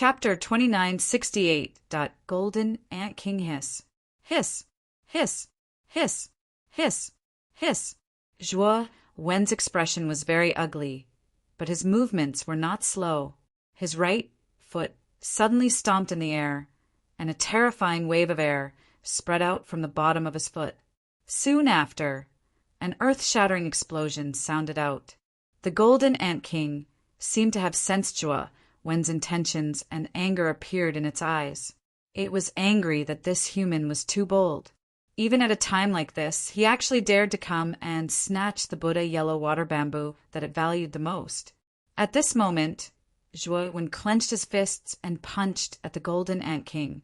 Chapter 2968. Golden Ant King Hiss. Hiss, hiss, hiss, hiss, hiss. Zhuo Wen's expression was very ugly, but his movements were not slow. His right foot suddenly stomped in the air, and a terrifying wave of air spread out from the bottom of his foot. Soon after, an earth-shattering explosion sounded out. The Golden Ant King seemed to have sensed Zhuo Wen's intentions, and anger appeared in its eyes. It was angry that this human was too bold. Even at a time like this, he actually dared to come and snatch the Buddha yellow water bamboo that it valued the most. At this moment, Zhuo Wen clenched his fists and punched at the Golden Ant King,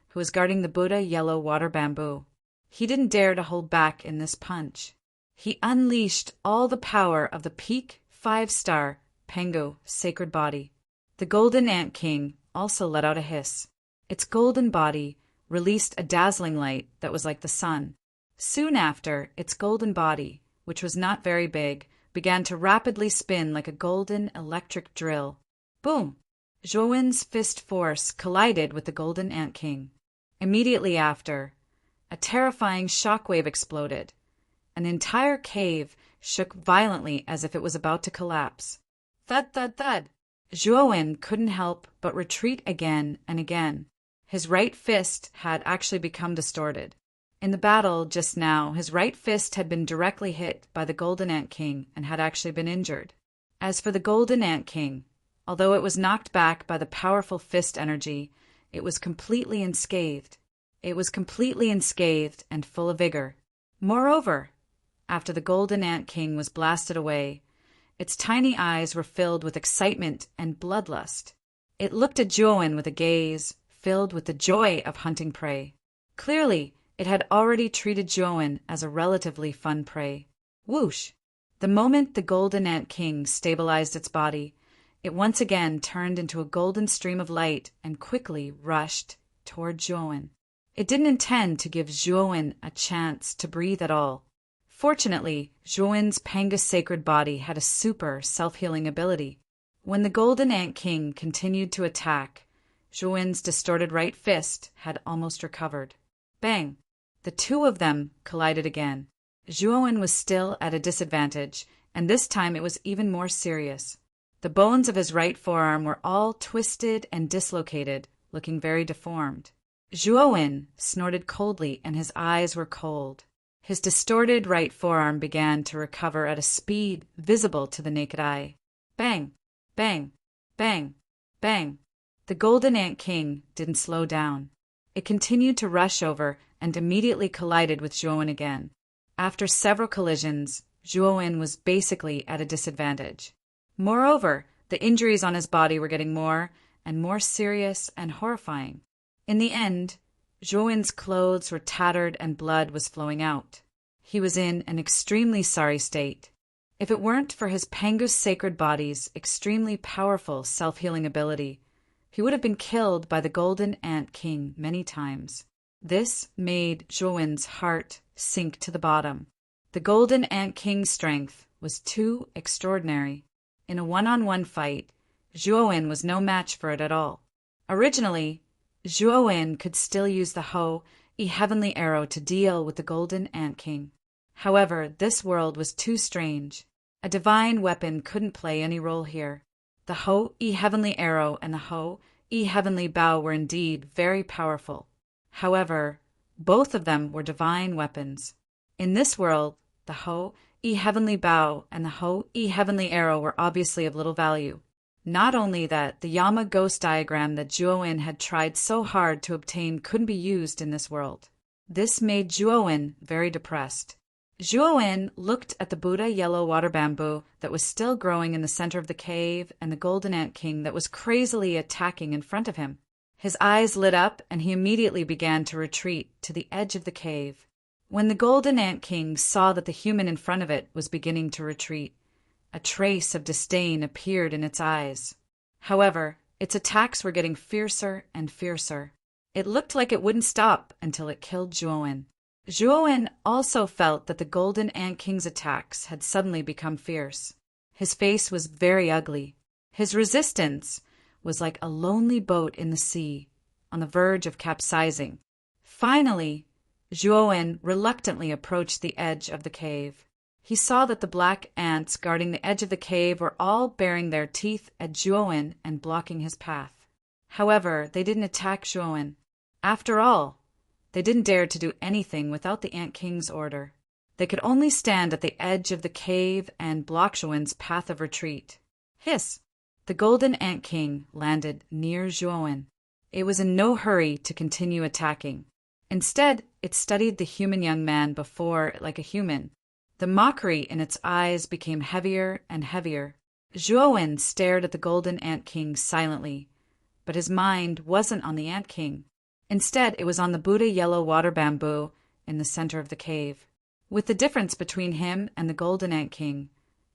who was guarding the Buddha yellow water bamboo. He didn't dare to hold back in this punch. He unleashed all the power of the peak 5-star Pangu sacred body. The Golden Ant King also let out a hiss. Its golden body released a dazzling light that was like the sun. Soon after, its golden body, which was not very big, began to rapidly spin like a golden electric drill. Boom! Zhuo Wen's fist force collided with the Golden Ant King. Immediately after, a terrifying shockwave exploded. An entire cave shook violently as if it was about to collapse. Thud, thud, thud! Zhuo Wen couldn't help but retreat again and again. His right fist had actually become distorted. In the battle just now, his right fist had been directly hit by the Golden Ant King and had actually been injured. As for the Golden Ant King, although it was knocked back by the powerful fist energy, it was completely unscathed. It was completely unscathed and full of vigor. Moreover, after the Golden Ant King was blasted away, its tiny eyes were filled with excitement and bloodlust. It looked at Zhuo Wen with a gaze filled with the joy of hunting prey. Clearly, it had already treated Zhuo Wen as a relatively fun prey. Whoosh! The moment the Golden Ant King stabilized its body, it once again turned into a golden stream of light and quickly rushed toward Zhuo Wen. It didn't intend to give Zhuo Wen a chance to breathe at all. Fortunately, Zhuo Wen's Pangus sacred body had a super self-healing ability. When the Golden Ant King continued to attack, Zhuo Wen's distorted right fist had almost recovered. Bang! The two of them collided again. Zhuo Wen was still at a disadvantage, and this time it was even more serious. The bones of his right forearm were all twisted and dislocated, looking very deformed. Zhuo Wen snorted coldly, and his eyes were cold. His distorted right forearm began to recover at a speed visible to the naked eye. Bang! Bang! Bang! Bang! The Golden Ant King didn't slow down. It continued to rush over and immediately collided with Zhuo Wen again. After several collisions, Zhuo Wen was basically at a disadvantage. Moreover, the injuries on his body were getting more and more serious and horrifying. In the end, Zhuo Wen's clothes were tattered and blood was flowing out. He was in an extremely sorry state. If it weren't for his Pangus sacred body's extremely powerful self-healing ability, he would have been killed by the Golden Ant King many times. This made Zhuo Wen's heart sink to the bottom. The Golden Ant King's strength was too extraordinary. In a one-on-one fight, Zhuo Wen was no match for it at all. Originally, Zhuo Wen could still use the Heavenly Arrow to deal with the Golden Ant King. However, this world was too strange. A divine weapon couldn't play any role here. The Heavenly Arrow and the Heavenly Bow were indeed very powerful. However, both of them were divine weapons. In this world, the Heavenly Bow and the Heavenly Arrow were obviously of little value. Not only that, the Yama ghost diagram that Zhuo Wen had tried so hard to obtain couldn't be used in this world. This made Zhuo Wen very depressed. Zhuo Wen looked at the Buddha yellow water bamboo that was still growing in the center of the cave and the Golden Ant King that was crazily attacking in front of him. His eyes lit up and he immediately began to retreat to the edge of the cave. When the Golden Ant King saw that the human in front of it was beginning to retreat, a trace of disdain appeared in its eyes. However, its attacks were getting fiercer and fiercer. It looked like it wouldn't stop until it killed Zhuo Wen. Zhuo Wen also felt that the Golden Ant King's attacks had suddenly become fierce. His face was very ugly. His resistance was like a lonely boat in the sea, on the verge of capsizing. Finally, Zhuowen reluctantly approached the edge of the cave. He saw that the black ants guarding the edge of the cave were all baring their teeth at Zhuowen and blocking his path. However, they didn't attack Zhuowen. After all, they didn't dare to do anything without the Ant King's order. They could only stand at the edge of the cave and block Zhuowen's path of retreat. Hiss! The Golden Ant King landed near Zhuowen. It was in no hurry to continue attacking. Instead, it studied the human young man before it like a human. The mockery in its eyes became heavier and heavier. Zhuowen stared at the Golden Ant King silently, but his mind wasn't on the Ant King. Instead, it was on the Buddha yellow water bamboo in the center of the cave. With the difference between him and the Golden Ant King,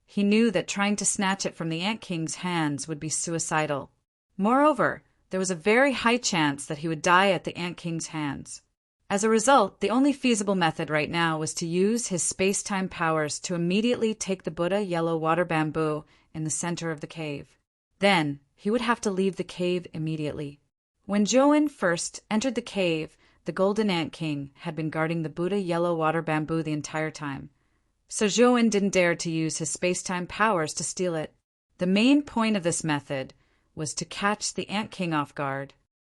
he knew that trying to snatch it from the Ant King's hands would be suicidal. Moreover, there was a very high chance that he would die at the Ant King's hands. As a result, the only feasible method right now was to use his space-time powers to immediately take the Buddha yellow water bamboo in the center of the cave. Then, he would have to leave the cave immediately. When Zhuowen first entered the cave, the Golden Ant King had been guarding the Buddha yellow water bamboo the entire time. So Zhuowen didn't dare to use his space-time powers to steal it. The main point of this method was to catch the Ant King off guard.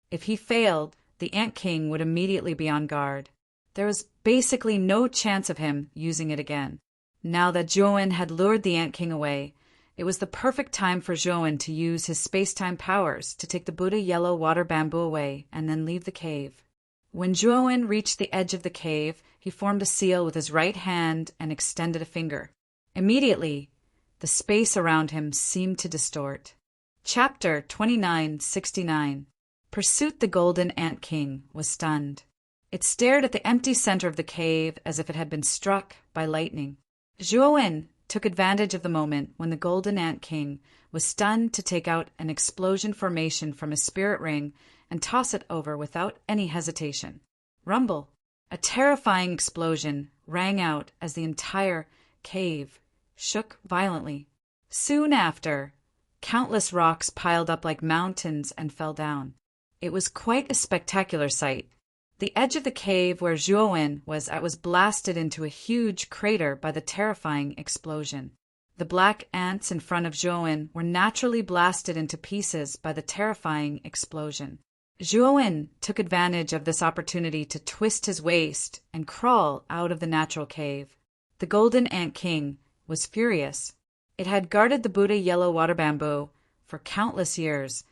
If he failed, the Ant King would immediately be on guard. There was basically no chance of him using it again. Now that Zhuowen had lured the Ant King away, it was the perfect time for Zhuowen to use his space-time powers to take the Buddha yellow water bamboo away and then leave the cave. When Zhuowen reached the edge of the cave, he formed a seal with his right hand and extended a finger. Immediately, the space around him seemed to distort. Chapter 2969. Pursuit. The Golden Ant King was stunned. It stared at the empty center of the cave as if it had been struck by lightning. Zhuowen took advantage of the moment when the Golden Ant King was stunned to take out an explosion formation from his spirit ring and toss it over without any hesitation. Rumble! A terrifying explosion rang out as the entire cave shook violently. Soon after, countless rocks piled up like mountains and fell down. It was quite a spectacular sight. The edge of the cave where Zhuowen was at was blasted into a huge crater by the terrifying explosion. The black ants in front of Zhuowen were naturally blasted into pieces by the terrifying explosion. Zhuowen took advantage of this opportunity to twist his waist and crawl out of the natural cave. The Golden Ant King was furious. It had guarded the Buddha yellow water bamboo for countless years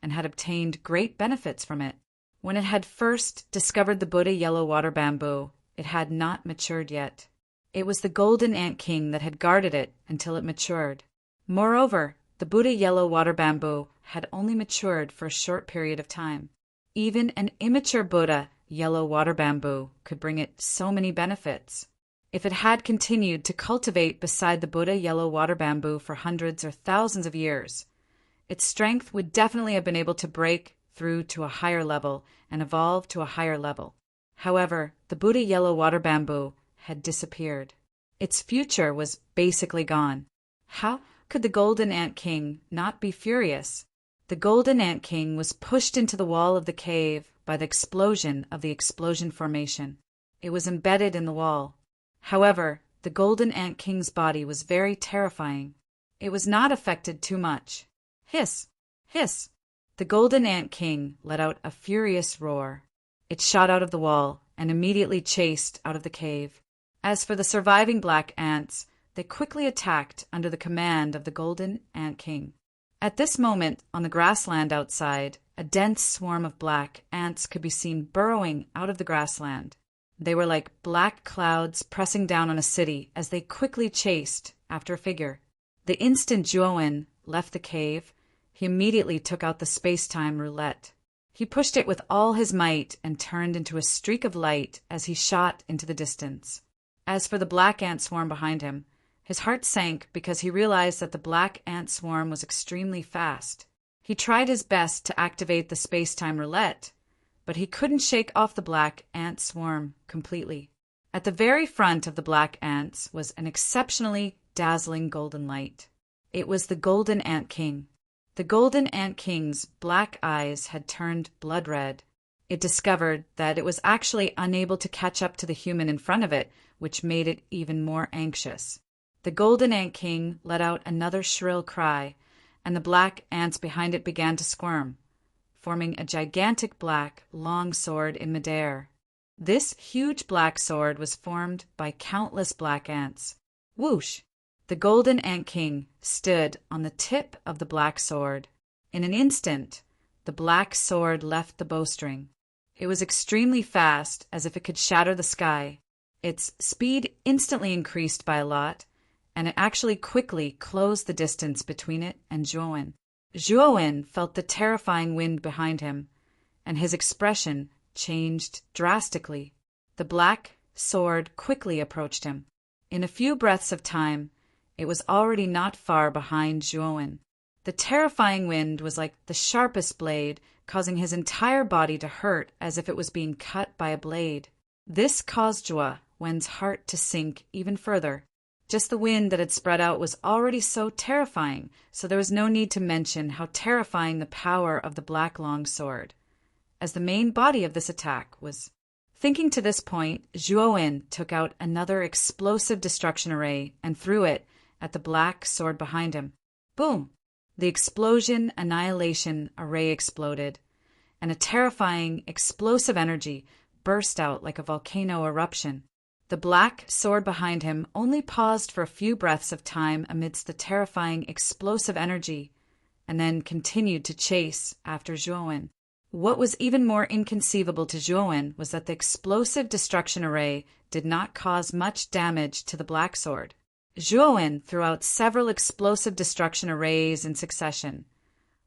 and had obtained great benefits from it. When it had first discovered the Buddha yellow water bamboo, it had not matured yet. It was the Golden Ant King that had guarded it until it matured. Moreover, the Buddha yellow water bamboo had only matured for a short period of time. Even an immature Buddha yellow water bamboo could bring it so many benefits. If it had continued to cultivate beside the Buddha yellow water bamboo for hundreds or thousands of years, its strength would definitely have been able to break through to a higher level and evolve to a higher level. However, the Buddha yellow water bamboo had disappeared. Its future was basically gone. How could the Golden Ant King not be furious? The Golden Ant King was pushed into the wall of the cave by the explosion of the explosion formation. It was embedded in the wall. However, the Golden Ant King's body was very terrifying. It was not affected too much. Hiss! Hiss! The Golden Ant King let out a furious roar. It shot out of the wall and immediately chased out of the cave. As for the surviving black ants, they quickly attacked under the command of the Golden Ant King. At this moment, on the grassland outside, a dense swarm of black ants could be seen burrowing out of the grassland. They were like black clouds pressing down on a city as they quickly chased after a figure. The instant Zhuowen left the cave, he immediately took out the space-time roulette. He pushed it with all his might and turned into a streak of light as he shot into the distance. As for the black ant swarm behind him, his heart sank because he realized that the black ant swarm was extremely fast. He tried his best to activate the space-time roulette, but he couldn't shake off the black ant swarm completely. At the very front of the black ants was an exceptionally dazzling golden light. It was the Golden Ant King. The Golden Ant King's black eyes had turned blood red. It discovered that it was actually unable to catch up to the human in front of it, which made it even more anxious. The Golden Ant King let out another shrill cry, and the black ants behind it began to squirm, forming a gigantic black, long sword in midair. This huge black sword was formed by countless black ants. Whoosh! The Golden Ant King stood on the tip of the black sword. In an instant, the black sword left the bowstring. It was extremely fast, as if it could shatter the sky. Its speed instantly increased by a lot, and it actually quickly closed the distance between it and Zhuowen. Zhuowen felt the terrifying wind behind him, and his expression changed drastically. The black sword quickly approached him. In a few breaths of time, it was already not far behind Zhuowen. The terrifying wind was like the sharpest blade, causing his entire body to hurt as if it was being cut by a blade. This caused Zhuowen's heart to sink even further. Just the wind that had spread out was already so terrifying, so there was no need to mention how terrifying the power of the black long sword, as the main body of this attack was. Thinking to this point, Zhuowen took out another explosive destruction array and threw it at the black sword behind him. Boom! The explosion annihilation array exploded, and a terrifying, explosive energy burst out like a volcano eruption. The black sword behind him only paused for a few breaths of time amidst the terrifying, explosive energy, and then continued to chase after Zhuowen. What was even more inconceivable to Zhuowen was that the explosive destruction array did not cause much damage to the black sword. Zhuowen threw out several explosive destruction arrays in succession,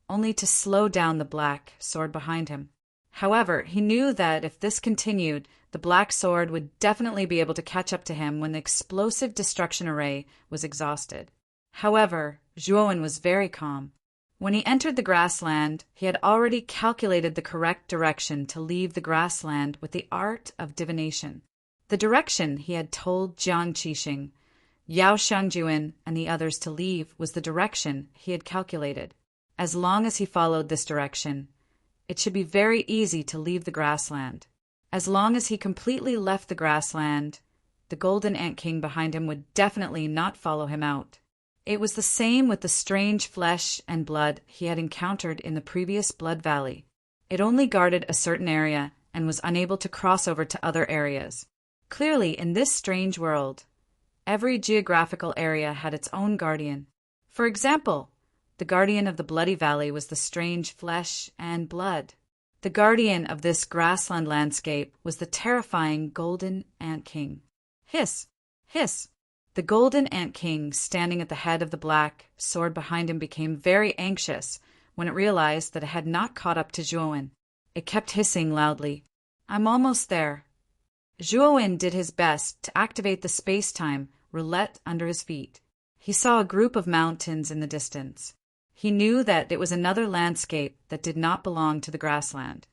only to slow down the black sword behind him. However, he knew that if this continued, the black sword would definitely be able to catch up to him when the explosive destruction array was exhausted. However, Zhuowen was very calm. When he entered the grassland, he had already calculated the correct direction to leave the grassland with the art of divination. The direction he had told Jiang Qixing, Yao Shangjuan, and the others to leave was the direction he had calculated. As long as he followed this direction, it should be very easy to leave the grassland. As long as he completely left the grassland, the Golden Ant King behind him would definitely not follow him out. It was the same with the strange flesh and blood he had encountered in the previous Blood Valley. It only guarded a certain area and was unable to cross over to other areas. Clearly, in this strange world, every geographical area had its own guardian. For example, the guardian of the Bloody Valley was the strange flesh and blood. The guardian of this grassland landscape was the terrifying Golden Ant King. Hiss! Hiss! The Golden Ant King, standing at the head of the black sword behind him, became very anxious when it realized that it had not caught up to Zhuowen. It kept hissing loudly. "I'm almost there." Zhuowen did his best to activate the space-time roulette under his feet. He saw a group of mountains in the distance. He knew that it was another landscape that did not belong to the grassland.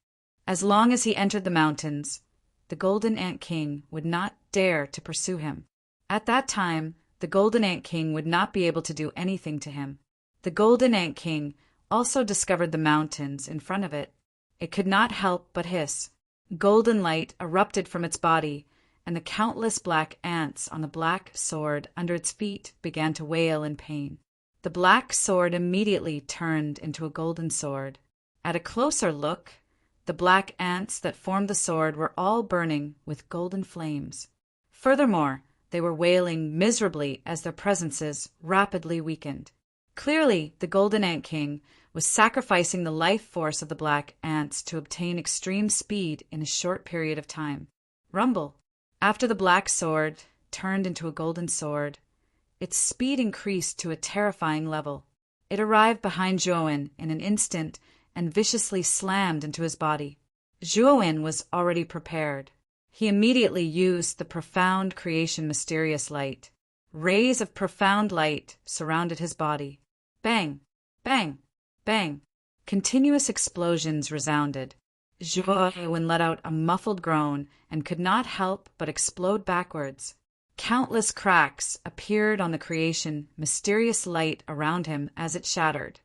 As long as he entered the mountains, the Golden Ant King would not dare to pursue him. At that time, the Golden Ant King would not be able to do anything to him. The Golden Ant King also discovered the mountains in front of it. It could not help but hiss. Golden light erupted from its body, and the countless black ants on the black sword under its feet began to wail in pain. The black sword immediately turned into a golden sword. At a closer look, the black ants that formed the sword were all burning with golden flames. Furthermore, they were wailing miserably as their presences rapidly weakened. Clearly, the Golden Ant King was sacrificing the life force of the black ants to obtain extreme speed in a short period of time. Rumble! After the black sword turned into a golden sword, its speed increased to a terrifying level. It arrived behind Zhuowen in an instant and viciously slammed into his body. Zhuowen was already prepared. He immediately used the profound creation mysterious light. Rays of profound light surrounded his body. Bang! Bang! Bang! Continuous explosions resounded. Zhuowen let out a muffled groan and could not help but explode backwards. Countless cracks appeared on the creation mysterious light around him as it shattered.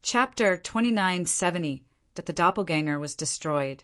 Chapter 2970 that the doppelganger was destroyed.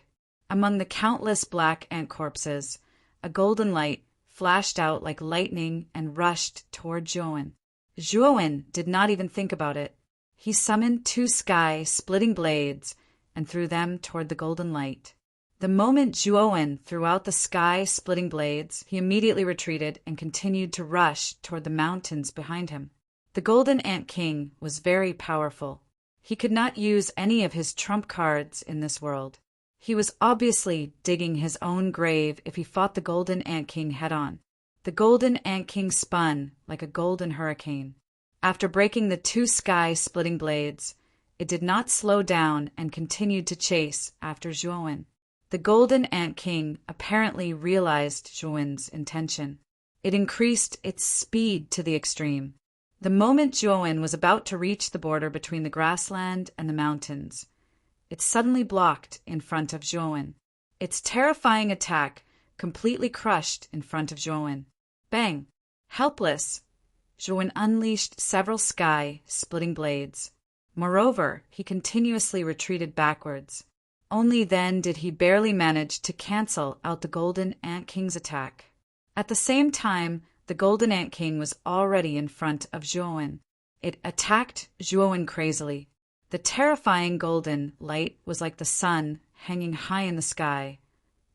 Among the countless black ant corpses, a golden light flashed out like lightning and rushed toward Zhuowen. Zhuowen did not even think about it. He summoned 2 sky-splitting blades and threw them toward the golden light. The moment Zhuowen threw out the sky-splitting blades, he immediately retreated and continued to rush toward the mountains behind him. The Golden Ant King was very powerful. He could not use any of his trump cards in this world. He was obviously digging his own grave if he fought the Golden Ant King head-on. The Golden Ant King spun like a golden hurricane. After breaking the 2 sky-splitting blades, it did not slow down and continued to chase after Zhuowen. The Golden Ant King apparently realized Zhuowen's intention. It increased its speed to the extreme. The moment Zhuowen was about to reach the border between the grassland and the mountains, it suddenly blocked in front of Zhuowen. Its terrifying attack completely crushed in front of Zhuowen. Bang! Helpless, Zhuowen unleashed several sky-splitting blades. Moreover, he continuously retreated backwards. Only then did he barely manage to cancel out the Golden Ant King's attack. At the same time, the Golden Ant King was already in front of Zhuowen. It attacked Zhuowen crazily. The terrifying golden light was like the sun hanging high in the sky,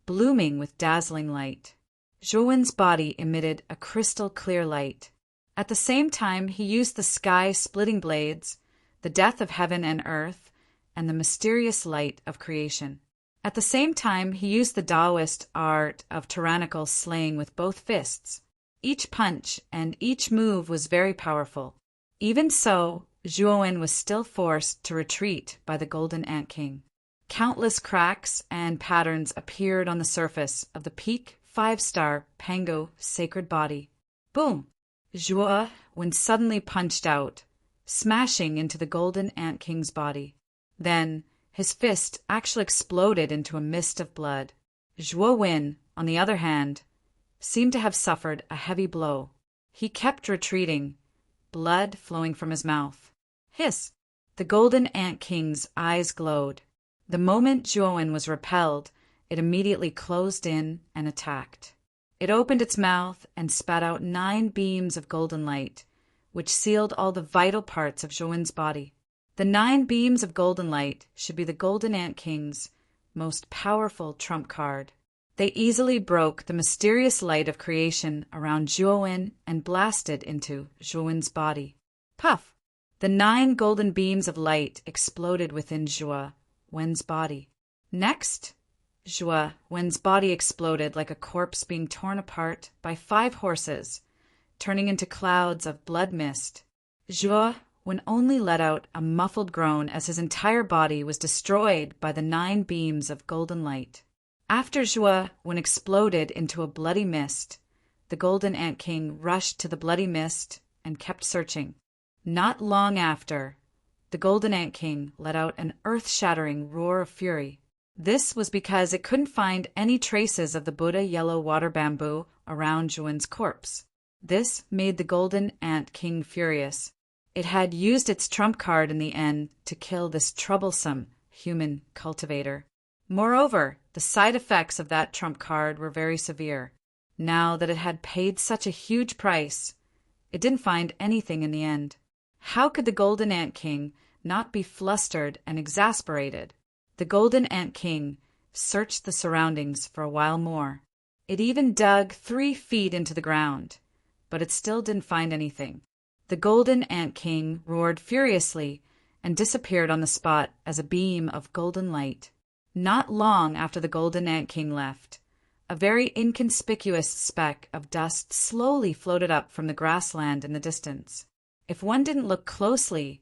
blooming with dazzling light. Zhuowen's body emitted a crystal-clear light. At the same time, he used the sky-splitting blades, the death of heaven and earth, and the mysterious light of creation. At the same time, he used the Taoist art of tyrannical slaying with both fists. Each punch and each move was very powerful. Even so, Zhuowen was still forced to retreat by the Golden Ant King. Countless cracks and patterns appeared on the surface of the peak 5-star Pango sacred body. Boom! Zhuowen suddenly punched out, smashing into the Golden Ant King's body. Then, his fist actually exploded into a mist of blood. Zhuowen, on the other hand, seemed to have suffered a heavy blow. He kept retreating, blood flowing from his mouth. Hiss! The Golden Ant King's eyes glowed. The moment Zhuowen was repelled, it immediately closed in and attacked. It opened its mouth and spat out 9 beams of golden light, which sealed all the vital parts of Zhuowen's body. The 9 beams of golden light should be the Golden Ant King's most powerful trump card. They easily broke the mysterious light of creation around Zhuowen and blasted into Zhuowen's body. Puff! The 9 golden beams of light exploded within Zhuowen's body. Next, Zhuowen's body exploded like a corpse being torn apart by 5 horses, turning into clouds of blood mist. Zhuowen only let out a muffled groan as his entire body was destroyed by the 9 beams of golden light. After Zhuowen exploded into a bloody mist, the Golden Ant King rushed to the bloody mist and kept searching. Not long after, the Golden Ant King let out an earth-shattering roar of fury. This was because it couldn't find any traces of the Buddha yellow water bamboo around Zhuowen's corpse. This made the Golden Ant King furious. It had used its trump card in the end to kill this troublesome human cultivator. Moreover, the side effects of that trump card were very severe. Now that it had paid such a huge price, it didn't find anything in the end. How could the Golden Ant King not be flustered and exasperated? The Golden Ant King searched the surroundings for a while more. It even dug 3 feet into the ground, but it still didn't find anything. The Golden Ant King roared furiously and disappeared on the spot as a beam of golden light. Not long after the Golden Ant King left, a very inconspicuous speck of dust slowly floated up from the grassland in the distance. If one didn't look closely,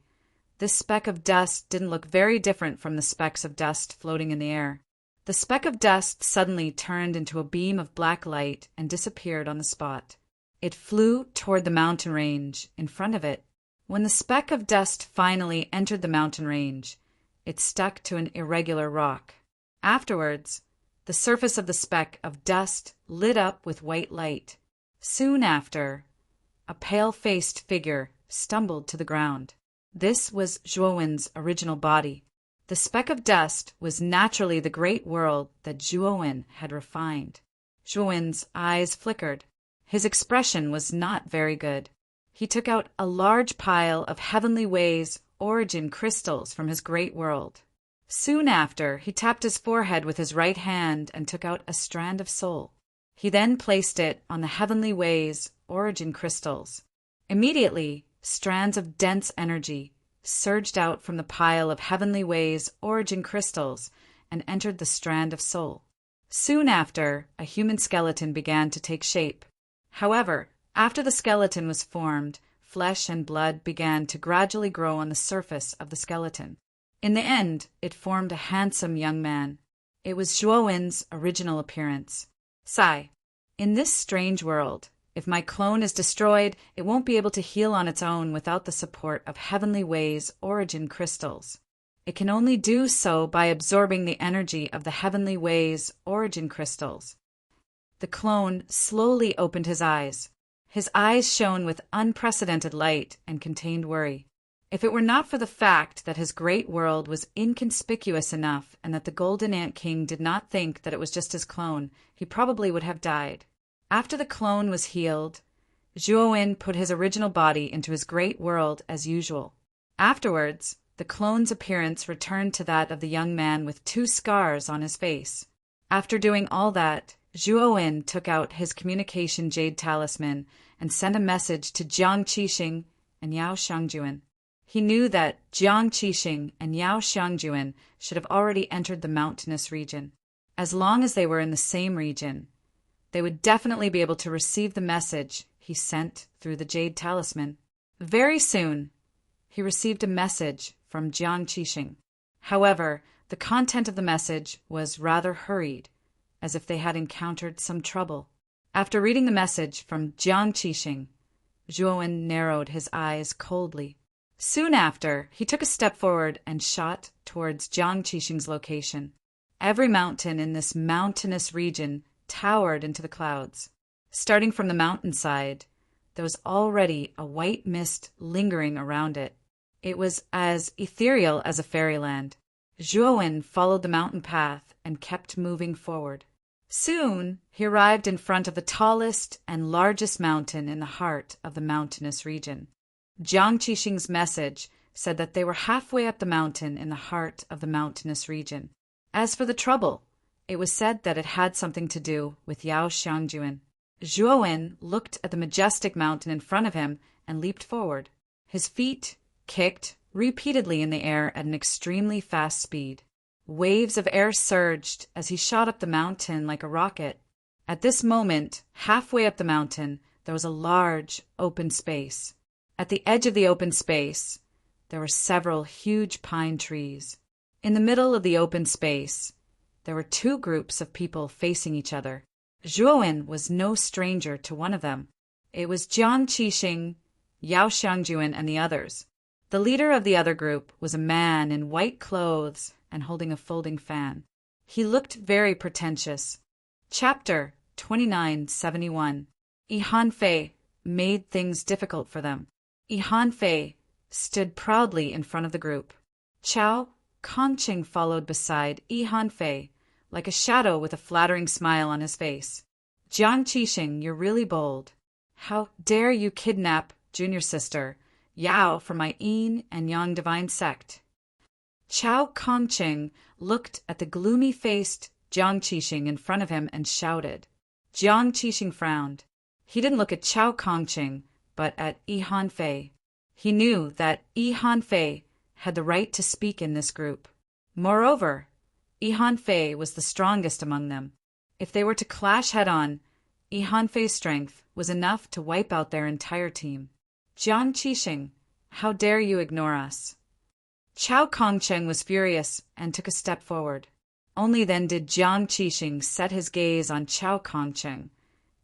this speck of dust didn't look very different from the specks of dust floating in the air. The speck of dust suddenly turned into a beam of black light and disappeared on the spot. It flew toward the mountain range in front of it. When the speck of dust finally entered the mountain range, it stuck to an irregular rock. Afterwards, the surface of the speck of dust lit up with white light. Soon after, a pale-faced figure stumbled to the ground. This was Zhuowen's original body. The speck of dust was naturally the great world that Zhuowen had refined. Zhuowen's eyes flickered. His expression was not very good. He took out a large pile of Heavenly Ways origin crystals from his great world. Soon after, he tapped his forehead with his right hand and took out a strand of soul. He then placed it on the Heavenly Ways origin crystals. Immediately, strands of dense energy surged out from the pile of Heavenly Ways origin crystals and entered the strand of soul. Soon after, a human skeleton began to take shape. However, after the skeleton was formed, flesh and blood began to gradually grow on the surface of the skeleton. In the end, it formed a handsome young man. It was Zhuowen's original appearance. Sigh. In this strange world, if my clone is destroyed, it won't be able to heal on its own without the support of Heavenly Ways origin crystals. It can only do so by absorbing the energy of the Heavenly Ways origin crystals. The clone slowly opened his eyes. His eyes shone with unprecedented light and contained worry. If it were not for the fact that his great world was inconspicuous enough and that the Golden Ant King did not think that it was just his clone, he probably would have died. After the clone was healed, Zhuowen put his original body into his great world as usual. Afterwards, the clone's appearance returned to that of the young man with 2 scars on his face. After doing all that, Zhuowen took out his communication jade talisman and sent a message to Jiang Qixing and Yao Xiangjuan. He knew that Jiang Qixing and Yao Xiangjuan should have already entered the mountainous region. As long as they were in the same region, they would definitely be able to receive the message he sent through the jade talisman. Very soon, he received a message from Jiang Qixing. However, the content of the message was rather hurried, as if they had encountered some trouble. After reading the message from Jiang Qixing, Zhuowen narrowed his eyes coldly. Soon after, he took a step forward and shot towards Jiang Qixing's location. Every mountain in this mountainous region towered into the clouds. Starting from the mountainside, there was already a white mist lingering around it. It was as ethereal as a fairyland. Zhuowen followed the mountain path and kept moving forward. Soon, he arrived in front of the tallest and largest mountain in the heart of the mountainous region. Jiang Qixing's message said that they were halfway up the mountain in the heart of the mountainous region. As for the trouble, it was said that it had something to do with Yao Xiangjuan. Zhuowen looked at the majestic mountain in front of him and leaped forward. His feet kicked repeatedly in the air at an extremely fast speed. Waves of air surged as he shot up the mountain like a rocket. At this moment, halfway up the mountain, there was a large open space. At the edge of the open space, there were several huge pine trees. In the middle of the open space, there were 2 groups of people facing each other. Zhuowen was no stranger to one of them. It was Jiang Qixing, Yao Xiangjuan, and the others. The leader of the other group was a man in white clothes and holding a folding fan. He looked very pretentious. Chapter 2971. Yi Hanfei made things difficult for them. Yi Hanfei stood proudly in front of the group. Chao Kongqing followed beside Yi Hanfei, like a shadow with a flattering smile on his face. Jiang Qixing, you're really bold. How dare you kidnap junior sister Yao from my Yin and Yang divine sect? Chao Kongqing looked at the gloomy-faced Jiang Qixing in front of him and shouted. Jiang Qixing frowned. He didn't look at Chao Kongqing, but at Yi Hanfei. He knew that Yi Hanfei had the right to speak in this group. Moreover, Yi Hanfei was the strongest among them. If they were to clash head-on, Yi Hanfei's strength was enough to wipe out their entire team. Jiang Qixing, how dare you ignore us? Chao Kongqing was furious and took a step forward. Only then did Jiang Qixing set his gaze on Chao Kongqing,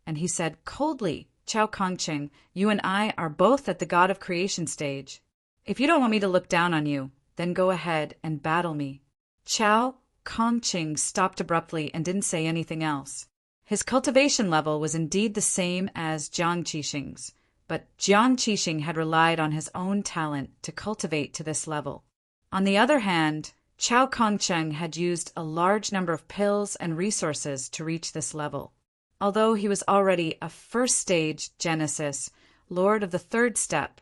and he said coldly, Chao Kongqing, you and I are both at the God of Creation stage. If you don't want me to look down on you, then go ahead and battle me. Chao Kongqing stopped abruptly and didn't say anything else. His cultivation level was indeed the same as Jiang Qixing's, but Jiang Qixing had relied on his own talent to cultivate to this level. On the other hand, Chao Kongcheng had used a large number of pills and resources to reach this level. Although he was already a first-stage Genesis, Lord of the third step,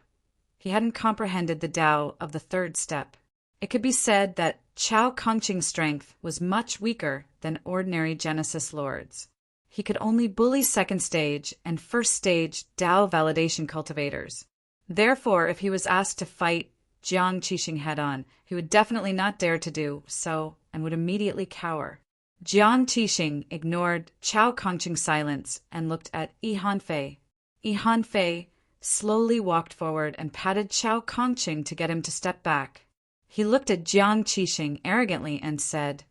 he hadn't comprehended the Tao of the third step. It could be said that Chao Kongqing's strength was much weaker than ordinary Genesis lords. He could only bully second stage and first stage Tao validation cultivators. Therefore, if he was asked to fight Jiang Qixing head-on, he would definitely not dare to do so and would immediately cower. Jiang Qixing ignored Chao Kongqing's silence and looked at Yi Hanfei. Yi Hanfei slowly walked forward and patted Chao Kongqing to get him to step back. He looked at Jiang Qixing arrogantly and said,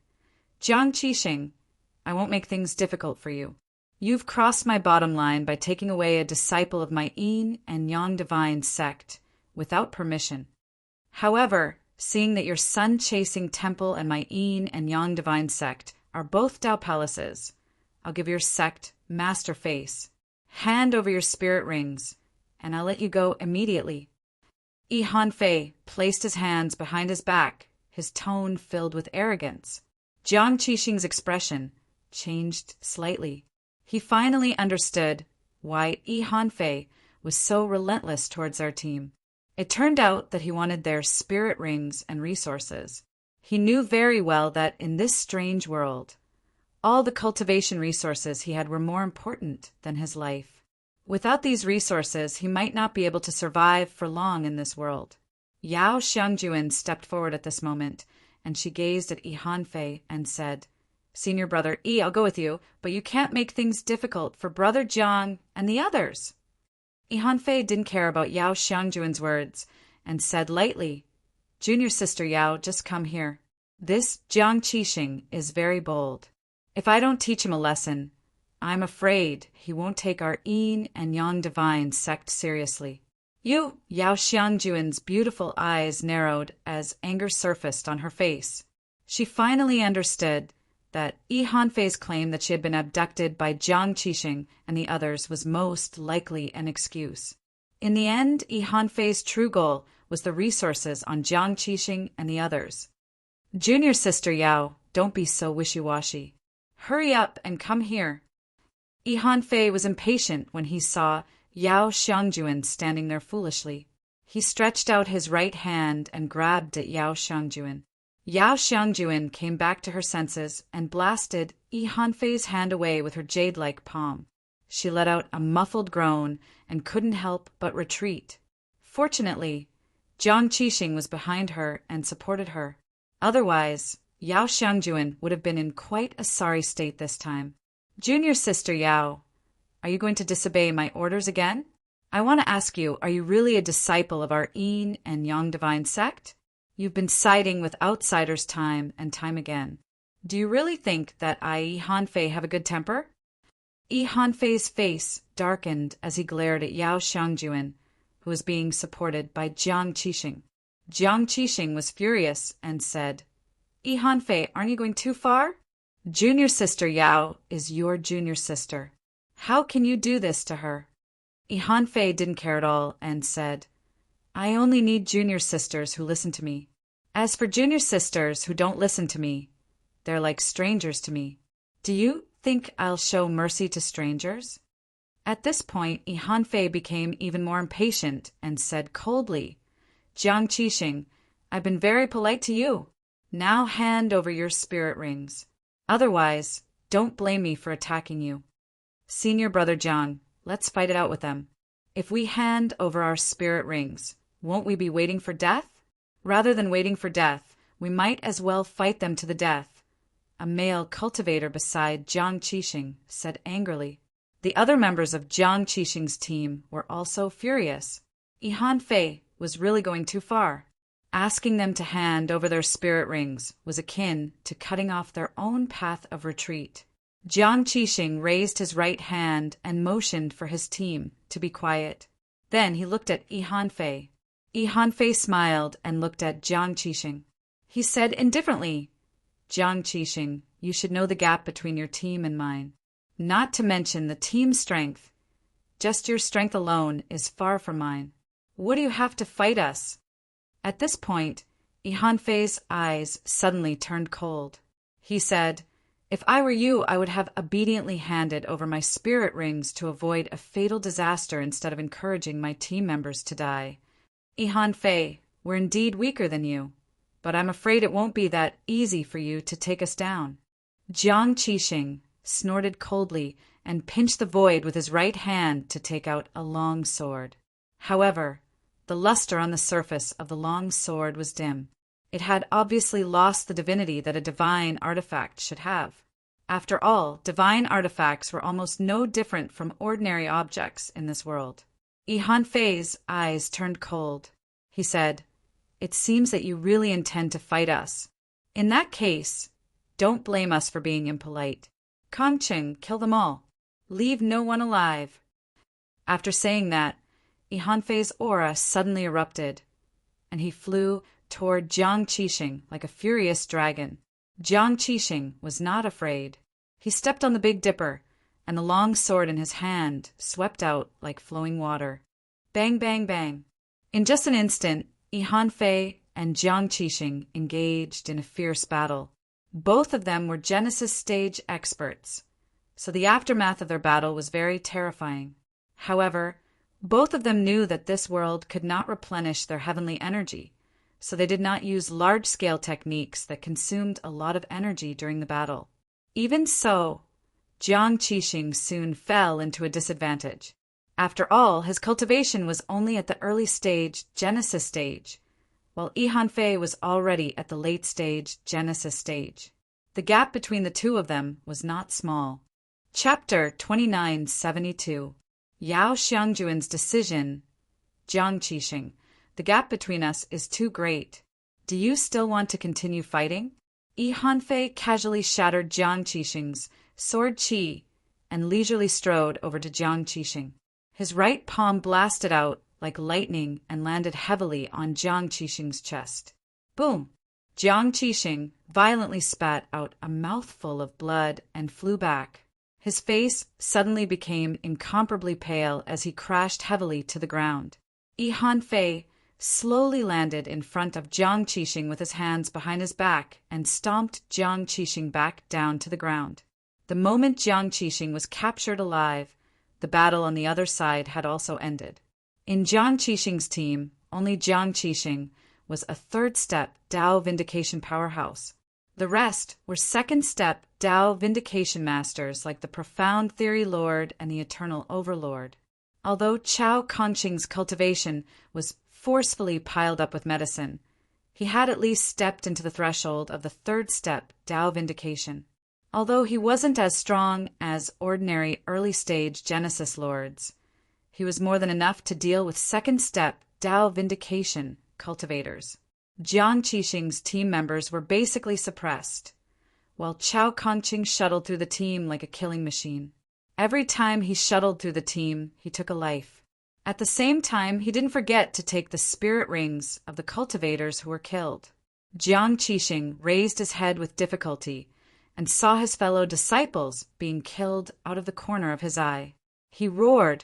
"Jiang Qixing, I won't make things difficult for you. You've crossed my bottom line by taking away a disciple of my Yin and Yang divine sect without permission. However, seeing that your sun-chasing temple and my Yin and Yang divine sect are both Tao palaces, I'll give your sect master face. Hand over your spirit rings, and I'll let you go immediately." Yi Hanfei placed his hands behind his back, his tone filled with arrogance. Jiang Qixing's expression changed slightly. He finally understood why Yi Hanfei was so relentless towards our team. It turned out that he wanted their spirit rings and resources. He knew very well that in this strange world, all the cultivation resources he had were more important than his life. Without these resources, he might not be able to survive for long in this world. Yao Xiangjuan stepped forward at this moment, and she gazed at Yi Hanfei and said, "Senior brother Yi, I'll go with you, but you can't make things difficult for brother Jiang and the others." Yi Hanfei didn't care about Yao Xiangjuan's words and said lightly, "Junior sister Yao, just come here. This Jiang Qixing is very bold. If I don't teach him a lesson, I'm afraid he won't take our Yin and Yang divine sect seriously." Yao Xiangjuan's beautiful eyes narrowed as anger surfaced on her face. She finally understood that Yi Hanfei's claim that she had been abducted by Jiang Qixing and the others was most likely an excuse. In the end, Yi Hanfei's true goal was the resources on Jiang Qixing and the others. "Junior sister Yao, don't be so wishy-washy. Hurry up and come here." Yi Hanfei was impatient when he saw Yao Xiangjuan standing there foolishly. He stretched out his right hand and grabbed at Yao Xiangjuan. Yao Xiangjuan came back to her senses and blasted Yi Hanfei's hand away with her jade-like palm. She let out a muffled groan and couldn't help but retreat. Fortunately, Jiang Qixing was behind her and supported her. Otherwise, Yao Xiangjuan would have been in quite a sorry state this time. "Junior sister Yao, are you going to disobey my orders again? I want to ask you, are you really a disciple of our Yin and Yang divine sect? You've been siding with outsiders time and time again. Do you really think that I, Yi Hanfei, have a good temper?" Yi Hanfei's face darkened as he glared at Yao Xiangjuan, who was being supported by Jiang Qixing. Jiang Qixing was furious and said, "Yi Hanfei, aren't you going too far? Junior sister Yao is your junior sister. How can you do this to her?" Yi Hanfei didn't care at all and said, "I only need junior sisters who listen to me. As for junior sisters who don't listen to me, they're like strangers to me. Do you think I'll show mercy to strangers?" At this point, Yi Hanfei became even more impatient and said coldly, "Jiang Qixing, I've been very polite to you. Now hand over your spirit rings. Otherwise, don't blame me for attacking you. Senior brother Jiang, let's fight it out with them. If we hand over our spirit rings, won't we be waiting for death? Rather than waiting for death, we might as well fight them to the death." A male cultivator beside Jiang Qixing said angrily. The other members of Jiang Qixing's team were also furious. Yi Hanfei was really going too far. Asking them to hand over their spirit rings was akin to cutting off their own path of retreat. Jiang Qixing raised his right hand and motioned for his team to be quiet. Then he looked at Yi Hanfei. Yi Hanfei smiled and looked at Jiang Qixing. He said indifferently, "Jiang Qixing, you should know the gap between your team and mine. Not to mention the team strength. Just your strength alone is far from mine. What do you have to fight us?" At this point, Ihanfei's eyes suddenly turned cold. He said, "If I were you, I would have obediently handed over my spirit rings to avoid a fatal disaster instead of encouraging my team members to die. Ihanfei, we're indeed weaker than you, but I'm afraid it won't be that easy for you to take us down." Jiang Qixing snorted coldly and pinched the void with his right hand to take out a long sword. However, the luster on the surface of the long sword was dim. It had obviously lost the divinity that a divine artifact should have. After all, divine artifacts were almost no different from ordinary objects in this world. Ihanfei's eyes turned cold. He said, "It seems that you really intend to fight us. In that case, don't blame us for being impolite. Kongqing, kill them all. Leave no one alive." After saying that, Ihanfei's aura suddenly erupted, and he flew toward Jiang Qixing like a furious dragon. Jiang Qixing was not afraid. He stepped on the Big Dipper, and the long sword in his hand swept out like flowing water. Bang, bang, bang. In just an instant, Ihanfei and Jiang Qixing engaged in a fierce battle. Both of them were Genesis stage experts, so the aftermath of their battle was very terrifying. However, both of them knew that this world could not replenish their heavenly energy, so they did not use large-scale techniques that consumed a lot of energy during the battle. Even so, Jiang Qixing soon fell into a disadvantage. After all, his cultivation was only at the early stage, Genesis stage, while Ihanfei was already at the late stage, Genesis stage. The gap between the two of them was not small. Chapter 2972. Yao Xiangjuan's decision. Jiang Qixing, the gap between us is too great. Do you still want to continue fighting? Ihanfei casually shattered Jiang Qixing's sword qi and leisurely strode over to Jiang Qixing. His right palm blasted out like lightning and landed heavily on Jiang Qixing's chest. Boom! Jiang Qixing violently spat out a mouthful of blood and flew back. His face suddenly became incomparably pale as he crashed heavily to the ground. Ihanfei slowly landed in front of Jiang Qixing with his hands behind his back and stomped Jiang Qixing back down to the ground. The moment Jiang Qixing was captured alive, the battle on the other side had also ended. In Jiang Qixing's team, only Jiang Qixing was a third-step Dao Vindication powerhouse. The rest were second-step Dao Vindication masters like the Profound Theory Lord and the Eternal Overlord. Although Chao Kongqing's cultivation was forcefully piled up with medicine, he had at least stepped into the threshold of the third-step Dao Vindication. Although he wasn't as strong as ordinary early-stage Genesis Lords, he was more than enough to deal with second-step Dao Vindication cultivators. Jiang Qixing's team members were basically suppressed, while Chao Kongqing shuttled through the team like a killing machine. Every time he shuttled through the team, he took a life. At the same time, he didn't forget to take the spirit rings of the cultivators who were killed. Jiang Qixing raised his head with difficulty and saw his fellow disciples being killed out of the corner of his eye. He roared,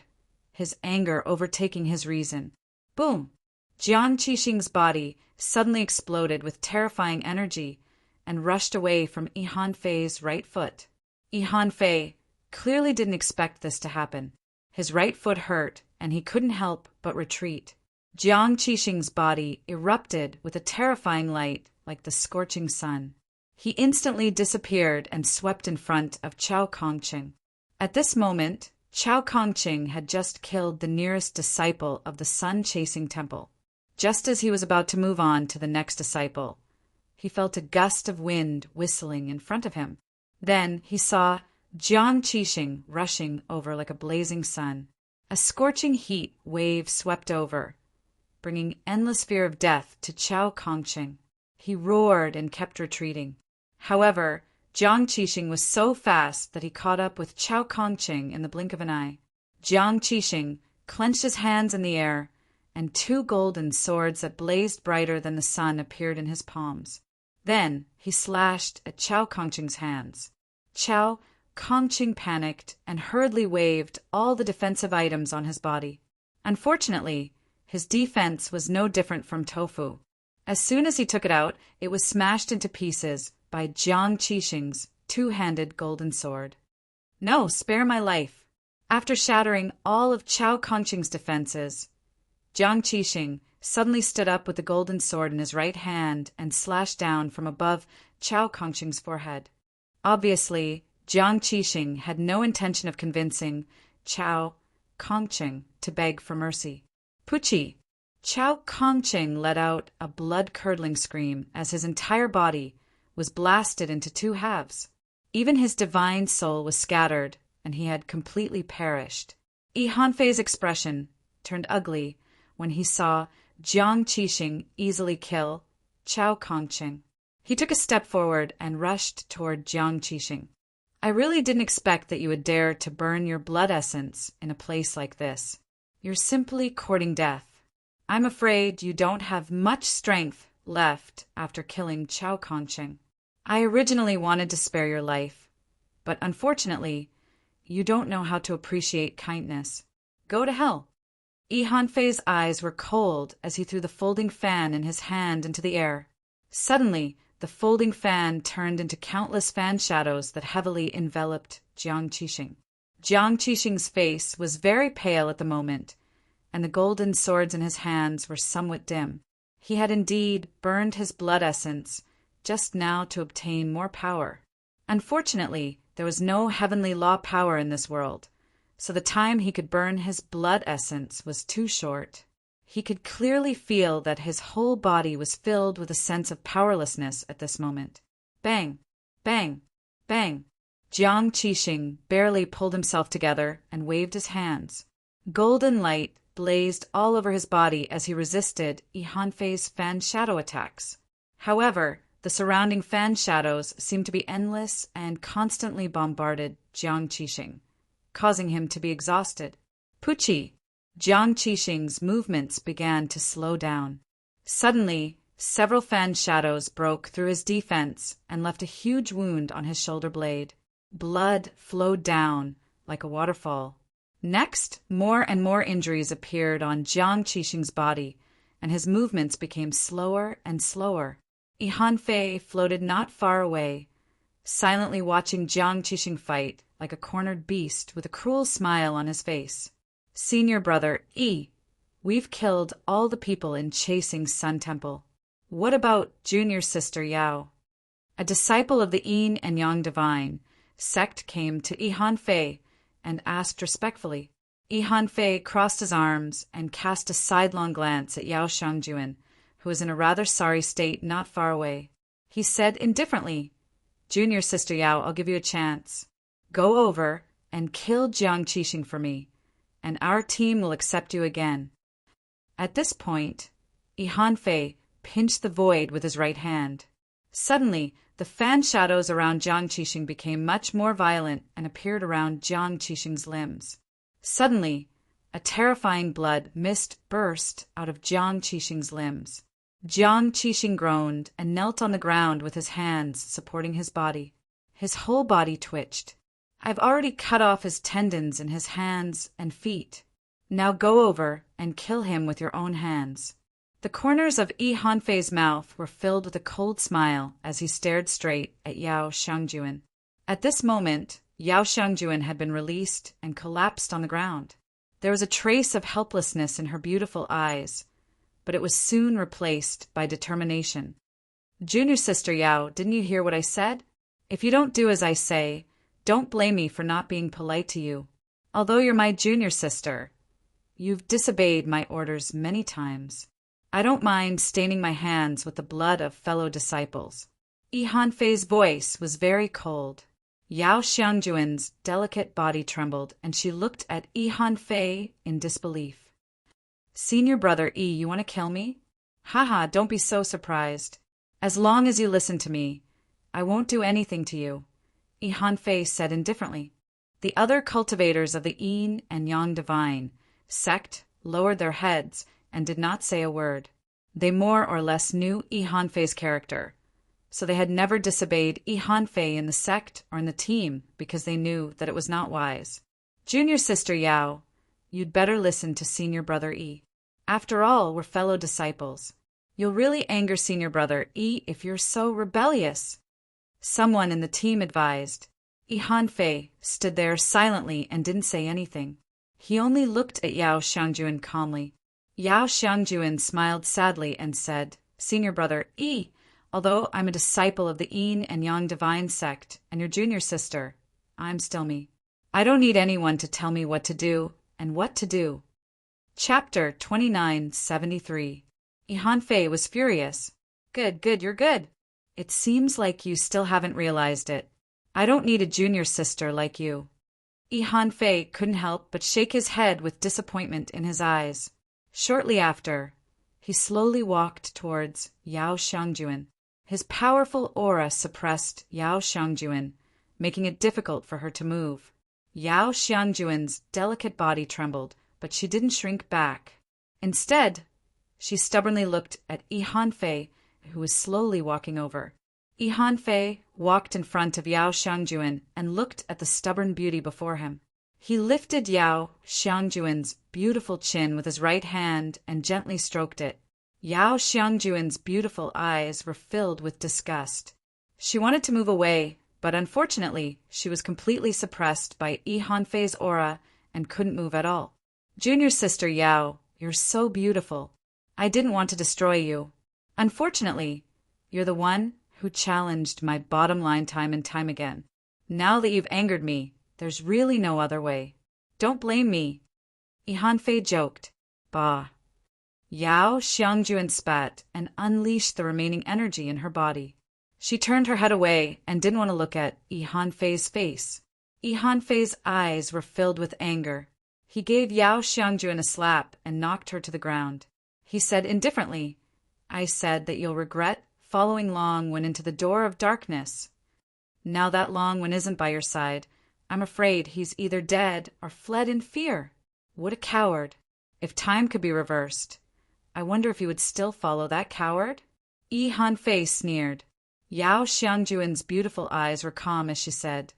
his anger overtaking his reason. Boom! Jiang Qixing's body suddenly exploded with terrifying energy and rushed away from Ihanfei's right foot. Ihanfei clearly didn't expect this to happen. His right foot hurt, and he couldn't help but retreat. Jiang Qixing's body erupted with a terrifying light like the scorching sun. He instantly disappeared and swept in front of Chao Kongqing. At this moment, Chao Kongqing had just killed the nearest disciple of the sun-chasing temple. Just as he was about to move on to the next disciple, he felt a gust of wind whistling in front of him. Then he saw Jiang Qixing rushing over like a blazing sun. A scorching heat wave swept over, bringing endless fear of death to Chao Kongqing. He roared and kept retreating. However, Jiang Qixing was so fast that he caught up with Chao Kongqing in the blink of an eye. Jiang Qixing clenched his hands in the air, and two golden swords that blazed brighter than the sun appeared in his palms. Then he slashed at Chao Kongqing's hands. Chao Kongqing panicked and hurriedly waved all the defensive items on his body. Unfortunately, his defense was no different from tofu. As soon as he took it out, it was smashed into pieces by Jiang Qixing's two-handed golden sword. No, spare my life. After shattering all of Chao Kongqing's defenses, Jiang Qixing suddenly stood up with the golden sword in his right hand and slashed down from above Chao Kongqing's forehead. Obviously, Jiang Qixing had no intention of convincing Chao Kongqing to beg for mercy. Puchi! Chao Kongqing let out a blood-curdling scream as his entire body was blasted into two halves. Even his divine soul was scattered, and he had completely perished. Yi Hanfei's expression turned ugly when he saw Jiang Qixing easily kill Chao Kongqing. He took a step forward and rushed toward Jiang Qixing. I really didn't expect that you would dare to burn your blood essence in a place like this. You're simply courting death. I'm afraid you don't have much strength left after killing Chao Kongqing. I originally wanted to spare your life, but unfortunately, you don't know how to appreciate kindness. Go to hell. Yi Hanfei's eyes were cold as he threw the folding fan in his hand into the air. Suddenly, the folding fan turned into countless fan shadows that heavily enveloped Jiang Qixing. Jiang Qixing's face was very pale at the moment, and the golden swords in his hands were somewhat dim. He had indeed burned his blood essence just now to obtain more power. Unfortunately, there was no heavenly law power in this world, so the time he could burn his blood essence was too short. He could clearly feel that his whole body was filled with a sense of powerlessness at this moment. Bang! Bang! Bang! Jiang Qixing barely pulled himself together and waved his hands. Golden light blazed all over his body as he resisted Yi Hanfei's fan shadow attacks. However, the surrounding fan shadows seemed to be endless and constantly bombarded Jiang Qixing, causing him to be exhausted. Puchi! Jiang Qixing's movements began to slow down. Suddenly, several fan shadows broke through his defense and left a huge wound on his shoulder blade. Blood flowed down like a waterfall. Next, more and more injuries appeared on Jiang Qixing's body, and his movements became slower and slower. Yi Hanfei floated not far away, silently watching Jiang Qixing fight like a cornered beast with a cruel smile on his face. Senior brother Yi, we've killed all the people in Chasing Sun Temple. What about junior sister Yao? A disciple of the Yin and Yang Divine sect came to Yi Hanfei and asked respectfully. Yi Hanfei crossed his arms and cast a sidelong glance at Yao Shangjuan, who was in a rather sorry state not far away. He said indifferently, "Junior sister Yao, I'll give you a chance. Go over and kill Jiang Qixing for me, and our team will accept you again." At this point, Yi Hanfei pinched the void with his right hand. Suddenly, the fan shadows around Jiang Qixing became much more violent and appeared around Jiang Qixing's limbs. Suddenly, a terrifying blood mist burst out of Jiang Qixing's limbs. Jiang Qixing groaned and knelt on the ground with his hands supporting his body. His whole body twitched. I've already cut off his tendons in his hands and feet. Now go over and kill him with your own hands. The corners of Yi Hanfei's mouth were filled with a cold smile as he stared straight at Yao Shangjuan. At this moment, Yao Shangjuan had been released and collapsed on the ground. There was a trace of helplessness in her beautiful eyes, but it was soon replaced by determination. "Junior sister Yao, didn't you hear what I said? If you don't do as I say, don't blame me for not being polite to you. Although you're my junior sister, you've disobeyed my orders many times. I don't mind staining my hands with the blood of fellow disciples." Yi Hanfei's voice was very cold. Yao Xiangjuan's delicate body trembled, and she looked at Yi Hanfei in disbelief. "Senior brother Yi, you want to kill me? Haha, don't be so surprised. As long as you listen to me, I won't do anything to you," Yi Hanfei said indifferently. The other cultivators of the Yin and Yang Divine sect lowered their heads and did not say a word. They more or less knew Yi Hanfei's character, so they had never disobeyed Yi Hanfei in the sect or in the team because they knew that it was not wise. Junior sister Yao, you'd better listen to senior brother Yi. After all, we're fellow disciples. You'll really anger senior brother Yi if you're so rebellious. Someone in the team advised. Yi Hanfei stood there silently and didn't say anything. He only looked at Yao Xiangjuan calmly. Yao Xiangjuan smiled sadly and said, Senior brother Yi, although I'm a disciple of the Yin and Yang divine sect and your junior sister, I'm still me. I don't need anyone to tell me what to do and what to do. Chapter 2973. Yi Hanfei was furious. Good, you're good. It seems like you still haven't realized it. I don't need a junior sister like you. Yi Hanfei couldn't help but shake his head with disappointment in his eyes. Shortly after, he slowly walked towards Yao Xiangjuan. His powerful aura suppressed Yao Xiangjuan, making it difficult for her to move. Yao Xiangjuan's delicate body trembled, but she didn't shrink back. Instead, she stubbornly looked at Yi Hanfei, who was slowly walking over. Yi Hanfei walked in front of Yao Xiangjuan and looked at the stubborn beauty before him. He lifted Yao Xiangjuan's beautiful chin with his right hand and gently stroked it. Yao Xiangjuan's beautiful eyes were filled with disgust. She wanted to move away, but unfortunately, she was completely suppressed by Yi Hanfei's aura and couldn't move at all. Junior sister Yao, you're so beautiful. I didn't want to destroy you. Unfortunately, you're the one who challenged my bottom line time and time again. Now that you've angered me, there's really no other way. Don't blame me. Yi Hanfei joked. Bah. Yao Xiangjuan spat and unleashed the remaining energy in her body. She turned her head away and didn't want to look at Yi Hanfei's face. Yi Hanfei's eyes were filled with anger. He gave Yao Xiangjuan a slap and knocked her to the ground. He said indifferently, I said that you'll regret following Longwen into the door of darkness. Now that Longwen isn't by your side, I'm afraid he's either dead or fled in fear. What a coward. If time could be reversed, I wonder if you would still follow that coward? Yi Hanfei sneered. Yao Xiangjuan's beautiful eyes were calm as she said,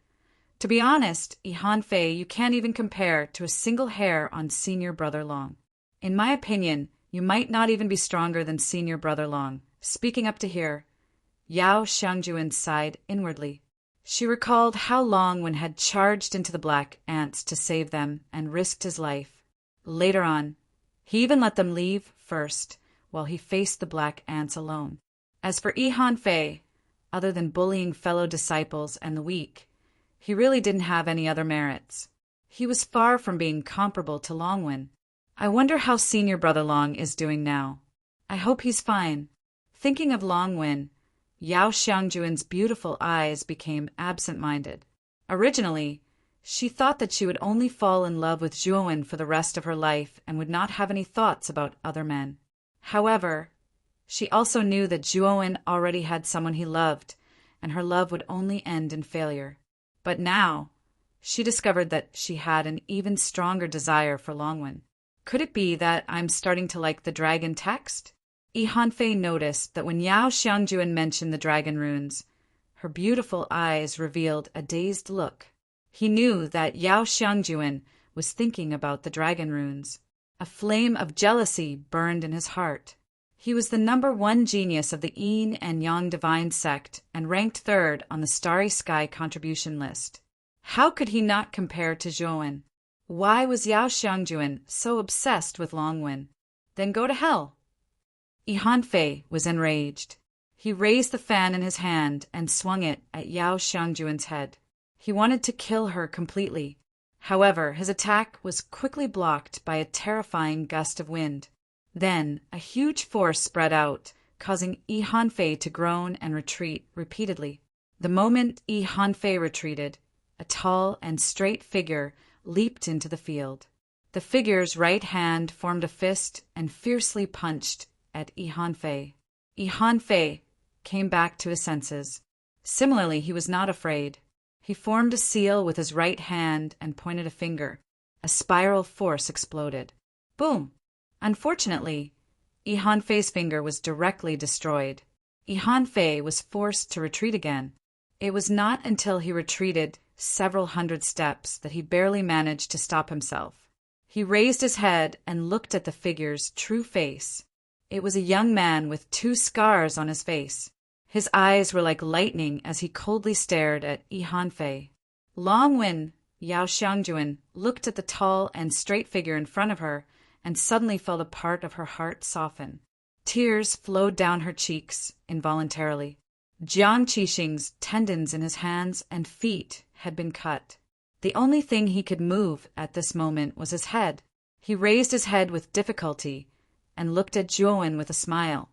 To be honest, Yi Hanfei, you can't even compare to a single hair on senior brother Long. In my opinion, you might not even be stronger than senior brother Long. Speaking up to here, Yao Xiangjuan sighed inwardly. She recalled how Longwen had charged into the black ants to save them and risked his life. Later on, he even let them leave first, while he faced the black ants alone. As for Yi Hanfei, other than bullying fellow disciples and the weak, he really didn't have any other merits. He was far from being comparable to Longwen. I wonder how senior brother Long is doing now. I hope he's fine. Thinking of Longwen, Yao Xiangjuan's beautiful eyes became absent-minded. Originally, she thought that she would only fall in love with Zhuowen for the rest of her life and would not have any thoughts about other men. However, she also knew that Zhuowen already had someone he loved, and her love would only end in failure. But now, she discovered that she had an even stronger desire for Longwen. Could it be that I'm starting to like the dragon text? Yi Hanfei noticed that when Yao Xiangjuan mentioned the dragon runes, her beautiful eyes revealed a dazed look. He knew that Yao Xiangjuan was thinking about the dragon runes. A flame of jealousy burned in his heart. He was the #1 genius of the Yin and Yang divine sect and ranked 3rd on the Starry Sky contribution list. How could he not compare to Zhuowen? Why was Yao Xiangjuan so obsessed with Longwen? Then go to hell. Yi Hanfei was enraged. He raised the fan in his hand and swung it at Yao Xiangjuan's head. He wanted to kill her completely. However, his attack was quickly blocked by a terrifying gust of wind. Then, a huge force spread out, causing Yi Hanfei to groan and retreat repeatedly. The moment Yi Hanfei retreated, a tall and straight figure leaped into the field. The figure's right hand formed a fist and fiercely punched at Yi Hanfei. Yi Hanfei came back to his senses. Similarly, he was not afraid. He formed a seal with his right hand and pointed a finger. A spiral force exploded. Boom! Unfortunately, Yi Hanfei's finger was directly destroyed. Fei was forced to retreat again. It was not until he retreated several hundred steps that he barely managed to stop himself. He raised his head and looked at the figure's true face. It was a young man with 2 scars on his face. His eyes were like lightning as he coldly stared at Fei. Long Wen, Yao Xiangjuan, looked at the tall and straight figure in front of her and suddenly felt a part of her heart soften. Tears flowed down her cheeks involuntarily. Jiang Qixing's tendons in his hands and feet had been cut. The only thing he could move at this moment was his head. He raised his head with difficulty and looked at Zhuowen with a smile.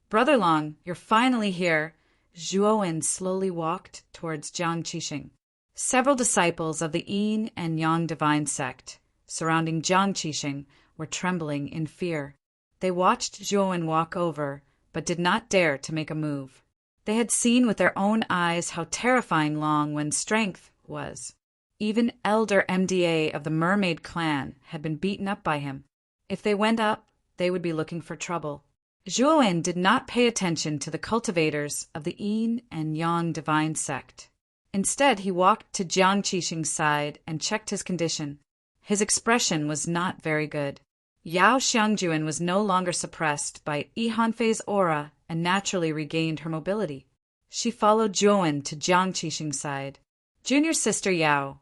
"Brother Long, you're finally here." Zhuowen slowly walked towards Jiang Qixing. Several disciples of the Yin and Yang divine sect surrounding Jiang Qixing were trembling in fear. They watched Zhuowen walk over, but did not dare to make a move. They had seen with their own eyes how terrifying Long Wen's strength was. Even elder MDA of the Mermaid clan had been beaten up by him. If they went up, they would be looking for trouble. Zhuowen did not pay attention to the cultivators of the Yin and Yang divine sect. Instead, he walked to Jiang Qixing's side and checked his condition. His expression was not very good. Yao Xiangjuan was no longer suppressed by Fei's aura and naturally regained her mobility. She followed Zhuowen to Jiang Qixing's side. "Junior sister Yao,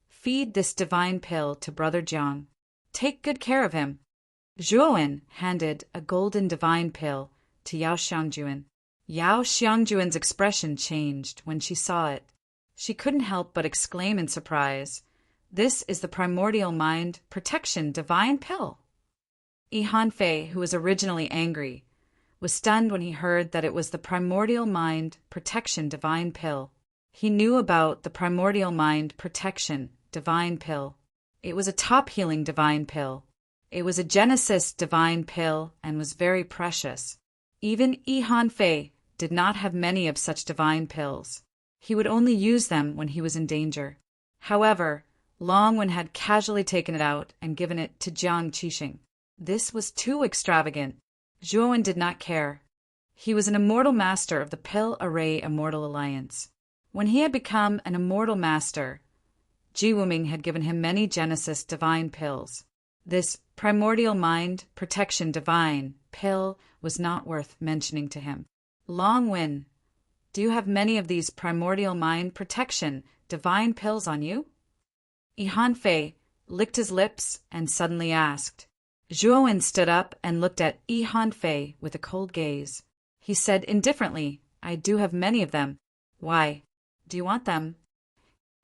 feed this divine pill to Brother Jiang. Take good care of him." Zhuowen handed a golden divine pill to Yao Xiangjuan. Yao Xiangjuan's expression changed when she saw it. She couldn't help but exclaim in surprise, "This is the primordial mind protection divine pill." Fei, who was originally angry, was stunned when he heard that it was the primordial mind protection divine pill. He knew about the primordial mind protection divine pill. It was a top-healing divine pill. It was a Genesis divine pill and was very precious. Even Fei did not have many of such divine pills. He would only use them when he was in danger. However, Long Wen had casually taken it out and given it to Jiang Qixing. This was too extravagant. Zhuowen did not care. He was an immortal master of the Pill Array Immortal Alliance. When he had become an immortal master, Ji Wuming had given him many Genesis divine pills. This primordial mind protection divine pill was not worth mentioning to him. "Long Wen, do you have many of these primordial mind protection divine pills on you?" Fei licked his lips and suddenly asked. Zhuowen stood up and looked at Fei with a cold gaze. He said indifferently, "I do have many of them. Why? Do you want them?"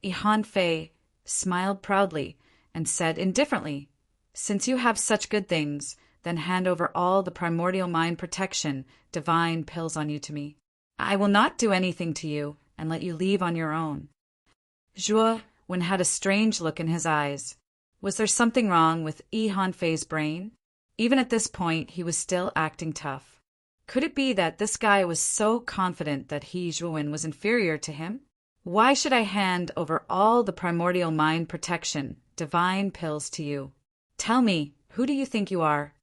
Fei smiled proudly and said indifferently, "Since you have such good things, then hand over all the primordial mind protection divine pills on you to me. I will not do anything to you and let you leave on your own." Zhuowen had a strange look in his eyes. Was there something wrong with Fei's brain? Even at this point, he was still acting tough. Could it be that this guy was so confident that he, Zhuowen, was inferior to him? "Why should I hand over all the primordial mind protection divine pills to you? Tell me, who do you think you are?"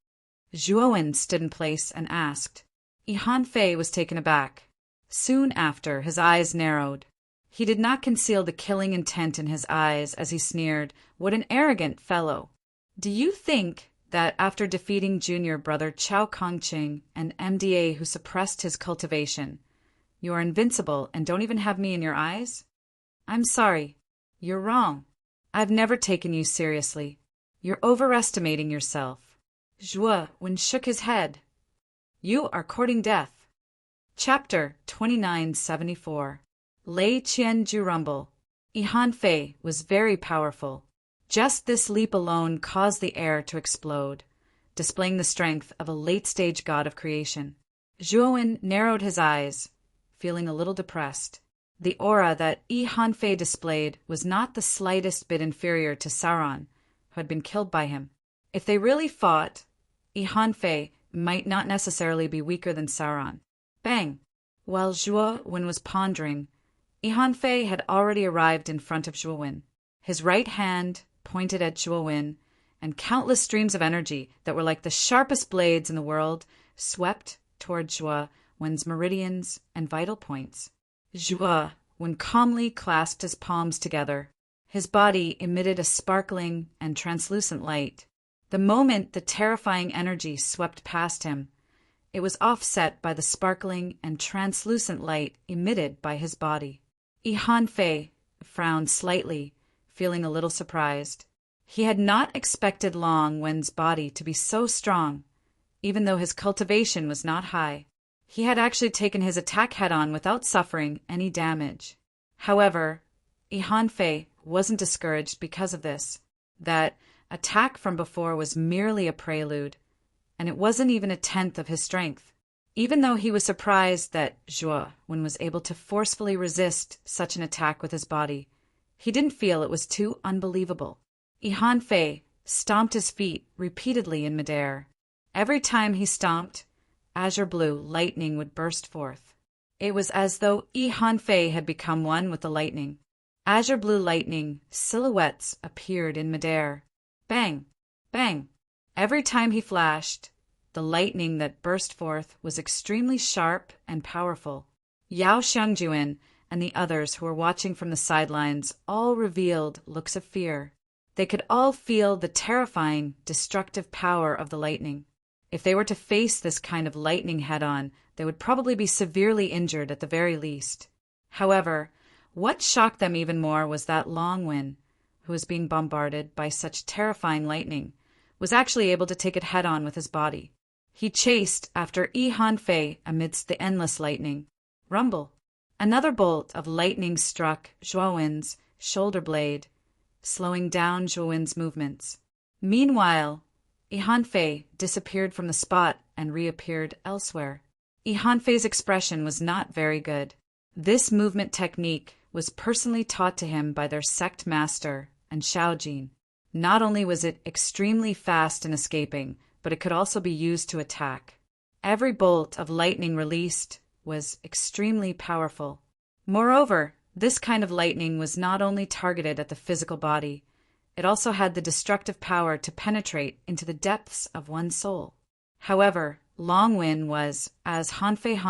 Zhuowen stood in place and asked. Fei was taken aback. Soon after, his eyes narrowed. He did not conceal the killing intent in his eyes as he sneered, "What an arrogant fellow! Do you think that after defeating junior brother Chao Kongqing, an MDA who suppressed his cultivation, you are invincible and don't even have me in your eyes? I'm sorry. You're wrong. I've never taken you seriously. You're overestimating yourself." Zhuowen shook his head. "You are courting death." Chapter 2974. Lei Qian Jurumble. Fei was very powerful. Just this leap alone caused the air to explode, displaying the strength of a late-stage god of creation. Zhuowen narrowed his eyes, feeling a little depressed. The aura that Fei displayed was not the slightest bit inferior to Sauron, who had been killed by him. If they really fought, Fei might not necessarily be weaker than Sauron. Bang! While Zhuowen was pondering, Fei had already arrived in front of Zhuowen. His right hand pointed at Zhuowen, and countless streams of energy that were like the sharpest blades in the world swept toward Zhuowen Wen's meridians and vital points. Joie, Wen calmly clasped his palms together. His body emitted a sparkling and translucent light. The moment the terrifying energy swept past him, it was offset by the sparkling and translucent light emitted by his body. Han Fei frowned slightly, feeling a little surprised. He had not expected Long Wen's body to be so strong, even though his cultivation was not high. He had actually taken his attack head-on without suffering any damage. However, Han Fei wasn't discouraged because of this. That attack from before was merely a prelude, and it wasn't even a tenth of his strength. Even though he was surprised that Joie was able to forcefully resist such an attack with his body, he didn't feel it was too unbelievable. Han Fei stomped his feet repeatedly in midair. Every time he stomped, azure blue lightning would burst forth. It was as though Han Fei had become one with the lightning. Azure blue lightning silhouettes appeared in midair. Bang! Bang! Every time he flashed, the lightning that burst forth was extremely sharp and powerful. Yao Xiangjuan and the others who were watching from the sidelines all revealed looks of fear. They could all feel the terrifying, destructive power of the lightning. If they were to face this kind of lightning head-on, they would probably be severely injured at the very least. However, what shocked them even more was that Long Wen, who was being bombarded by such terrifying lightning, was actually able to take it head-on with his body. He chased after Han Fei amidst the endless lightning. Rumble! Another bolt of lightning struck Zhuo Wen's shoulder blade, slowing down Zhuo Wen's movements. Meanwhile, Han Fei disappeared from the spot and reappeared elsewhere. Han Fei's expression was not very good. This movement technique was personally taught to him by their sect master and Shaojin. Not only was it extremely fast in escaping, but it could also be used to attack. Every bolt of lightning released was extremely powerful. Moreover, this kind of lightning was not only targeted at the physical body, it also had the destructive power to penetrate into the depths of one's soul. However, Long Wen was as Han Fei's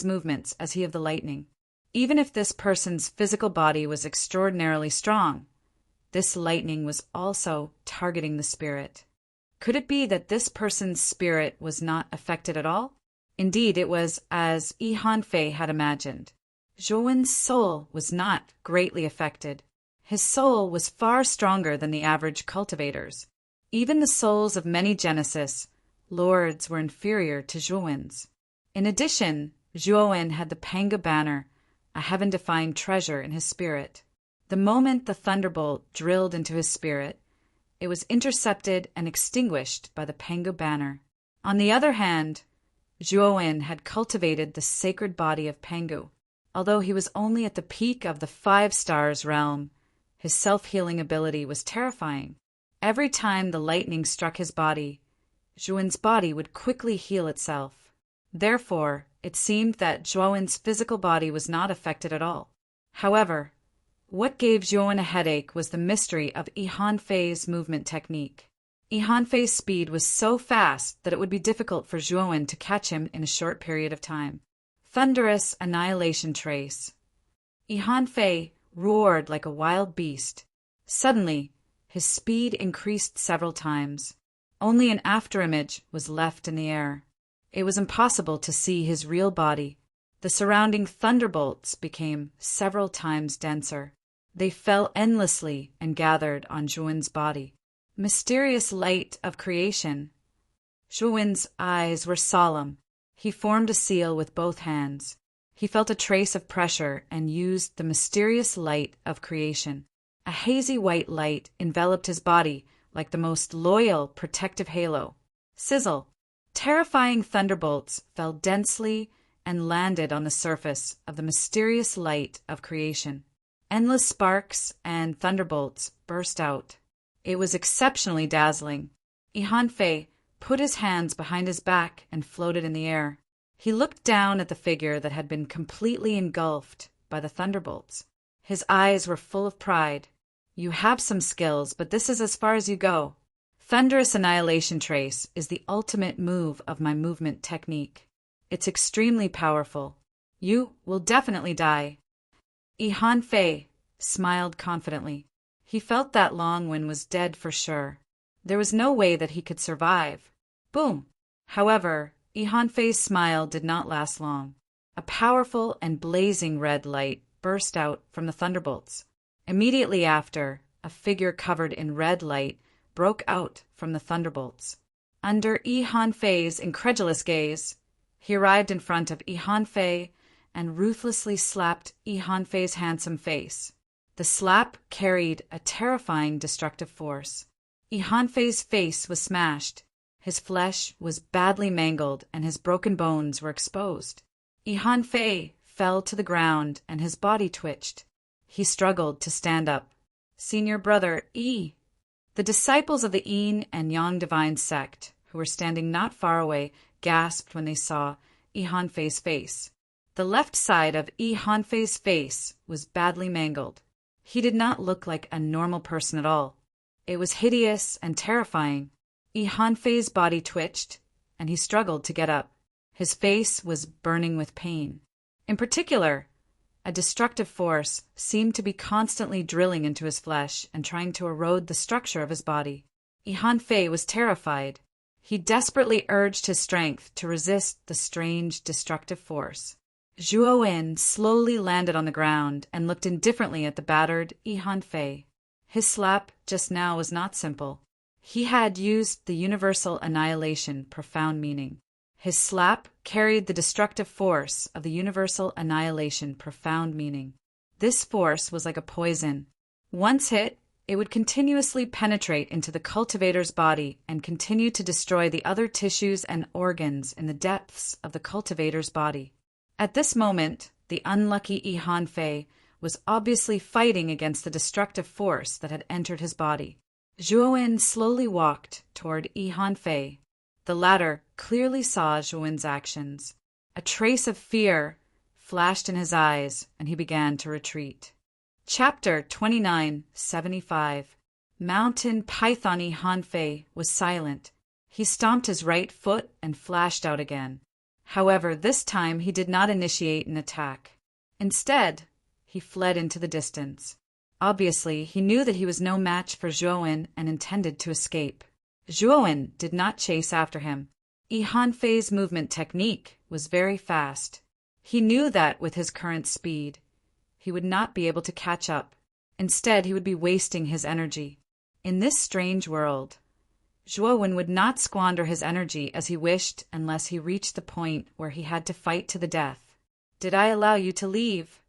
movements as he of the lightning. Even if this person's physical body was extraordinarily strong, this lightning was also targeting the spirit. Could it be that this person's spirit was not affected at all? Indeed, it was as Han Fei had imagined. Zhuo Wen's soul was not greatly affected. His soul was far stronger than the average cultivators. Even the souls of many Genesis lords were inferior to Zhuo Wen's. In addition, Zhuo Wen had the Panga banner, a heaven-defined treasure in his spirit. The moment the thunderbolt drilled into his spirit, it was intercepted and extinguished by the Panga banner. On the other hand, Zhuo Wen had cultivated the sacred body of Pangu. Although he was only at the peak of the 5 stars realm, his self-healing ability was terrifying. Every time the lightning struck his body, Zhuo Wen's body would quickly heal itself. Therefore, it seemed that Zhuo Wen's physical body was not affected at all. However, what gave Zhuo Wen a headache was the mystery of Han Fei's movement technique. Han Fei's speed was so fast that it would be difficult for Zhuo Wen to catch him in a short period of time. Thunderous annihilation trace. Han Fei roared like a wild beast. Suddenly, his speed increased several times. Only an afterimage was left in the air. It was impossible to see his real body. The surrounding thunderbolts became several times denser. They fell endlessly and gathered on Zhuo Wen's body. Mysterious light of creation. Zhuo Wen's eyes were solemn. He formed a seal with both hands. He felt a trace of pressure and used the mysterious light of creation. A hazy white light enveloped his body like the most loyal protective halo. Sizzle! Terrifying thunderbolts fell densely and landed on the surface of the mysterious light of creation. Endless sparks and thunderbolts burst out. It was exceptionally dazzling. Han Fei put his hands behind his back and floated in the air. He looked down at the figure that had been completely engulfed by the thunderbolts. His eyes were full of pride. "You have some skills, but this is as far as you go. Thunderous annihilation trace is the ultimate move of my movement technique. It's extremely powerful. You will definitely die. Ihan Fei smiled confidently. He felt that Long Wen was dead for sure. There was no way that he could survive. Boom! However, Ihan Fei's smile did not last long. A powerful and blazing red light burst out from the thunderbolts. Immediately after, a figure covered in red light broke out from the thunderbolts. Under Ihan Fei's incredulous gaze, he arrived in front of Ihan Fei and ruthlessly slapped Ihan Fei's handsome face. The slap carried a terrifying destructive force. Ihan Fei's face was smashed. His flesh was badly mangled and his broken bones were exposed. Ihan Fei fell to the ground and his body twitched. He struggled to stand up. Senior brother Yi. The disciples of the Yin and Yang divine sect, who were standing not far away, gasped when they saw Ihan Fei's face. The left side of Ihan Fei's face was badly mangled. He did not look like a normal person at all. It was hideous and terrifying. Ihan Fei's body twitched, and he struggled to get up. His face was burning with pain. In particular, a destructive force seemed to be constantly drilling into his flesh and trying to erode the structure of his body. Ihan Fei was terrified. He desperately urged his strength to resist the strange destructive force. Zhuo Wen slowly landed on the ground and looked indifferently at the battered Ihan Fei. His slap just now was not simple. He had used the universal annihilation profound meaning. His slap carried the destructive force of the universal annihilation profound meaning. This force was like a poison. Once hit, it would continuously penetrate into the cultivator's body and continue to destroy the other tissues and organs in the depths of the cultivator's body. At this moment, the unlucky Ihan Fei was obviously fighting against the destructive force that had entered his body. Zhuo Wen slowly walked toward Ihan Fei. The latter clearly saw Zhuo Wen's actions. A trace of fear flashed in his eyes, and he began to retreat. Chapter 2975. Mountain Python Ihan Fei was silent. He stomped his right foot and flashed out again. However, this time he did not initiate an attack. Instead, he fled into the distance. Obviously, he knew that he was no match for Zhuo Wen and intended to escape. Zhuo Wen did not chase after him. Ihan Fei's movement technique was very fast. He knew that with his current speed, he would not be able to catch up. Instead, he would be wasting his energy. In this strange world, Zhuo Wen would not squander his energy as he wished unless he reached the point where he had to fight to the death. Did I allow you to leave?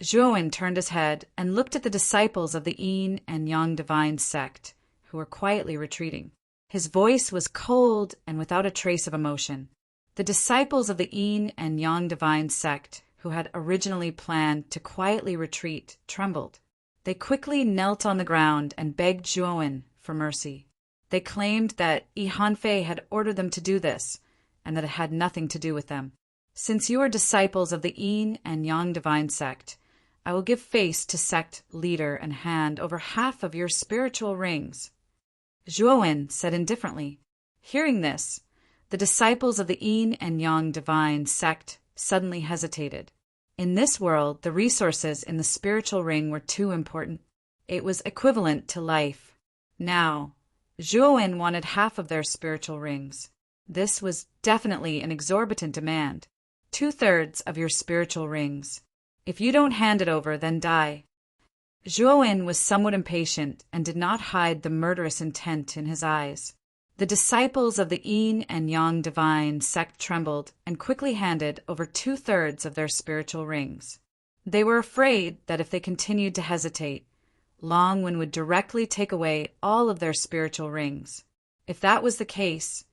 Zhuo Wen turned his head and looked at the disciples of the Yin and Yang divine sect, who were quietly retreating. His voice was cold and without a trace of emotion. The disciples of the Yin and Yang divine sect, who had originally planned to quietly retreat, trembled. They quickly knelt on the ground and begged Zhuo Wen for mercy. They claimed that Ihan Fei had ordered them to do this, and that it had nothing to do with them. Since you are disciples of the Yin and Yang divine sect, I will give face to sect leader and hand over half of your spiritual rings. Zhuo Wen said indifferently. Hearing this, the disciples of the Yin and Yang divine sect suddenly hesitated. In this world, the resources in the spiritual ring were too important. It was equivalent to life. Now, Zhuo Wen wanted half of their spiritual rings. This was definitely an exorbitant demand. 2/3 of your spiritual rings. If you don't hand it over, then die. Zhuo Wen was somewhat impatient and did not hide the murderous intent in his eyes. The disciples of the Yin and Yang divine sect trembled and quickly handed over 2/3 of their spiritual rings. They were afraid that if they continued to hesitate, Long Wen would directly take away all of their spiritual rings. If that was the case,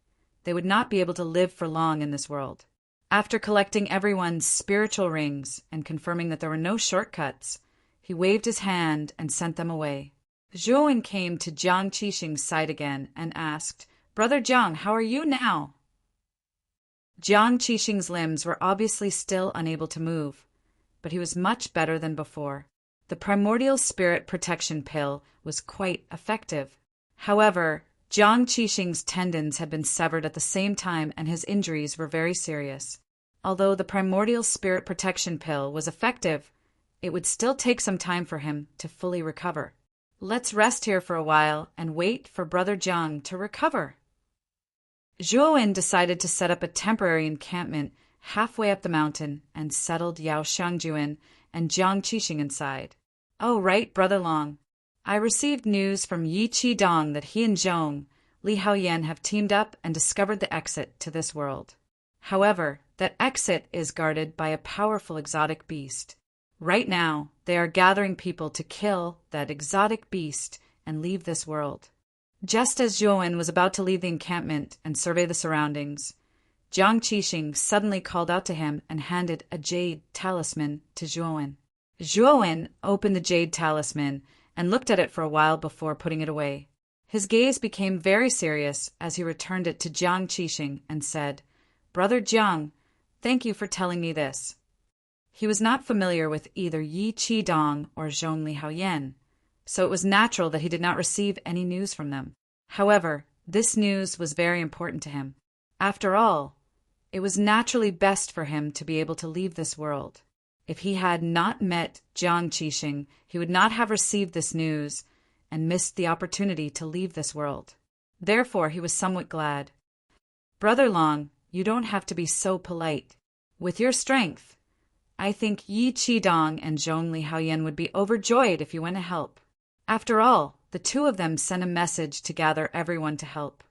they would not be able to live for long in this world. After collecting everyone's spiritual rings and confirming that there were no shortcuts, he waved his hand and sent them away. Zhuo Wen came to Jiang Qixing's side again and asked, "Brother Jiang, how are you now?" Jiang Qixing's limbs were obviously still unable to move, but he was much better than before. The primordial spirit protection pill was quite effective. However, Jiang Qixing's tendons had been severed at the same time and his injuries were very serious. Although the primordial spirit protection pill was effective, it would still take some time for him to fully recover. Let's rest here for a while and wait for Brother Jiang to recover. Zhuowen decided to set up a temporary encampment halfway up the mountain and settled Yao Shangjuan and Jiang Qixing inside. Oh, right, Brother Long. I received news from Yi Qidong that he and Zhong, Li Haoyan have teamed up and discovered the exit to this world. However, that exit is guarded by a powerful exotic beast. Right now, they are gathering people to kill that exotic beast and leave this world. Just as Zhuowen was about to leave the encampment and survey the surroundings, Jiang Qixing suddenly called out to him and handed a jade talisman to Zhuowen. Zhuowen opened the jade talisman and looked at it for a while before putting it away. His gaze became very serious as he returned it to Jiang Qixing and said, "Brother Jiang, thank you for telling me this." He was not familiar with either Yi Qidong or Zhong Li Haoyan, so it was natural that he did not receive any news from them. However, this news was very important to him. After all, it was naturally best for him to be able to leave this world. If he had not met Jiang Qixing, he would not have received this news and missed the opportunity to leave this world. Therefore, he was somewhat glad. "Brother Long, you don't have to be so polite. With your strength, I think Yi Qidong and Zhong Li Haoyan would be overjoyed if you went to help. After all, the two of them sent a message to gather everyone to help.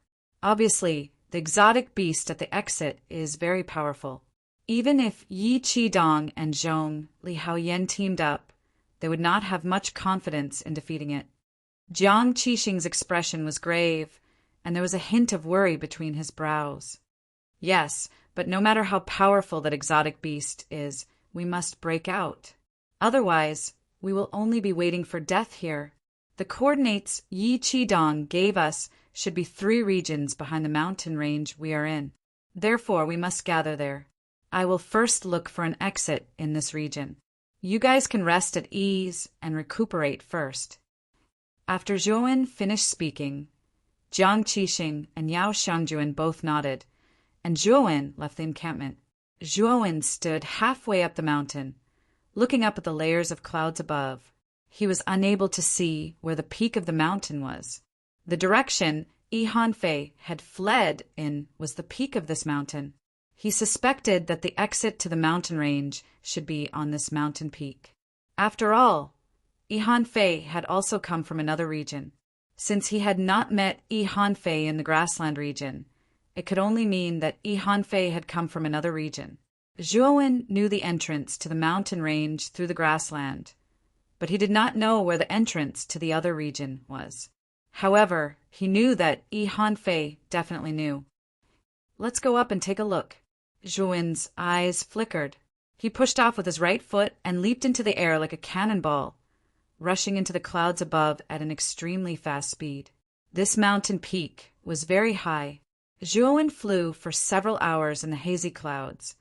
Obviously, the exotic beast at the exit is very powerful. Even if Yi Qidong and Zhong Li Haoyan teamed up, they would not have much confidence in defeating it." Jiang Qixing's expression was grave, and there was a hint of worry between his brows. "Yes, but no matter how powerful that exotic beast is, we must break out. Otherwise, we will only be waiting for death here. The coordinates Yi Qidong gave us should be 3 regions behind the mountain range we are in. Therefore, we must gather there. I will first look for an exit in this region. You guys can rest at ease and recuperate first." After Zhuowen finished speaking, Jiang Qixing and Yao Shangjuan both nodded, and Zhuowen left the encampment. Zhuowen stood halfway up the mountain, looking up at the layers of clouds above. He was unable to see where the peak of the mountain was. The direction Yi Hanfei had fled in was the peak of this mountain. He suspected that the exit to the mountain range should be on this mountain peak. After all, Yi Hanfei had also come from another region. Since he had not met Yi Hanfei in the grassland region, it could only mean that Yi Hanfei had come from another region. Zhuowen knew the entrance to the mountain range through the grassland, but he did not know where the entrance to the other region was. However, he knew that Yi Hanfei definitely knew. "Let's go up and take a look." Zhuowen's eyes flickered. He pushed off with his right foot and leaped into the air like a cannonball, rushing into the clouds above at an extremely fast speed. This mountain peak was very high. Zhuowen flew for several hours in the hazy clouds,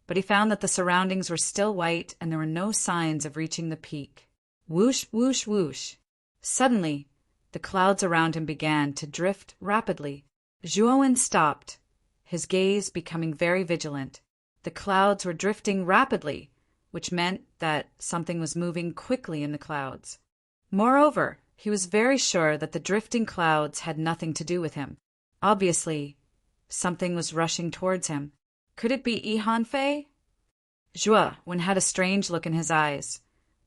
but he found that the surroundings were still white and there were no signs of reaching the peak. Whoosh, whoosh, whoosh. Suddenly, the clouds around him began to drift rapidly. Zhuowen stopped, his gaze becoming very vigilant. The clouds were drifting rapidly, which meant that something was moving quickly in the clouds. Moreover, he was very sure that the drifting clouds had nothing to do with him. Obviously, something was rushing towards him. Could it be Yi Hanfei? Zhuowen had a strange look in his eyes,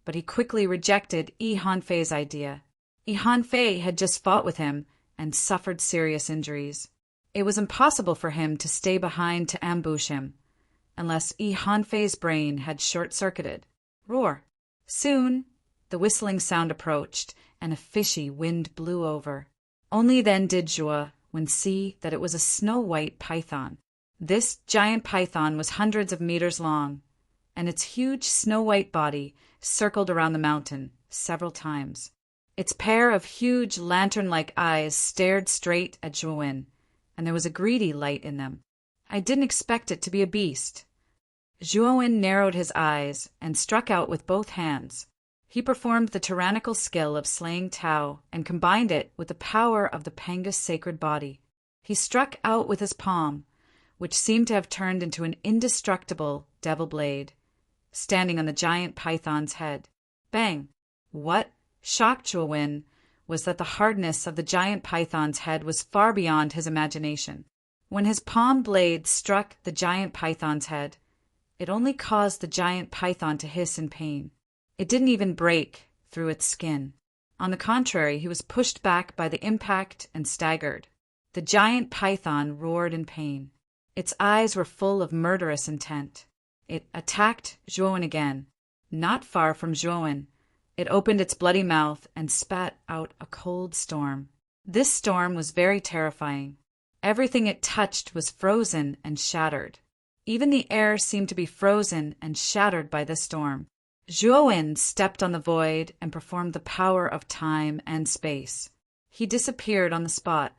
but he quickly rejected Yi Hanfei's idea. Yi Hanfei had just fought with him and suffered serious injuries. It was impossible for him to stay behind to ambush him, unless Yi Hanfei's brain had short-circuited. Roar! Soon, the whistling sound approached, and a fishy wind blew over. Only then did Zhuowen see that it was a snow-white python. This giant python was hundreds of meters long, and its huge snow-white body circled around the mountain several times. Its pair of huge lantern-like eyes stared straight at Zhuowen, and there was a greedy light in them. "I didn't expect it to be a beast." Zhuowen narrowed his eyes and struck out with both hands. He performed the tyrannical skill of slaying Tao and combined it with the power of the Panga's sacred body. He struck out with his palm, which seemed to have turned into an indestructible devil blade, standing on the giant python's head. Bang! What shocked Zhuo was that the hardness of the giant python's head was far beyond his imagination. When his palm blade struck the giant python's head, it only caused the giant python to hiss in pain. It didn't even break through its skin. On the contrary, he was pushed back by the impact and staggered. The giant python roared in pain. Its eyes were full of murderous intent. It attacked Zhuo again. Not far from Zhuo, it opened its bloody mouth and spat out a cold storm. This storm was very terrifying. Everything it touched was frozen and shattered. Even the air seemed to be frozen and shattered by this storm. Zhuo stepped on the void and performed the power of time and space. He disappeared on the spot.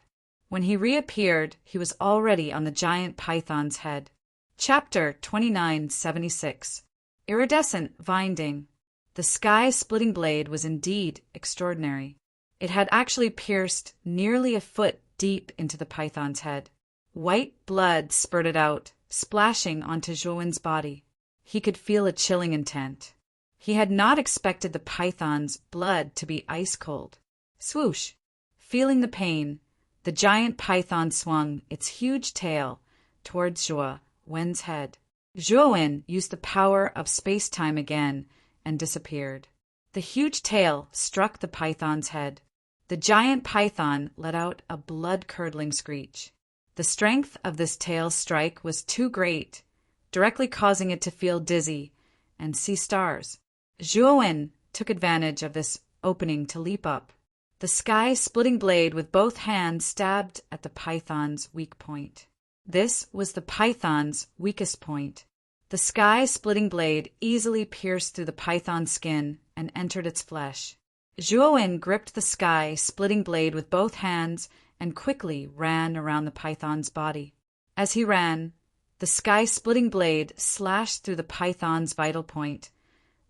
When he reappeared, he was already on the giant python's head. Chapter 2976. Iridescent Winding. The sky-splitting blade was indeed extraordinary. It had actually pierced nearly a foot deep into the python's head. White blood spurted out, splashing onto Zhuo's body. He could feel a chilling intent. He had not expected the python's blood to be ice-cold. Swoosh! Feeling the pain, the giant python swung its huge tail towards Zhuo's head. Zhuo used the power of space-time again and disappeared. The huge tail struck the python's head. The giant python let out a blood-curdling screech. The strength of this tail strike was too great, directly causing it to feel dizzy and see stars. Zhuo took advantage of this opening to leap up. The sky-splitting blade with both hands stabbed at the python's weak point. This was the python's weakest point. The sky-splitting blade easily pierced through the python's skin and entered its flesh. Zhuo gripped the sky-splitting blade with both hands and quickly ran around the python's body. As he ran, the sky-splitting blade slashed through the python's vital point,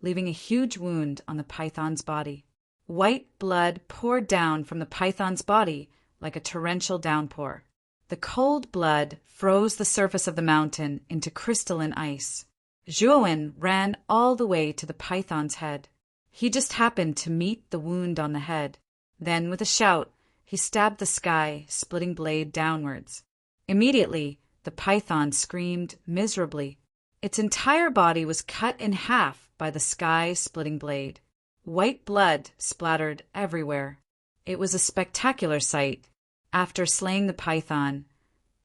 leaving a huge wound on the python's body. White blood poured down from the python's body like a torrential downpour. The cold blood froze the surface of the mountain into crystalline ice. Zhuo ran all the way to the python's head. He just happened to meet the wound on the head. Then, with a shout, he stabbed the sky-splitting blade downwards. Immediately, the python screamed miserably. Its entire body was cut in half by the sky-splitting blade. White blood splattered everywhere. It was a spectacular sight. After slaying the python,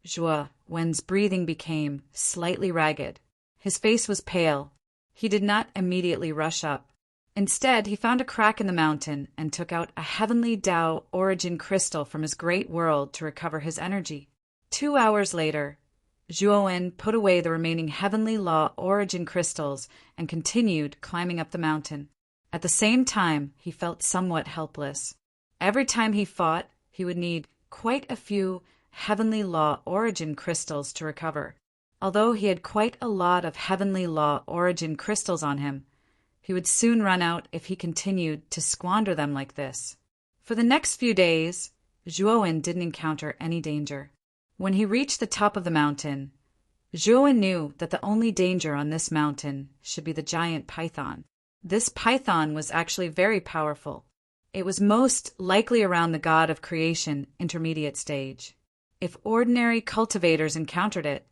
Zhuo's breathing became slightly ragged. His face was pale. He did not immediately rush up. Instead, he found a crack in the mountain and took out a heavenly Tao origin crystal from his great world to recover his energy. 2 hours later, Zhuo put away the remaining heavenly law origin crystals and continued climbing up the mountain. At the same time, he felt somewhat helpless. Every time he fought, he would need quite a few heavenly law origin crystals to recover. Although he had quite a lot of heavenly law origin crystals on him, he would soon run out if he continued to squander them like this. For the next few days, Zhuo didn't encounter any danger. When he reached the top of the mountain, Zhuo knew that the only danger on this mountain should be the giant python. This python was actually very powerful. It was most likely around the god of creation intermediate stage. If ordinary cultivators encountered it,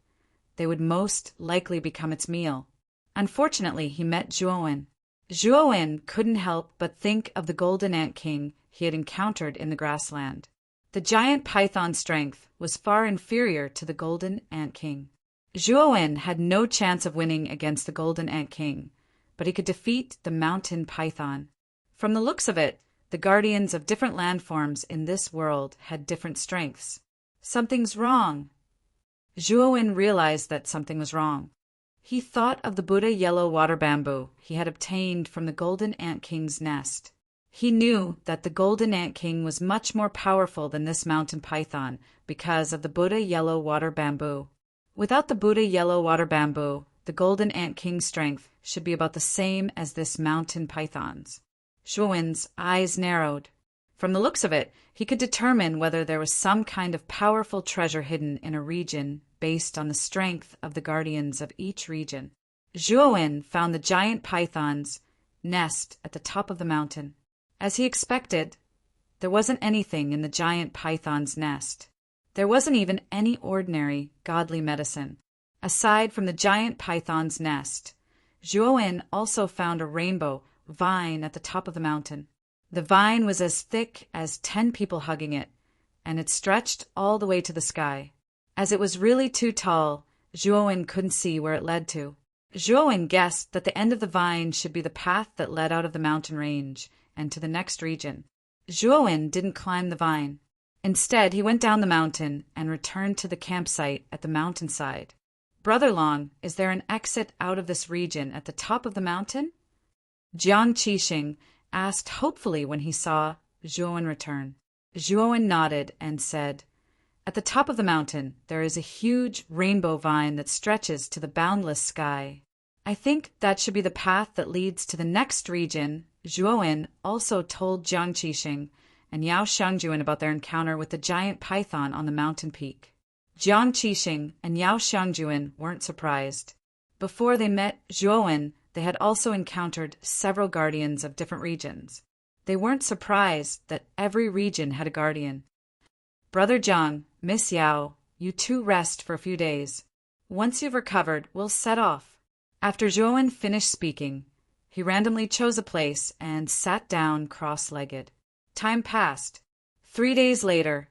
they would most likely become its meal. Unfortunately, he met Zhuo. Zhuo couldn't help but think of the golden ant king he had encountered in the grassland. The giant python's strength was far inferior to the golden ant king. Zhuo had no chance of winning against the golden ant king, but he could defeat the mountain python. From the looks of it, the guardians of different landforms in this world had different strengths. Something's wrong. Zhuo realized that something was wrong. He thought of the Buddha yellow water bamboo he had obtained from the golden ant king's nest. He knew that the golden ant king was much more powerful than this mountain python because of the Buddha yellow water bamboo. Without the Buddha yellow water bamboo, the golden ant king's strength should be about the same as this mountain python's. Zhuowen's eyes narrowed. From the looks of it, he could determine whether there was some kind of powerful treasure hidden in a region based on the strength of the guardians of each region. Zhuowen found the giant python's nest at the top of the mountain. As he expected, there wasn't anything in the giant python's nest. There wasn't even any ordinary godly medicine. Aside from the giant python's nest, Zhuowen also found a rainbow vine at the top of the mountain. The vine was as thick as 10 people hugging it, and it stretched all the way to the sky. As it was really too tall, Zhuowen couldn't see where it led to. Zhuowen guessed that the end of the vine should be the path that led out of the mountain range and to the next region. Zhuowen didn't climb the vine. Instead, he went down the mountain and returned to the campsite at the mountainside. "Brother Long, is there an exit out of this region at the top of the mountain?" Jiang Qixing asked hopefully when he saw Zhuowen return. Zhuowen nodded and said, "At the top of the mountain, there is a huge rainbow vine that stretches to the boundless sky. I think that should be the path that leads to the next region." Zhuowen also told Jiang Qixing and Yao Xiangjuan about their encounter with the giant python on the mountain peak. Jiang Qixing and Yao Xiangjuan weren't surprised. Before they met Zhuowen, they had also encountered several guardians of different regions. They weren't surprised that every region had a guardian. "Brother Jiang, Miss Yao, you two rest for a few days. Once you've recovered, we'll set off." After Zhuowen finished speaking, he randomly chose a place and sat down cross-legged. Time passed. 3 days later,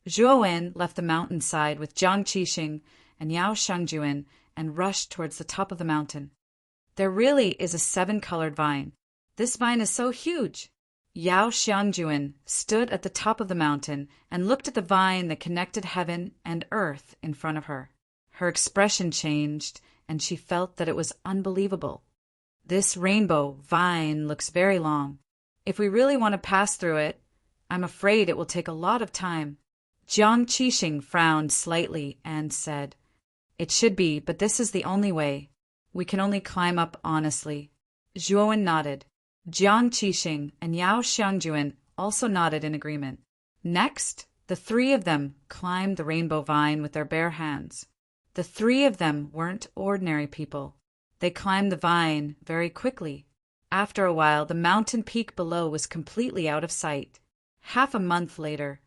Zhuowen left the mountainside with Jiang Qixing and Yao Xiangjuan and rushed towards the top of the mountain. "There really is a 7-colored vine. This vine is so huge." Yao Xiangjuan stood at the top of the mountain and looked at the vine that connected heaven and earth in front of her. Her expression changed, and she felt that it was unbelievable. "This rainbow vine looks very long. If we really want to pass through it, I'm afraid it will take a lot of time." Jiang Qixing frowned slightly and said, "It should be, but this is the only way. We can only climb up honestly." Zhuowen nodded. Jiang Qixing and Yao Xiangjuan also nodded in agreement. Next, the 3 of them climbed the rainbow vine with their bare hands. The 3 of them weren't ordinary people. They climbed the vine very quickly. After a while, the mountain peak below was completely out of sight. Half a month later,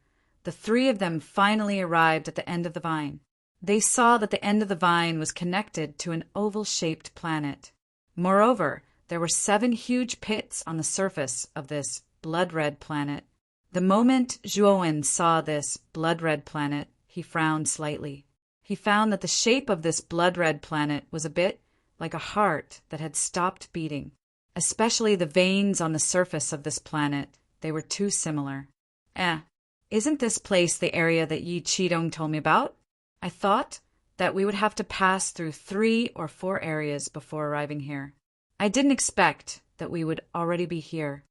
the 3 of them finally arrived at the end of the vine. They saw that the end of the vine was connected to an oval-shaped planet. Moreover, there were 7 huge pits on the surface of this blood-red planet. The moment Zhuowen saw this blood-red planet, he frowned slightly. He found that the shape of this blood-red planet was a bit like a heart that had stopped beating. Especially the veins on the surface of this planet, they were too similar. Isn't this place the area that Yi Qidong told me about? I thought that we would have to pass through 3 or 4 areas before arriving here. I didn't expect that we would already be here."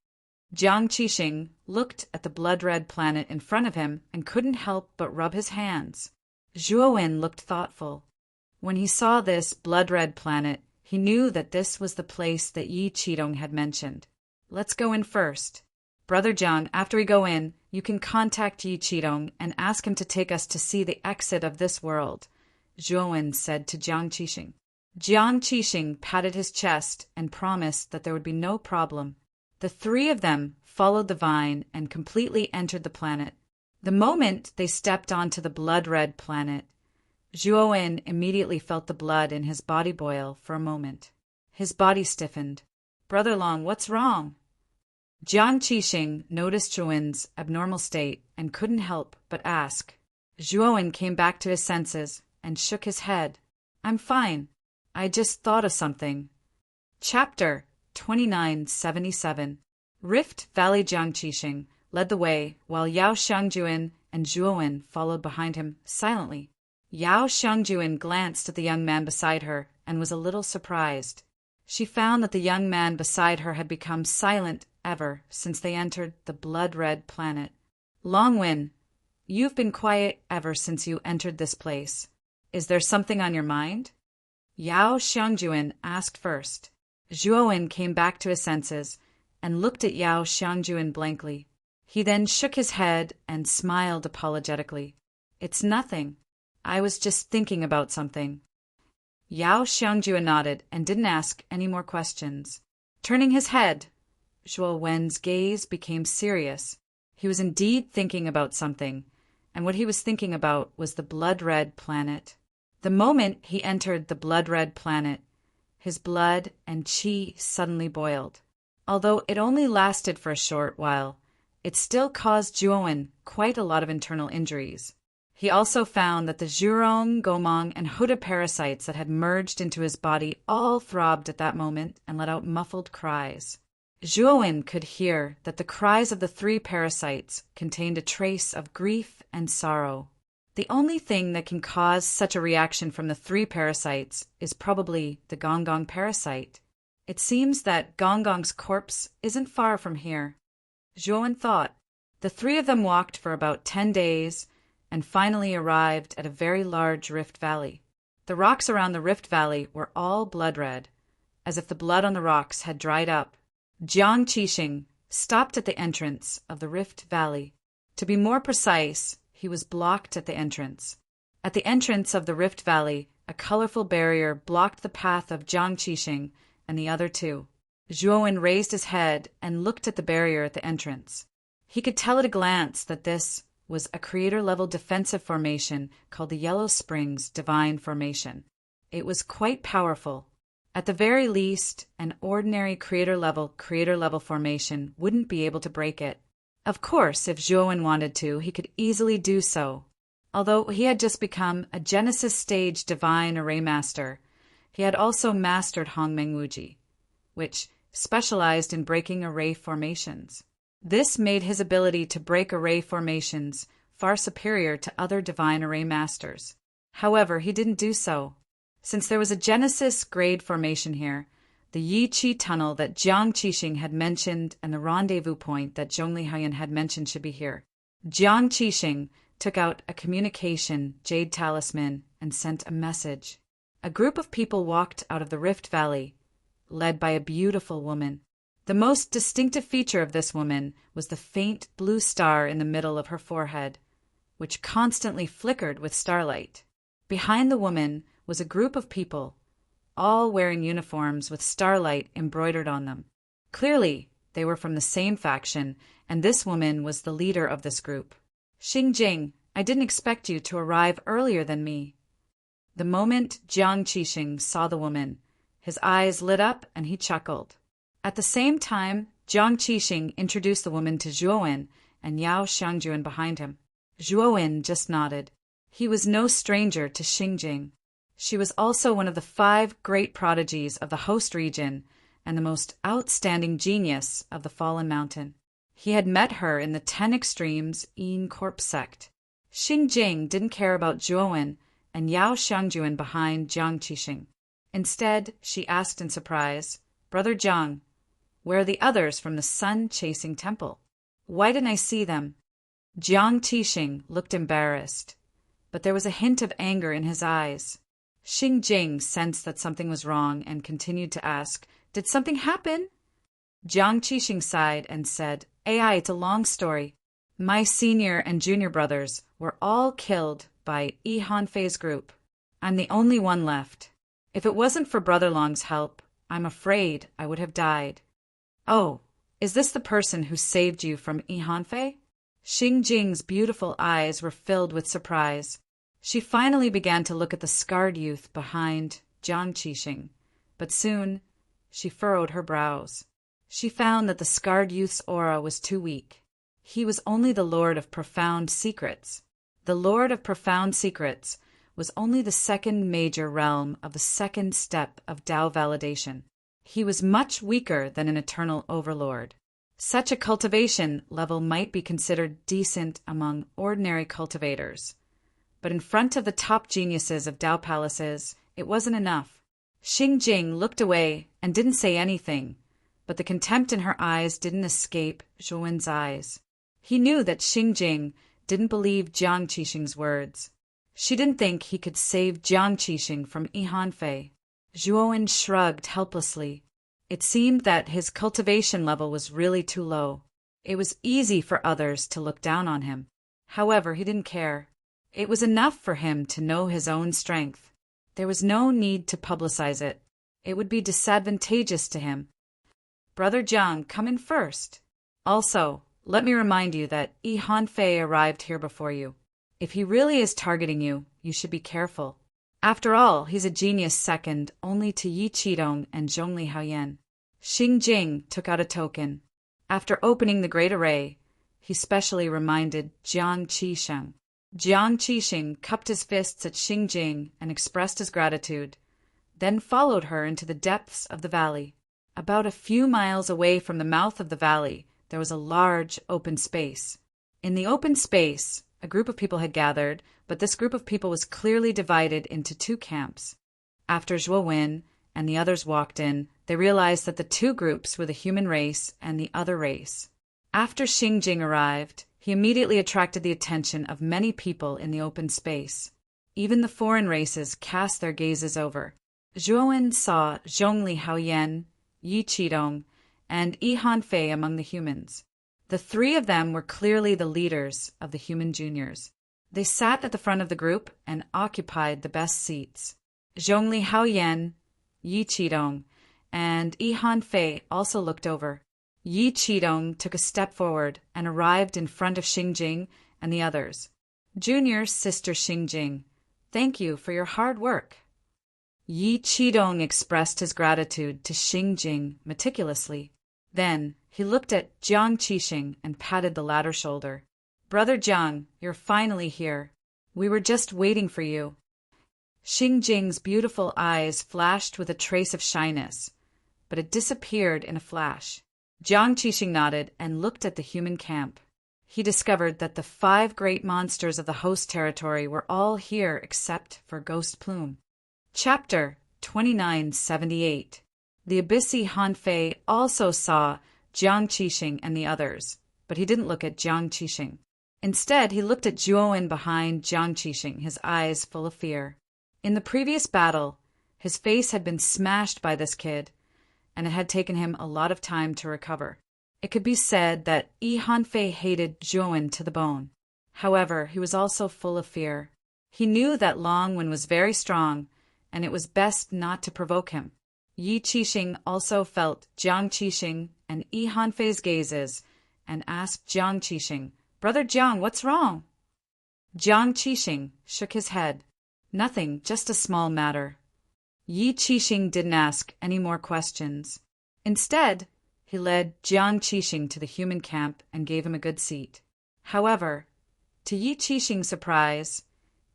Jiang Qixing looked at the blood-red planet in front of him and couldn't help but rub his hands. Zhuowen looked thoughtful. When he saw this blood-red planet, he knew that this was the place that Yi Qidong had mentioned. "Let's go in first. Brother Jiang, after we go in, you can contact Yi Qidong and ask him to take us to see the exit of this world," Zhuowen said to Jiang Qixing. Jiang Qixing patted his chest and promised that there would be no problem. The 3 of them followed the vine and completely entered the planet. The moment they stepped onto the blood-red planet, Zhuowen immediately felt the blood in his body boil for a moment. His body stiffened. "Brother Long, what's wrong?" Jiang Qixing noticed Zhuowen's abnormal state and couldn't help but ask. Zhuowen came back to his senses and shook his head. "I'm fine. I just thought of something." Chapter 2977. Rift Valley. Jiang Qixing led the way while Yao Xiangjuan and Zhuowen followed behind him silently. Yao Xiangjuan glanced at the young man beside her and was a little surprised. She found that the young man beside her had become silent ever since they entered the blood-red planet. "Longwen, you've been quiet ever since you entered this place. Is there something on your mind?" Yao Xiangjuan asked first. Zhuowen came back to his senses and looked at Yao Xiangjuan blankly. He then shook his head and smiled apologetically. "It's nothing. I was just thinking about something." Yao Xiangjuan nodded and didn't ask any more questions. Turning his head, Zhuo Wen's gaze became serious. He was indeed thinking about something, and what he was thinking about was the blood-red planet. The moment he entered the blood-red planet, his blood and qi suddenly boiled. Although it only lasted for a short while, it still caused Zhuowen quite a lot of internal injuries. He also found that the Zhurong, Gomong, and Huda parasites that had merged into his body all throbbed at that moment and let out muffled cries. Zhuowen could hear that the cries of the 3 parasites contained a trace of grief and sorrow. The only thing that can cause such a reaction from the 3 parasites is probably the Gonggong parasite. It seems that Gonggong's corpse isn't far from here. Zhuowen thought. The 3 of them walked for about 10 days and finally arrived at a very large rift valley. The rocks around the rift valley were all blood-red, as if the blood on the rocks had dried up. Jiang Qixing stopped at the entrance of the rift valley. To be more precise, he was blocked at the entrance. At the entrance of the rift valley, a colorful barrier blocked the path of Jiang Qixing and the other 2. Zhuowen raised his head and looked at the barrier at the entrance. He could tell at a glance that this was a creator-level defensive formation called the Yellow Springs Divine Formation. It was quite powerful. At the very least, an ordinary creator-level formation wouldn't be able to break it. Of course, if Zhuowen wanted to, he could easily do so. Although he had just become a Genesis stage Divine Array Master, he had also mastered Hongmeng Wuji, which specialized in breaking array formations. This made his ability to break array formations far superior to other Divine Array Masters. However, he didn't do so. Since there was a Genesis grade formation here, the Yi Qi tunnel that Jiang Qixing had mentioned and the rendezvous point that Zhongli Haoyan had mentioned should be here. Jiang Qixing took out a communication jade talisman and sent a message. A group of people walked out of the Rift Valley, led by a beautiful woman. The most distinctive feature of this woman was the faint blue star in the middle of her forehead, which constantly flickered with starlight. Behind the woman was a group of people, all wearing uniforms with starlight embroidered on them. Clearly, they were from the same faction, and this woman was the leader of this group. "Xingjing, I didn't expect you to arrive earlier than me." The moment Jiang Qixing saw the woman, his eyes lit up and he chuckled. At the same time, Jiang Qixing introduced the woman to Zhuowen and Yao Xiangjuan behind him. Zhuowen just nodded. He was no stranger to Xingjing. She was also one of the 5 great prodigies of the host region and the most outstanding genius of the Fallen Mountain. He had met her in the 10 Extremes Yin Corp sect. Xingjing didn't care about Zhuowen and Yao Xiangjuan behind Jiang Qixing. Instead, she asked in surprise, "Brother Jiang, where are the others from the sun-chasing temple? Why didn't I see them?" Jiang Qixing looked embarrassed, but there was a hint of anger in his eyes. Xingjing sensed that something was wrong and continued to ask, "Did something happen?" Jiang Qixing sighed and said, "AI, it's a long story. My senior and junior brothers were all killed by Yi Hanfei's group. I'm the only one left. If it wasn't for Brother Long's help, I'm afraid I would have died." "Oh, is this the person who saved you from Yi Hanfei?" Xingjing's beautiful eyes were filled with surprise. She finally began to look at the scarred youth behind Jiang Qixing, but soon she furrowed her brows. She found that the scarred youth's aura was too weak. He was only the Lord of Profound Secrets. The Lord of Profound Secrets was only the 2nd major realm of the 2nd step of Tao validation. He was much weaker than an Eternal Overlord. Such a cultivation level might be considered decent among ordinary cultivators, but in front of the top geniuses of Tao palaces, it wasn't enough. Xingjing looked away and didn't say anything, but the contempt in her eyes didn't escape Zhuowen's eyes. He knew that Xingjing didn't believe Jiang Qixing's words. She didn't think he could save Jiang Qixing from Yi Hanfei. Zhuowen shrugged helplessly. It seemed that his cultivation level was really too low. It was easy for others to look down on him. However, he didn't care. It was enough for him to know his own strength. There was no need to publicize it. It would be disadvantageous to him. Brother Jiang, come in first. Also, let me remind you that Yi Hanfei arrived here before you. If he really is targeting you, you should be careful. After all, he's a genius second only to Yi Qidong and Zhongli Haoyan. Xing Jing took out a token. After opening the great array, he specially reminded Jiang Qisheng. Jiang Qisheng cupped his fists at Xing Jing and expressed his gratitude, then followed her into the depths of the valley. About a few miles away from the mouth of the valley, there was a large open space. In the open space, a group of people had gathered, but this group of people was clearly divided into two camps. After Zhuo Wen and the others walked in, they realized that the two groups were the human race and the other race. After Xing Jing arrived, he immediately attracted the attention of many people in the open space. Even the foreign races cast their gazes over. Zhuo Wen saw Zhongli Haoyan, Yi Qidong, and Yi Hanfei among the humans. The three of them were clearly the leaders of the human juniors. They sat at the front of the group and occupied the best seats. Zhongli Haoyan, Yi Qidong, and Yi Hanfei also looked over. Yi Qidong took a step forward and arrived in front of Xing Jing and the others. Junior Sister Xing Jing, thank you for your hard work. Yi Qidong expressed his gratitude to Xing Jing meticulously. Then he looked at Jiang Qisheng and patted the latter's shoulder. Brother Jiang, you're finally here. We were just waiting for you. Xing Jing's beautiful eyes flashed with a trace of shyness, but it disappeared in a flash. Jiang Qisheng nodded and looked at the human camp. He discovered that the 5 great monsters of the host territory were all here except for Ghost Plume. Chapter 2978. The Abyssi Hanfei also saw Jiang Qisheng and the others, but he didn't look at Jiang Qisheng. Instead, he looked at Zhuo Wen behind Jiang Qisheng, his eyes full of fear. In the previous battle, his face had been smashed by this kid, and it had taken him a lot of time to recover. It could be said that Yi Hanfei hated Zhuo Wen to the bone. However, he was also full of fear. He knew that Long Wen was very strong, and it was best not to provoke him. Yi Qisheng also felt Jiang Qisheng and Yi Hanfei's gazes and asked Jiang Qisheng, Brother Jiang, what's wrong? Jiang Qisheng shook his head. Nothing, just a small matter. Yi Qisheng didn't ask any more questions. Instead, he led Jiang Qisheng to the human camp and gave him a good seat. However, to Yi Qisheng's surprise,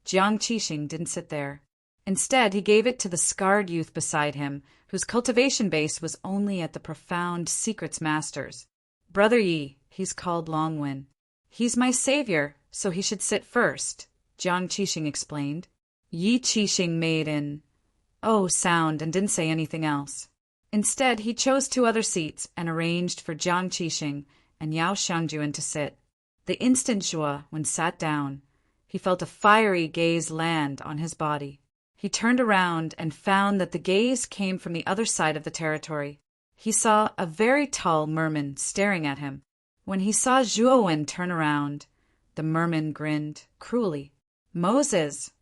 Jiang Qisheng didn't sit there. Instead, he gave it to the scarred youth beside him, whose cultivation base was only at the profound secrets master's. Brother Yi, he's called Long Wen. He's my savior, so he should sit first, Jiang Qisheng explained. Yi Qisheng made an "oh" sound and didn't say anything else. Instead, he chose 2 other seats and arranged for Jiang Qisheng and Yao Xiangjuan to sit. The instant Zhuo Wen sat down, he felt a fiery gaze land on his body. He turned around and found that the gaze came from the other side of the territory. He saw a very tall merman staring at him. When he saw Zhuo Wen turn around, the merman grinned cruelly. Moses!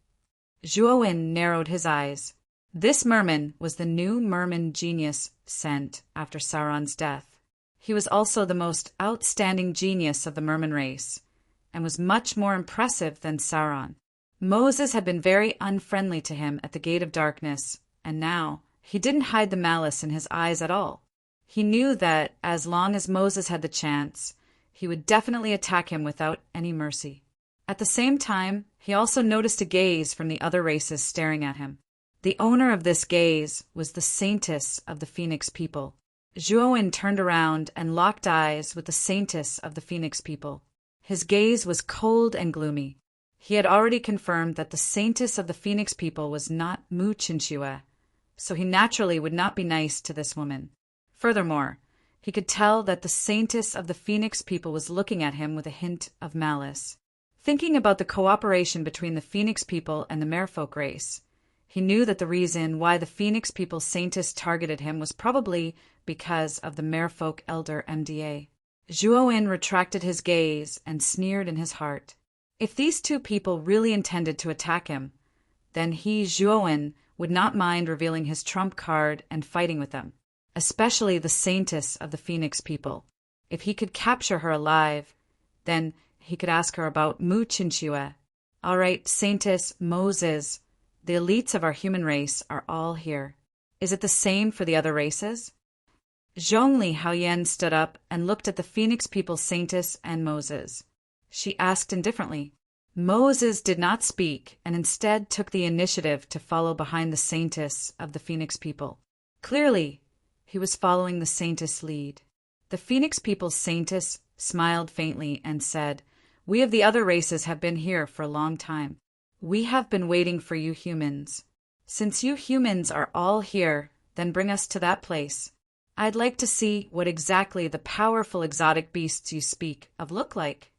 Zhuo Wen narrowed his eyes. This merman was the new merman genius sent after Sauron's death. He was also the most outstanding genius of the merman race, and was much more impressive than Sauron. Moses had been very unfriendly to him at the Gate of Darkness, and now he didn't hide the malice in his eyes at all. He knew that as long as Moses had the chance, he would definitely attack him without any mercy. At the same time, he also noticed a gaze from the other races staring at him. The owner of this gaze was the saintess of the Phoenix people. Zhuo Wen turned around and locked eyes with the saintess of the Phoenix people. His gaze was cold and gloomy. He had already confirmed that the saintess of the Phoenix people was not Mu Qinxue, so he naturally would not be nice to this woman. Furthermore, he could tell that the saintess of the Phoenix people was looking at him with a hint of malice. Thinking about the cooperation between the Phoenix people and the Merfolk race, He knew that the reason why the Phoenix People Saintess targeted him was probably because of the Merfolk Elder MDA. Zhuowen retracted his gaze and sneered in his heart. If these two people really intended to attack him, then he, Zhuowen, would not mind revealing his trump card and fighting with them, especially the Saintess of the Phoenix People. If he could capture her alive, then he could ask her about Mu Chinchue. All right, Saintess, Moses, the elites of our human race are all here. Is it the same for the other races? Zhongli Haoyan stood up and looked at the Phoenix People Saintess and Moses. She asked indifferently. Moses did not speak and instead took the initiative to follow behind the Saintess of the Phoenix People. Clearly, he was following the Saintess' lead. The Phoenix People Saintess smiled faintly and said, "We of the other races have been here for a long time. We have been waiting for you humans. Since you humans are all here, then bring us to that place. I'd like to see what exactly the powerful exotic beasts you speak of look like.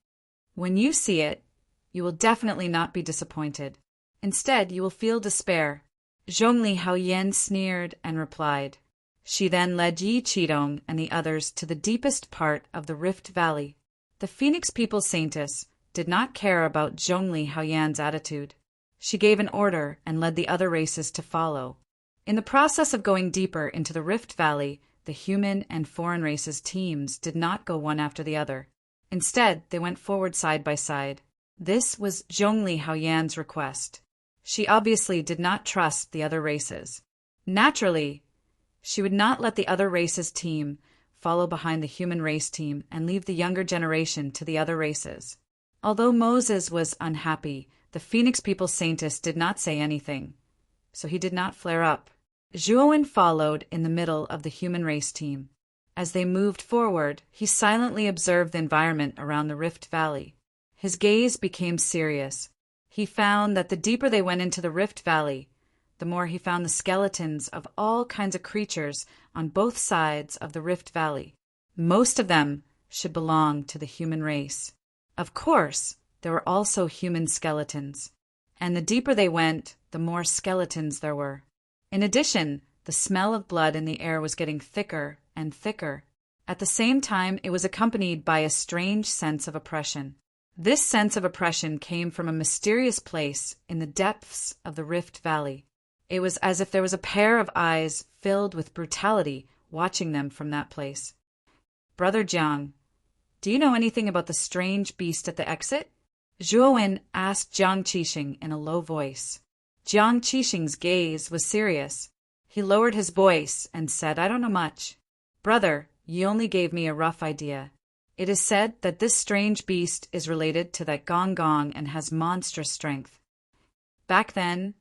When you see it, you will definitely not be disappointed. Instead, you will feel despair." Zhongli Haoyan sneered and replied. She then led Yi Qidong and the others to the deepest part of the Rift Valley. The Phoenix People Saintess did not care about Zhongli Haoyan's attitude. She gave an order and led the other races to follow. In the process of going deeper into the Rift Valley, the human and foreign races teams did not go one after the other. Instead, they went forward side by side. This was Zhongli Haoyan's request. She obviously did not trust the other races. Naturally, she would not let the other races' team follow behind the human race team and leave the younger generation to the other races. Although Moses was unhappy, the Phoenix People Saintess did not say anything, so he did not flare up. Zhuowen followed in the middle of the human race team. As they moved forward, he silently observed the environment around the Rift Valley. His gaze became serious. He found that the deeper they went into the Rift Valley, the more he found the skeletons of all kinds of creatures on both sides of the Rift Valley. Most of them should belong to the human race. Of course, there were also human skeletons, and the deeper they went, the more skeletons there were. In addition, the smell of blood in the air was getting thicker and thicker. At the same time, it was accompanied by a strange sense of oppression. This sense of oppression came from a mysterious place in the depths of the Rift Valley. It was as if there was a pair of eyes filled with brutality watching them from that place. "Brother Jiang, do you know anything about the strange beast at the exit?" Zhuowen asked Jiang Qixing in a low voice. Jiang Qixing's gaze was serious. He lowered his voice and said, "I don't know much. Brother, you only gave me a rough idea. It is said that this strange beast is related to that Gong Gong and has monstrous strength." Back then,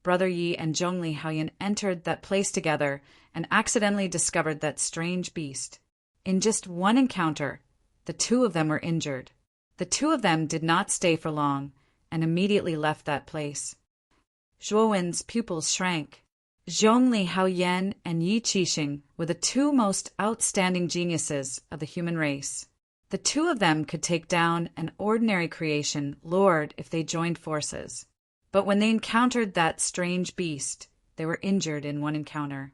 Brother Yi and Zhongli Haoyan entered that place together and accidentally discovered that strange beast. In just one encounter, the two of them were injured. The two of them did not stay for long and immediately left that place. Zhuowen's pupils shrank. Zhongli Haoyan and Yi Qixing were the two most outstanding geniuses of the human race. The two of them could take down an ordinary creation lord if they joined forces. But when they encountered that strange beast, they were injured in one encounter.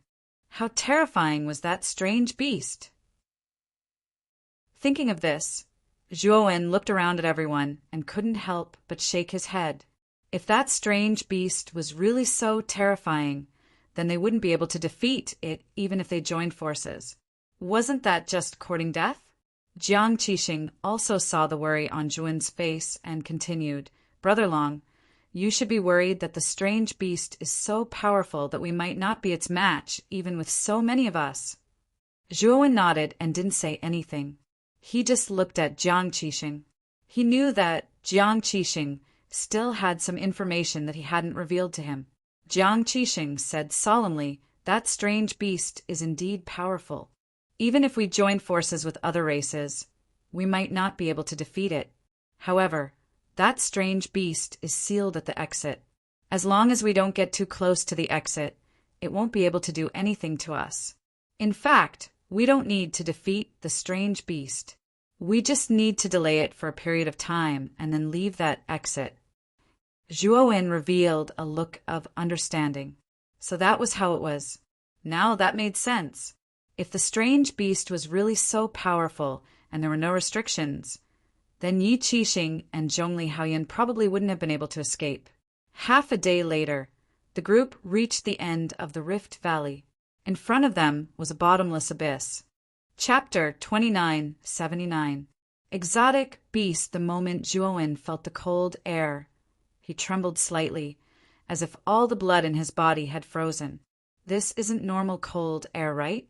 How terrifying was that strange beast? Thinking of this, Zhuowen looked around at everyone and couldn't help but shake his head. If that strange beast was really so terrifying, then they wouldn't be able to defeat it even if they joined forces. Wasn't that just courting death? Jiang Qixing also saw the worry on Zhuowen's face and continued, "Brother Long, you should be worried that the strange beast is so powerful that we might not be its match even with so many of us." Zhuowen nodded and didn't say anything. He just looked at Jiang Qixing. He knew that Jiang Qixing still had some information that he hadn't revealed to him. Jiang Qixing said solemnly, "That strange beast is indeed powerful. Even if we join forces with other races, we might not be able to defeat it. However, that strange beast is sealed at the exit. As long as we don't get too close to the exit, it won't be able to do anything to us. In fact, we don't need to defeat the strange beast. We just need to delay it for a period of time and then leave that exit." Zhuowen revealed a look of understanding. So that was how it was. Now that made sense. If the strange beast was really so powerful and there were no restrictions, then Yi Qixing and Zhongli Haoyan probably wouldn't have been able to escape. Half a day later, the group reached the end of the Rift Valley. In front of them was a bottomless abyss. Chapter 2979. Exotic beast. The moment Zhuowen felt the cold air, he trembled slightly, as if all the blood in his body had frozen. This isn't normal cold air, right?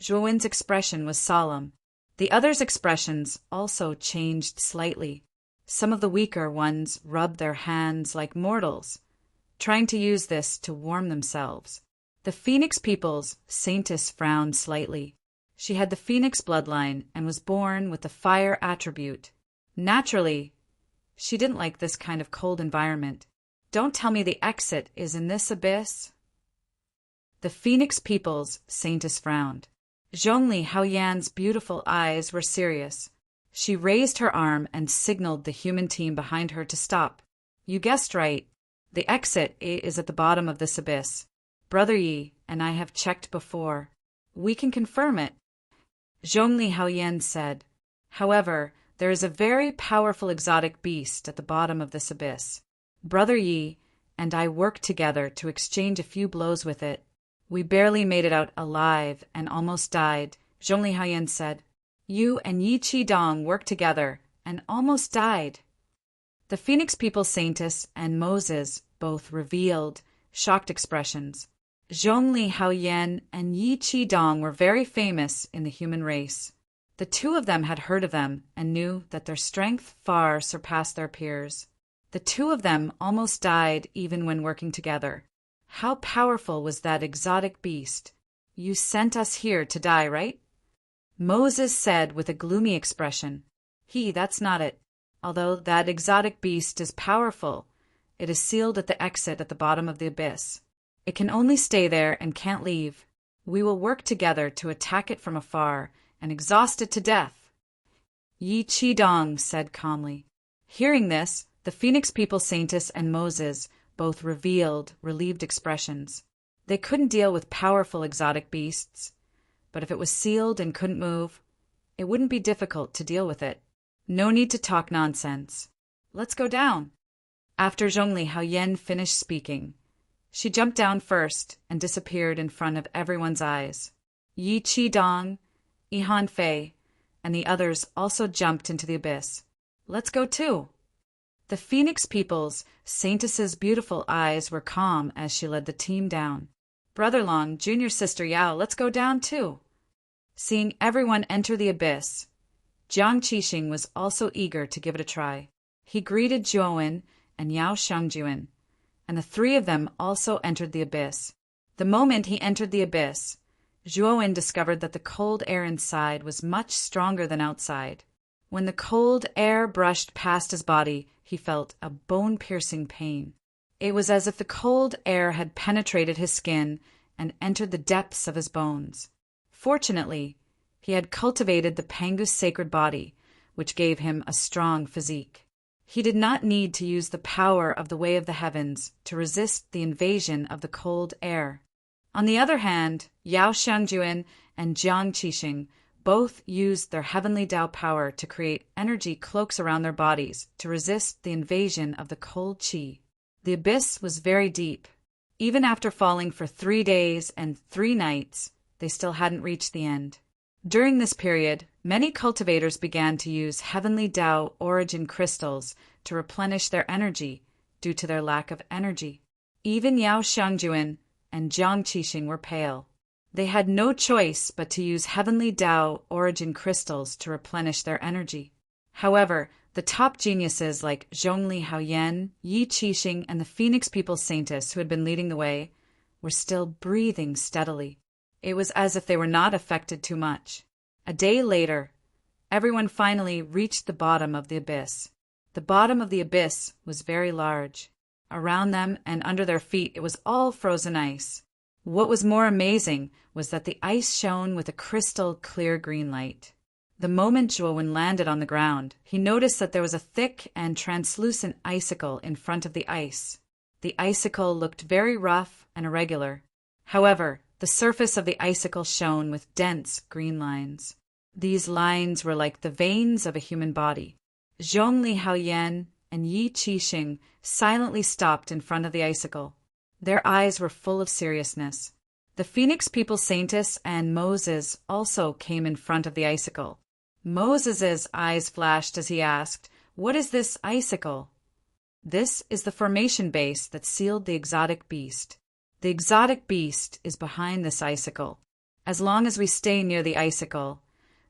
Zhuowen's expression was solemn. The others' expressions also changed slightly. Some of the weaker ones rubbed their hands like mortals, trying to use this to warm themselves. The Phoenix people's saintess frowned slightly. She had the Phoenix bloodline and was born with the fire attribute. Naturally, she didn't like this kind of cold environment. Don't tell me the exit is in this abyss? The Phoenix people's saintess frowned. Zhongli Haoyan's beautiful eyes were serious. She raised her arm and signaled the human team behind her to stop. You guessed right. The exit is at the bottom of this abyss. Brother Yi and I have checked before. We can confirm it. Zhongli Haoyan said. However, there is a very powerful exotic beast at the bottom of this abyss. Brother Yi and I worked together to exchange a few blows with it. We barely made it out alive and almost died. Zhongli Haoyan said. You and Yi Qidong worked together and almost died. The Phoenix People Saintess and Moses both revealed shocked expressions. Zhongli Haoyan and Yi Qidong were very famous in the human race. The two of them had heard of them and knew that their strength far surpassed their peers. The two of them almost died even when working together. How powerful was that exotic beast? You sent us here to die, right? Moses said with a gloomy expression. That's not it. Although that exotic beast is powerful, it is sealed at the exit at the bottom of the abyss. It can only stay there and can't leave. We will work together to attack it from afar and exhaust it to death. Yi Qidong said calmly. Hearing this, the Phoenix People Saintess and Moses both revealed relieved expressions. They couldn't deal with powerful exotic beasts, but if it was sealed and couldn't move, it wouldn't be difficult to deal with it. No need to talk nonsense. Let's go down. After Zhongli Haoyan finished speaking, she jumped down first and disappeared in front of everyone's eyes. Yi Qidong, Yi Hanfei, and the others also jumped into the abyss. Let's go too. The Phoenix People's Saintess's beautiful eyes were calm as she led the team down. Brother Long, junior sister Yao, let's go down too. Seeing everyone enter the abyss, Jiang Qixing was also eager to give it a try. He greeted Zhuowen and Yao Shangjuan, and the three of them also entered the abyss. The moment he entered the abyss, Zhuowen discovered that the cold air inside was much stronger than outside. When the cold air brushed past his body, he felt a bone-piercing pain. It was as if the cold air had penetrated his skin and entered the depths of his bones. Fortunately, he had cultivated the Pangu's sacred body, which gave him a strong physique. He did not need to use the power of the Way of the Heavens to resist the invasion of the cold air. On the other hand, Yao Shangjuan and Jiang Qixing both used their heavenly Tao power to create energy cloaks around their bodies to resist the invasion of the cold qi. The abyss was very deep. Even after falling for 3 days and 3 nights, they still hadn't reached the end. During this period, many cultivators began to use heavenly Tao origin crystals to replenish their energy due to their lack of energy. Even Yao Shangjuan and Jiang Qixing were pale. They had no choice but to use heavenly Tao origin crystals to replenish their energy. However, the top geniuses like Zhongli Haoyan, Yi Qixing, and the Phoenix People Saintess who had been leading the way were still breathing steadily. It was as if they were not affected too much. A day later, everyone finally reached the bottom of the abyss. The bottom of the abyss was very large. Around them and under their feet it was all frozen ice. What was more amazing was that the ice shone with a crystal clear green light. The moment Zhuowen landed on the ground, he noticed that there was a thick and translucent icicle in front of the ice. The icicle looked very rough and irregular. However, the surface of the icicle shone with dense green lines. These lines were like the veins of a human body. Zhongli Haoyan and Yi Qixing silently stopped in front of the icicle. Their eyes were full of seriousness. The Phoenix People Saintess and Moses also came in front of the icicle. Moses's eyes flashed as he asked, "What is this icicle?" "This is the formation base that sealed the exotic beast. The exotic beast is behind this icicle. As long as we stay near the icicle,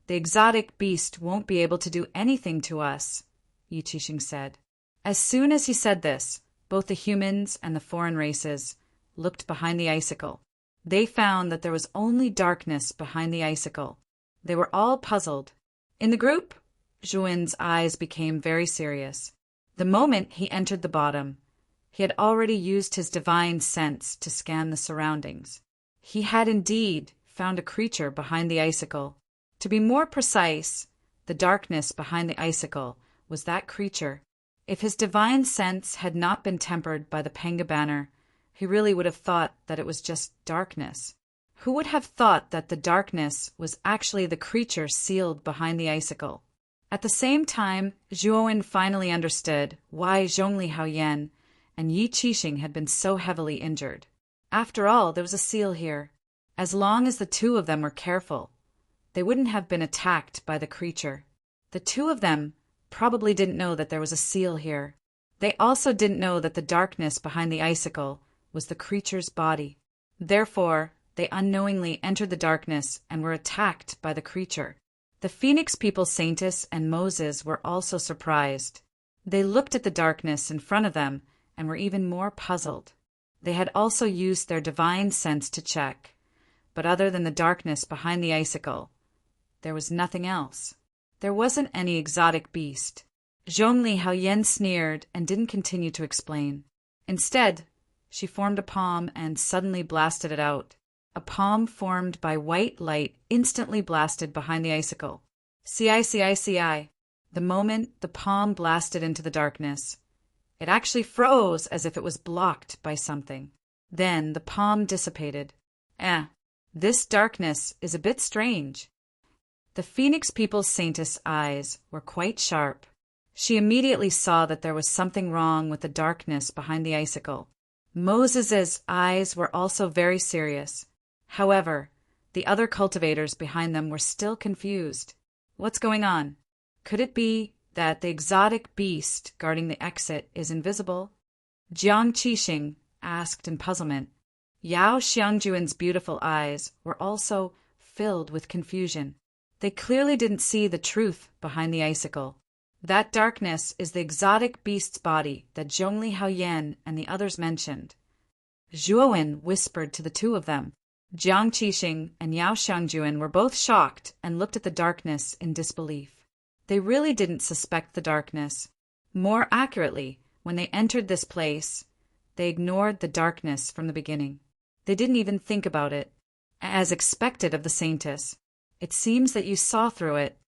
the exotic beast won't be able to do anything to us," Yi Qixing said. As soon as he said this, both the humans and the foreign races looked behind the icicle. They found that there was only darkness behind the icicle. They were all puzzled. In the group, Zhuowen's eyes became very serious. The moment he entered the bottom, he had already used his divine sense to scan the surroundings. He had indeed found a creature behind the icicle. To be more precise, the darkness behind the icicle was that creature. If his divine sense had not been tempered by the Panga banner, he really would have thought that it was just darkness. Who would have thought that the darkness was actually the creature sealed behind the icicle? At the same time, Zhuowen finally understood why Zhongli Haoyan and Yi Qixing had been so heavily injured. After all, there was a seal here. As long as the two of them were careful, they wouldn't have been attacked by the creature. The two of them probably didn't know that there was a seal here. They also didn't know that the darkness behind the icicle was the creature's body. Therefore, they unknowingly entered the darkness and were attacked by the creature. The Phoenix People Saintess and Moses were also surprised. They looked at the darkness in front of them and were even more puzzled. They had also used their divine sense to check, but other than the darkness behind the icicle, there was nothing else. There wasn't any exotic beast. Zhongli Haoyan sneered and didn't continue to explain. Instead, she formed a palm and suddenly blasted it out. A palm formed by white light instantly blasted behind the icicle. CI. The moment the palm blasted into the darkness, it actually froze as if it was blocked by something. Then the palm dissipated. This darkness is a bit strange. The Phoenix People's Saintess' eyes were quite sharp. She immediately saw that there was something wrong with the darkness behind the icicle. Moses's eyes were also very serious. However, the other cultivators behind them were still confused. What's going on? Could it be that the exotic beast guarding the exit is invisible? Jiang Qixing asked in puzzlement. Yao Xiangjuan's beautiful eyes were also filled with confusion. They clearly didn't see the truth behind the icicle. That darkness is the exotic beast's body that Zhongli Haoyan and the others mentioned. Zhuowen whispered to the two of them. Jiang Qixing and Yao Xiangjuan were both shocked and looked at the darkness in disbelief. They really didn't suspect the darkness. More accurately, when they entered this place, they ignored the darkness from the beginning. They didn't even think about it. As expected of the Saintess, it seems that you saw through it,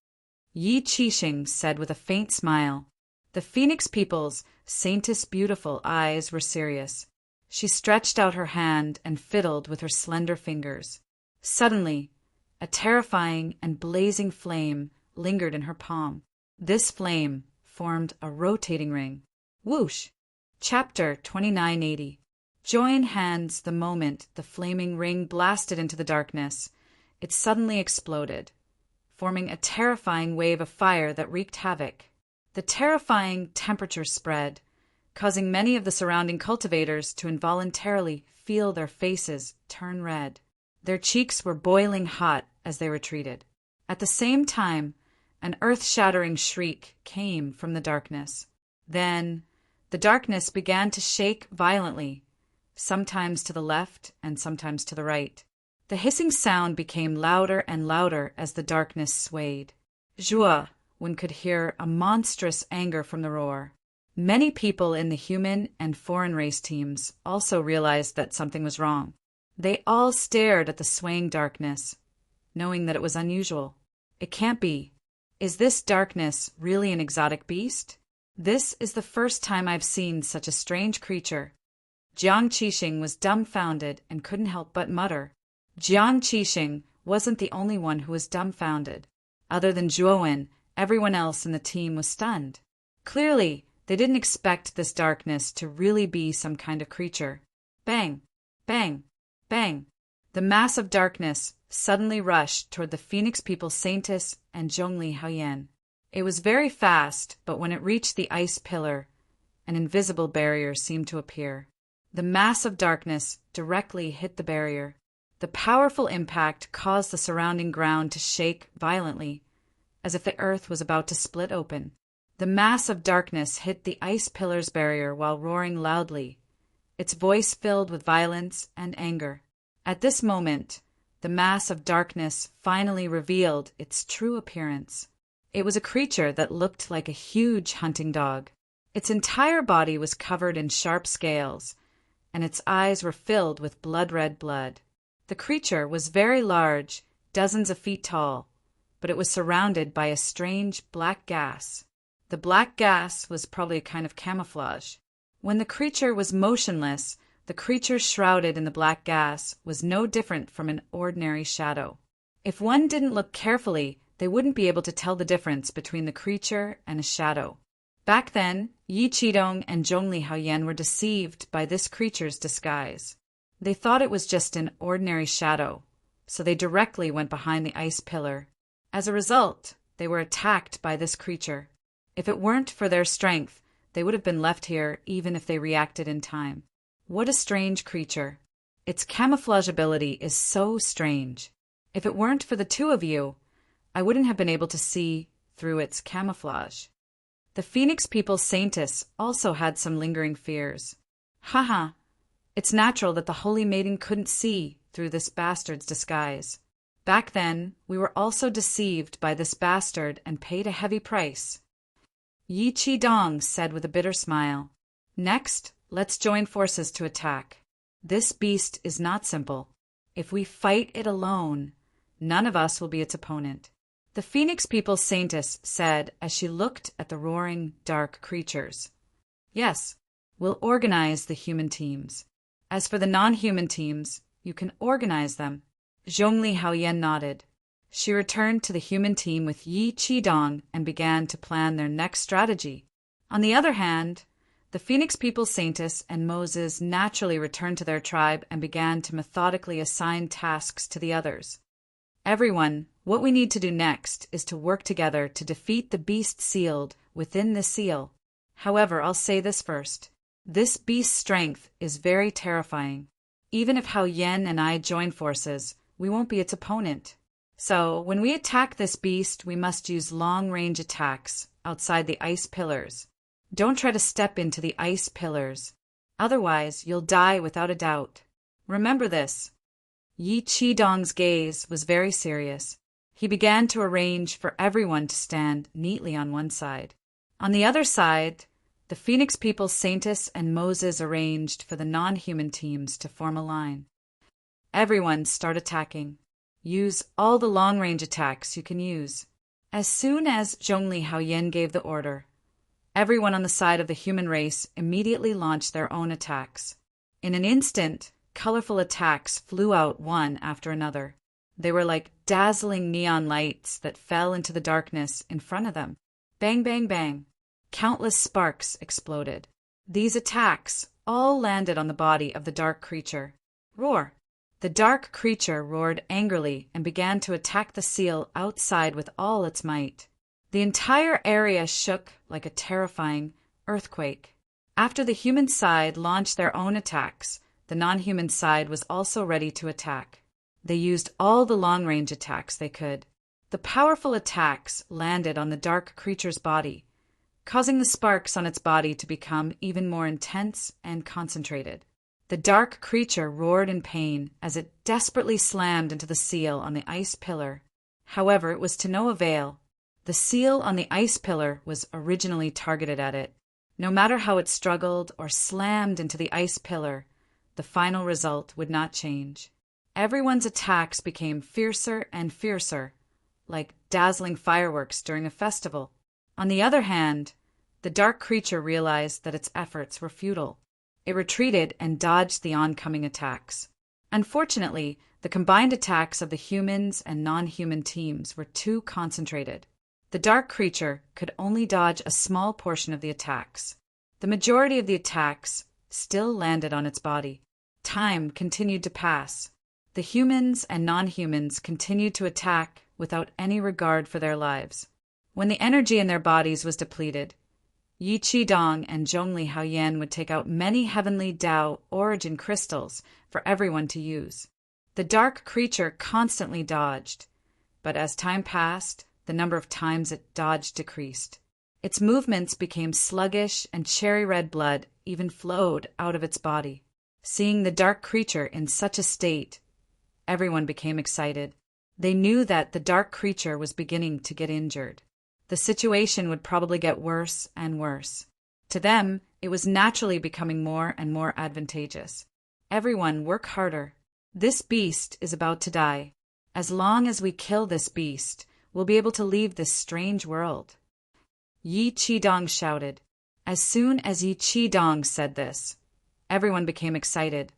Yi Qixing said with a faint smile. The Phoenix People's Saintess' beautiful eyes were serious. She stretched out her hand and fiddled with her slender fingers. Suddenly, a terrifying and blazing flame lingered in her palm. This flame formed a rotating ring. Whoosh! Chapter 2980. Join hands the moment the flaming ring blasted into the darkness. It suddenly exploded, forming a terrifying wave of fire that wreaked havoc. The terrifying temperature spread, causing many of the surrounding cultivators to involuntarily feel their faces turn red. Their cheeks were boiling hot as they retreated. At the same time, an earth-shattering shriek came from the darkness. Then, the darkness began to shake violently, sometimes to the left and sometimes to the right. The hissing sound became louder and louder as the darkness swayed. One could hear a monstrous anger from the roar. Many people in the human and foreign race teams also realized that something was wrong. They all stared at the swaying darkness, knowing that it was unusual. It can't be. Is this darkness really an exotic beast? This is the first time I've seen such a strange creature. Jiang Qixing was dumbfounded and couldn't help but mutter. Jiang Qixing wasn't the only one who was dumbfounded. Other than Zhuowen, everyone else in the team was stunned. Clearly, they didn't expect this darkness to really be some kind of creature. Bang! Bang! Bang! The mass of darkness suddenly rushed toward the Phoenix People Saintess and Zhongli Haoyan. It was very fast, but when it reached the ice pillar, an invisible barrier seemed to appear. The mass of darkness directly hit the barrier. The powerful impact caused the surrounding ground to shake violently, as if the earth was about to split open. The mass of darkness hit the ice pillar's barrier while roaring loudly, its voice filled with violence and anger. At this moment, the mass of darkness finally revealed its true appearance. It was a creature that looked like a huge hunting dog. Its entire body was covered in sharp scales, and its eyes were filled with blood-red blood. The creature was very large, dozens of feet tall, but it was surrounded by a strange black gas. The black gas was probably a kind of camouflage. When the creature was motionless, the creature shrouded in the black gas was no different from an ordinary shadow. If one didn't look carefully, they wouldn't be able to tell the difference between the creature and a shadow. Back then, Yi Qidong and Zhongli Haoyan were deceived by this creature's disguise. They thought it was just an ordinary shadow, so they directly went behind the ice pillar. As a result, they were attacked by this creature. If it weren't for their strength, they would have been left here even if they reacted in time. What a strange creature. Its camouflage ability is so strange. If it weren't for the two of you, I wouldn't have been able to see through its camouflage. The Phoenix People Saintess also had some lingering fears. Haha, it's natural that the Holy Maiden couldn't see through this bastard's disguise. Back then, we were also deceived by this bastard and paid a heavy price. Yi Qidong said with a bitter smile. Next, let's join forces to attack. This beast is not simple. If we fight it alone, none of us will be its opponent. The Phoenix People Saintess said as she looked at the roaring, dark creatures. Yes, we'll organize the human teams. As for the non-human teams, you can organize them. Zhongli Haoyan nodded. She returned to the human team with Yi Qidong and began to plan their next strategy. On the other hand, the Phoenix People Saintess and Moses naturally returned to their tribe and began to methodically assign tasks to the others. Everyone, what we need to do next is to work together to defeat the beast sealed within the seal. However, I'll say this first. This beast's strength is very terrifying. Even if Hao Yen and I join forces, we won't be its opponent. So, when we attack this beast, we must use long-range attacks outside the ice pillars. Don't try to step into the ice pillars. Otherwise, you'll die without a doubt. Remember this. Yi Qidong's gaze was very serious. He began to arrange for everyone to stand neatly on one side. On the other side, the Phoenix People Saintess and Moses arranged for the non-human teams to form a line. Everyone start attacking. Use all the long-range attacks you can use. As soon as Zhongli Haoyan gave the order, everyone on the side of the human race immediately launched their own attacks. In an instant, colorful attacks flew out one after another. They were like dazzling neon lights that fell into the darkness in front of them. Bang, bang, bang. Countless sparks exploded. These attacks all landed on the body of the dark creature. Roar! The dark creature roared angrily and began to attack the seal outside with all its might. The entire area shook like a terrifying earthquake. After the human side launched their own attacks, the non-human side was also ready to attack. They used all the long-range attacks they could. The powerful attacks landed on the dark creature's body, causing the sparks on its body to become even more intense and concentrated. The dark creature roared in pain as it desperately slammed into the seal on the ice pillar. However, it was to no avail. The seal on the ice pillar was originally targeted at it. No matter how it struggled or slammed into the ice pillar, the final result would not change. Everyone's attacks became fiercer and fiercer, like dazzling fireworks during a festival. On the other hand, the dark creature realized that its efforts were futile. It retreated and dodged the oncoming attacks. Unfortunately, the combined attacks of the humans and non-human teams were too concentrated. The dark creature could only dodge a small portion of the attacks. The majority of the attacks still landed on its body. Time continued to pass. The humans and non-humans continued to attack without any regard for their lives. When the energy in their bodies was depleted, Yi Qidong and Zhongli Haoyan would take out many heavenly Tao origin crystals for everyone to use. The dark creature constantly dodged, but as time passed, the number of times it dodged decreased. Its movements became sluggish and cherry-red blood even flowed out of its body. Seeing the dark creature in such a state, everyone became excited. They knew that the dark creature was beginning to get injured. The situation would probably get worse and worse. To them, it was naturally becoming more and more advantageous. Everyone work harder. This beast is about to die. As long as we kill this beast, we'll be able to leave this strange world. Yi Qidong shouted. As soon as Yi Qidong said this, everyone became excited.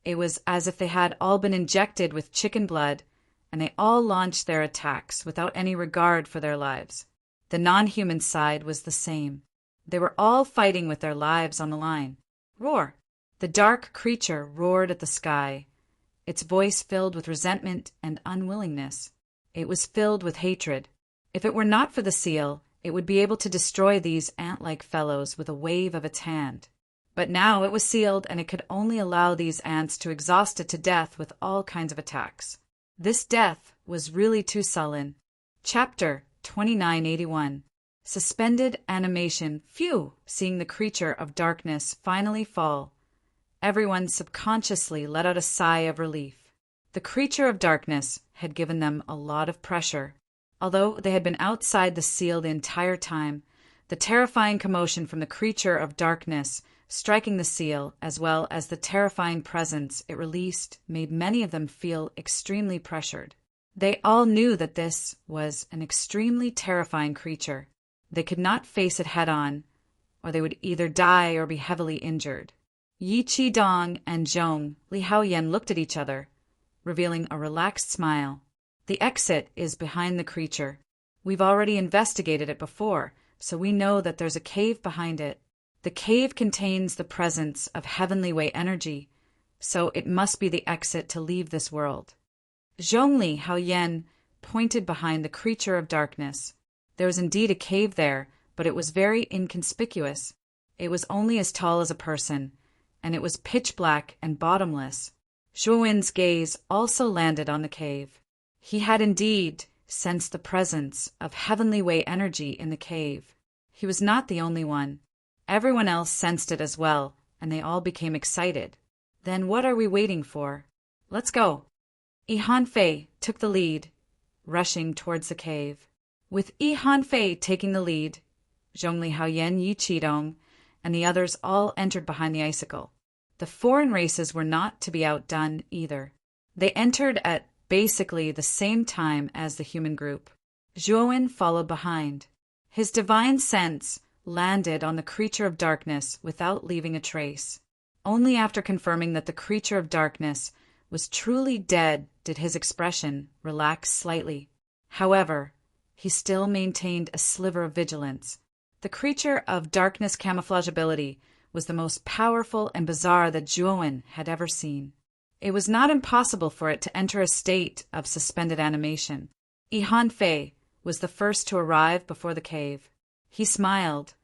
It was as if they had all been injected with chicken blood, and they all launched their attacks without any regard for their lives. The non-human side was the same. They were all fighting with their lives on the line. Roar! The dark creature roared at the sky, its voice filled with resentment and unwillingness. It was filled with hatred. If it were not for the seal, it would be able to destroy these ant-like fellows with a wave of its hand. But now it was sealed, and it could only allow these ants to exhaust it to death with all kinds of attacks. This death was really too sullen. Chapter 2981. Suspended animation. Phew! Seeing the creature of darkness finally fall, everyone subconsciously let out a sigh of relief. The creature of darkness had given them a lot of pressure. Although they had been outside the seal the entire time, the terrifying commotion from the creature of darkness striking the seal, as well as the terrifying presence it released, made many of them feel extremely pressured. They all knew that this was an extremely terrifying creature. They could not face it head-on, or they would either die or be heavily injured. Yi Qidong and Zhongli Haoyan looked at each other, revealing a relaxed smile. The exit is behind the creature. We've already investigated it before, so we know that there's a cave behind it. The cave contains the presence of heavenly way energy, so it must be the exit to leave this world. Zhongli Haoyan pointed behind the creature of darkness. There was indeed a cave there, but it was very inconspicuous. It was only as tall as a person, and it was pitch black and bottomless. Zhuowen's gaze also landed on the cave. He had indeed sensed the presence of heavenly way energy in the cave. He was not the only one. Everyone else sensed it as well, and they all became excited. Then what are we waiting for? Let's go. Yi Hanfei took the lead, rushing towards the cave. With Yi Hanfei taking the lead, Zhongli Haoyan, Yi Qidong, and the others all entered behind the icicle. The foreign races were not to be outdone either. They entered at basically the same time as the human group. Zhuowen followed behind. His divine sense landed on the creature of darkness without leaving a trace. Only after confirming that the creature of darkness was truly dead did his expression relax slightly. However, he still maintained a sliver of vigilance. The creature of darkness camouflage ability was the most powerful and bizarre that Zhuowen had ever seen. It was not impossible for it to enter a state of suspended animation. Yi Hanfei was the first to arrive before the cave. He smiled,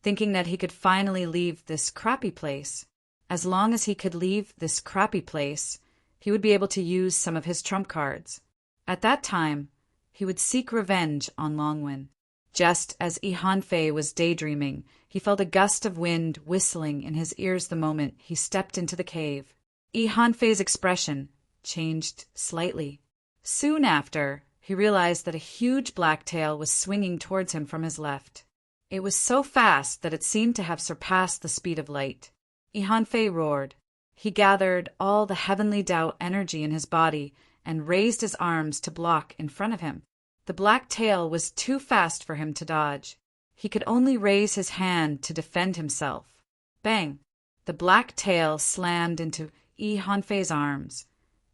thinking that he could finally leave this crappy place. As long as he could leave this crappy place, he would be able to use some of his trump cards. At that time, he would seek revenge on Longwen. Just as Yi Hanfei was daydreaming, he felt a gust of wind whistling in his ears the moment he stepped into the cave. Yi Hanfei's expression changed slightly. Soon after, he realized that a huge black tail was swinging towards him from his left. It was so fast that it seemed to have surpassed the speed of light. Yi Hanfei roared. He gathered all the heavenly Tao energy in his body and raised his arms to block in front of him. The black tail was too fast for him to dodge. He could only raise his hand to defend himself. Bang! The black tail slammed into Yi Hanfei's arms,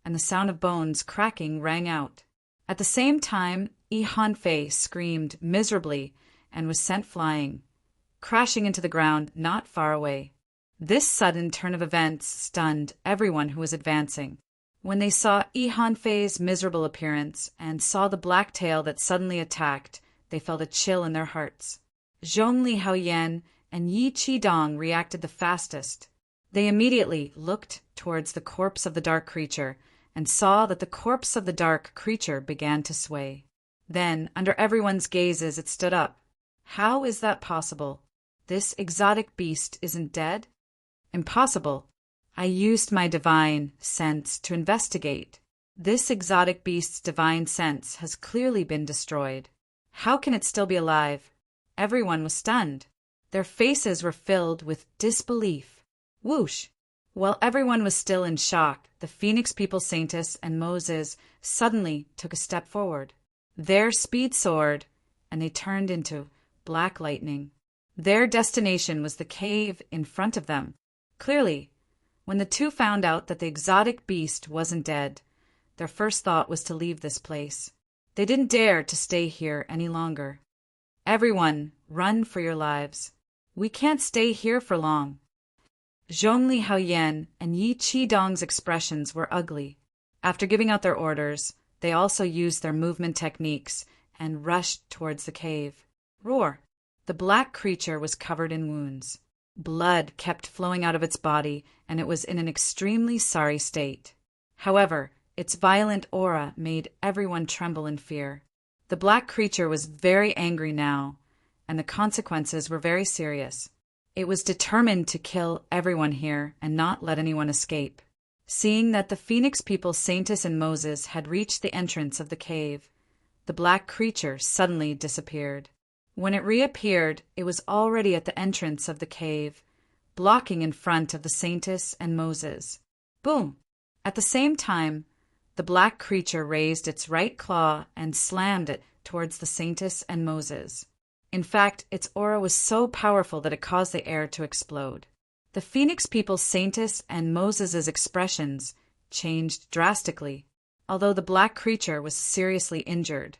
and the sound of bones cracking rang out. At the same time, Yi Hanfei screamed miserably and was sent flying, crashing into the ground not far away. This sudden turn of events stunned everyone who was advancing. When they saw Yi Hanfei's miserable appearance and saw the black tail that suddenly attacked, they felt a chill in their hearts. Zhongli Haoyan and Yi Qidong reacted the fastest. They immediately looked towards the corpse of the dark creature and saw that the corpse of the dark creature began to sway. Then, under everyone's gazes, it stood up. How is that possible? This exotic beast isn't dead? Impossible. I used my divine sense to investigate. This exotic beast's divine sense has clearly been destroyed. How can it still be alive? Everyone was stunned. Their faces were filled with disbelief. Whoosh! While everyone was still in shock, the Phoenix People Saintess and Moses suddenly took a step forward. Their speed soared, and they turned into black lightning. Their destination was the cave in front of them. Clearly, when the two found out that the exotic beast wasn't dead, their first thought was to leave this place. They didn't dare to stay here any longer. Everyone, run for your lives. We can't stay here for long. Zhongli Haoyan and Yi Qidong's expressions were ugly. After giving out their orders, they also used their movement techniques and rushed towards the cave. Roar! The black creature was covered in wounds. Blood kept flowing out of its body, and it was in an extremely sorry state. However, its violent aura made everyone tremble in fear. The black creature was very angry now, and the consequences were very serious. It was determined to kill everyone here and not let anyone escape. Seeing that the Phoenix People Saintess and Moses had reached the entrance of the cave, the black creature suddenly disappeared. When it reappeared, it was already at the entrance of the cave, blocking in front of the Saintess and Moses. Boom! At the same time, the black creature raised its right claw and slammed it towards the Saintess and Moses. In fact, its aura was so powerful that it caused the air to explode. The Phoenix People Saintess and Moses's expressions changed drastically. Although the black creature was seriously injured,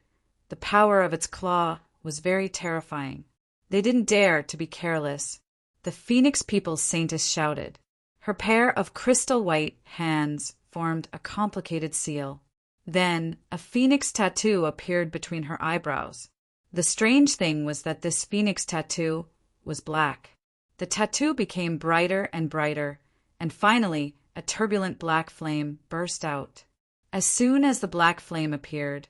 the power of its claw was very terrifying. They didn't dare to be careless. The Phoenix People Saintess shouted. Her pair of crystal white hands formed a complicated seal. Then a phoenix tattoo appeared between her eyebrows. The strange thing was that this phoenix tattoo was black. The tattoo became brighter and brighter, and finally a turbulent black flame burst out. As soon as the black flame appeared,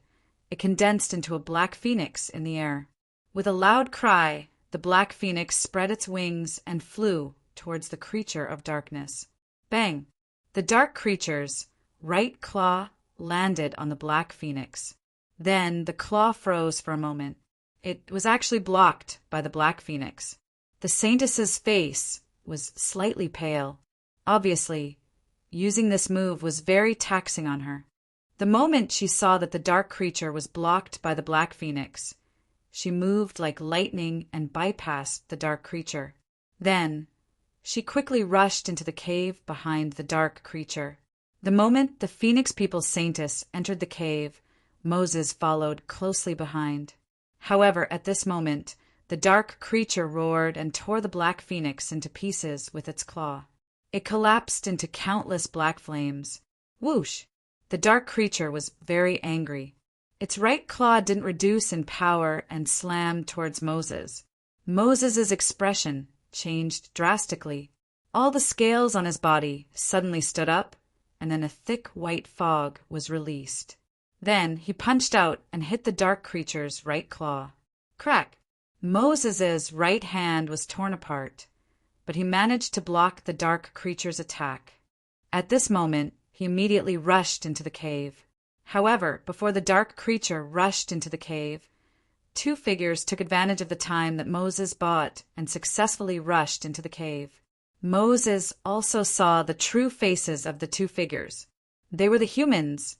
it condensed into a black phoenix in the air. With a loud cry, the black phoenix spread its wings and flew towards the creature of darkness. Bang! The dark creature's right claw landed on the black phoenix. Then the claw froze for a moment. It was actually blocked by the black phoenix. The Saintess's face was slightly pale. Obviously, using this move was very taxing on her. The moment she saw that the dark creature was blocked by the black phoenix, she moved like lightning and bypassed the dark creature. Then, she quickly rushed into the cave behind the dark creature. The moment the Phoenix People Saintess entered the cave, Moses followed closely behind. However, at this moment, the dark creature roared and tore the black phoenix into pieces with its claw. It collapsed into countless black flames. Whoosh! The dark creature was very angry. Its right claw didn't reduce in power and slammed towards Moses. Moses's expression changed drastically. All the scales on his body suddenly stood up, and then a thick white fog was released. Then he punched out and hit the dark creature's right claw. Crack! Moses's right hand was torn apart, but he managed to block the dark creature's attack. At this moment, he immediately rushed into the cave. However, before the dark creature rushed into the cave, two figures took advantage of the time that Moses bought and successfully rushed into the cave. Moses also saw the true faces of the two figures. They were the humans,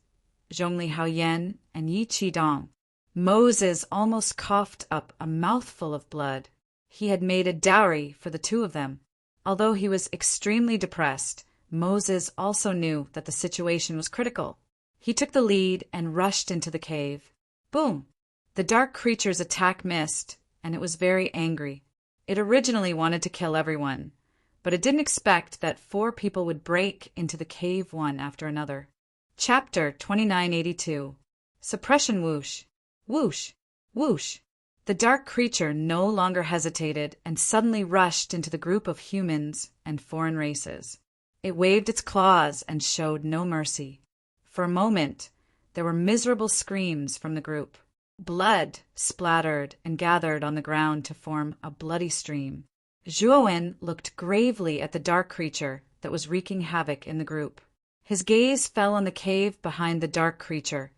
Zhongli Haoyan and Yi Qidong. Moses almost coughed up a mouthful of blood. He had made a dowry for the two of them. Although he was extremely depressed, Moses also knew that the situation was critical. He took the lead and rushed into the cave. Boom! The dark creature's attack missed, and it was very angry. It originally wanted to kill everyone, but it didn't expect that 4 people would break into the cave one after another. Chapter 2982. Suppression Whoosh. Whoosh! Whoosh! The dark creature no longer hesitated and suddenly rushed into the group of humans and foreign races. It waved its claws and showed no mercy. For a moment, there were miserable screams from the group. Blood splattered and gathered on the ground to form a bloody stream. Zhuowen looked gravely at the dark creature that was wreaking havoc in the group. His gaze fell on the cave behind the dark creature,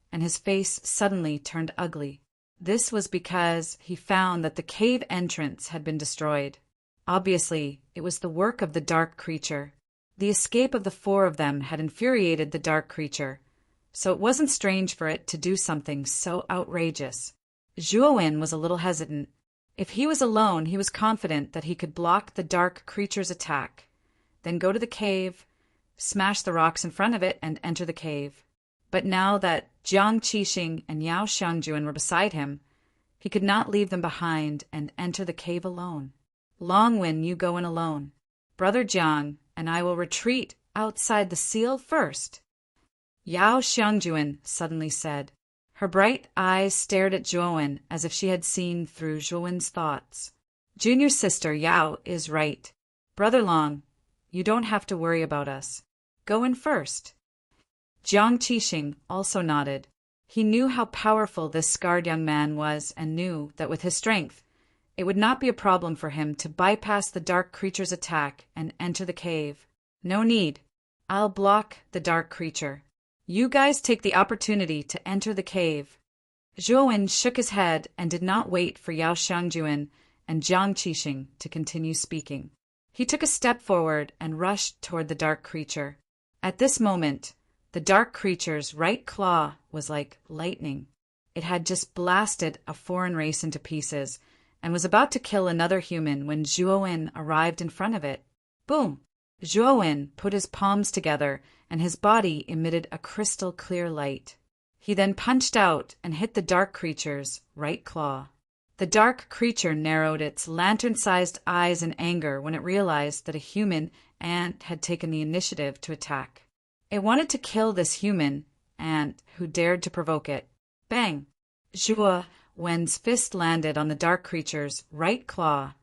and his face suddenly turned ugly. This was because he found that the cave entrance had been destroyed. Obviously, it was the work of the dark creature. The escape of the 4 of them had infuriated the dark creature, so it wasn't strange for it to do something so outrageous. Zhuowen was a little hesitant. If he was alone, he was confident that he could block the dark creature's attack, then go to the cave, smash the rocks in front of it, and enter the cave. But now that Jiang Qixing and Yao Xiangjuan were beside him, he could not leave them behind and enter the cave alone. Longwen, you go in alone. Brother Jiang and I will retreat outside the seal first. Yao Xiangjuan suddenly said. Her bright eyes stared at Zhuowen as if she had seen through Zhuowen's thoughts. Junior sister Yao is right. Brother Long, you don't have to worry about us. Go in first. Jiang Qixing also nodded. He knew how powerful this scarred young man was and knew that with his strength, it would not be a problem for him to bypass the dark creature's attack and enter the cave. No need. I'll block the dark creature. You guys take the opportunity to enter the cave. Zhuowen shook his head and did not wait for Yao Xiangjuan and Jiang Qixing to continue speaking. He took a step forward and rushed toward the dark creature. At this moment, the dark creature's right claw was like lightning. It had just blasted a foreign race into pieces and was about to kill another human when Zhuowen arrived in front of it. Boom! Zhuowen put his palms together and his body emitted a crystal clear light. He then punched out and hit the dark creature's right claw. The dark creature narrowed its lantern-sized eyes in anger when it realized that a human ant had taken the initiative to attack. It wanted to kill this human ant who dared to provoke it. Bang! Zhuowen's fist landed on the dark creature's right claw,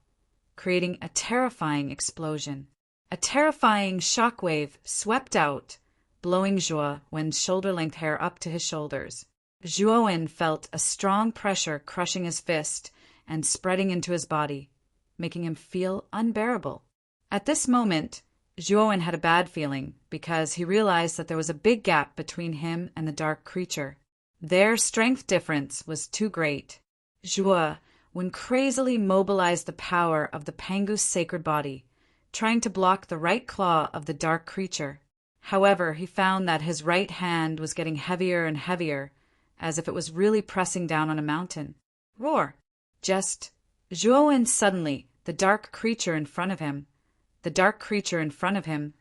creating a terrifying explosion. A terrifying shockwave swept out, blowing Zhuowen's shoulder-length hair up to his shoulders. Zhuowen felt a strong pressure crushing his fist and spreading into his body, making him feel unbearable. At this moment, Zhuowen had a bad feeling because he realized that there was a big gap between him and the dark creature. Their strength difference was too great. Zhuowen crazily mobilized the power of the Pangu's sacred body, trying to block the right claw of the dark creature. However, he found that his right hand was getting heavier and heavier, as if it was really pressing down on a mountain. Roar! Just Zhuowen suddenly, the dark creature in front of him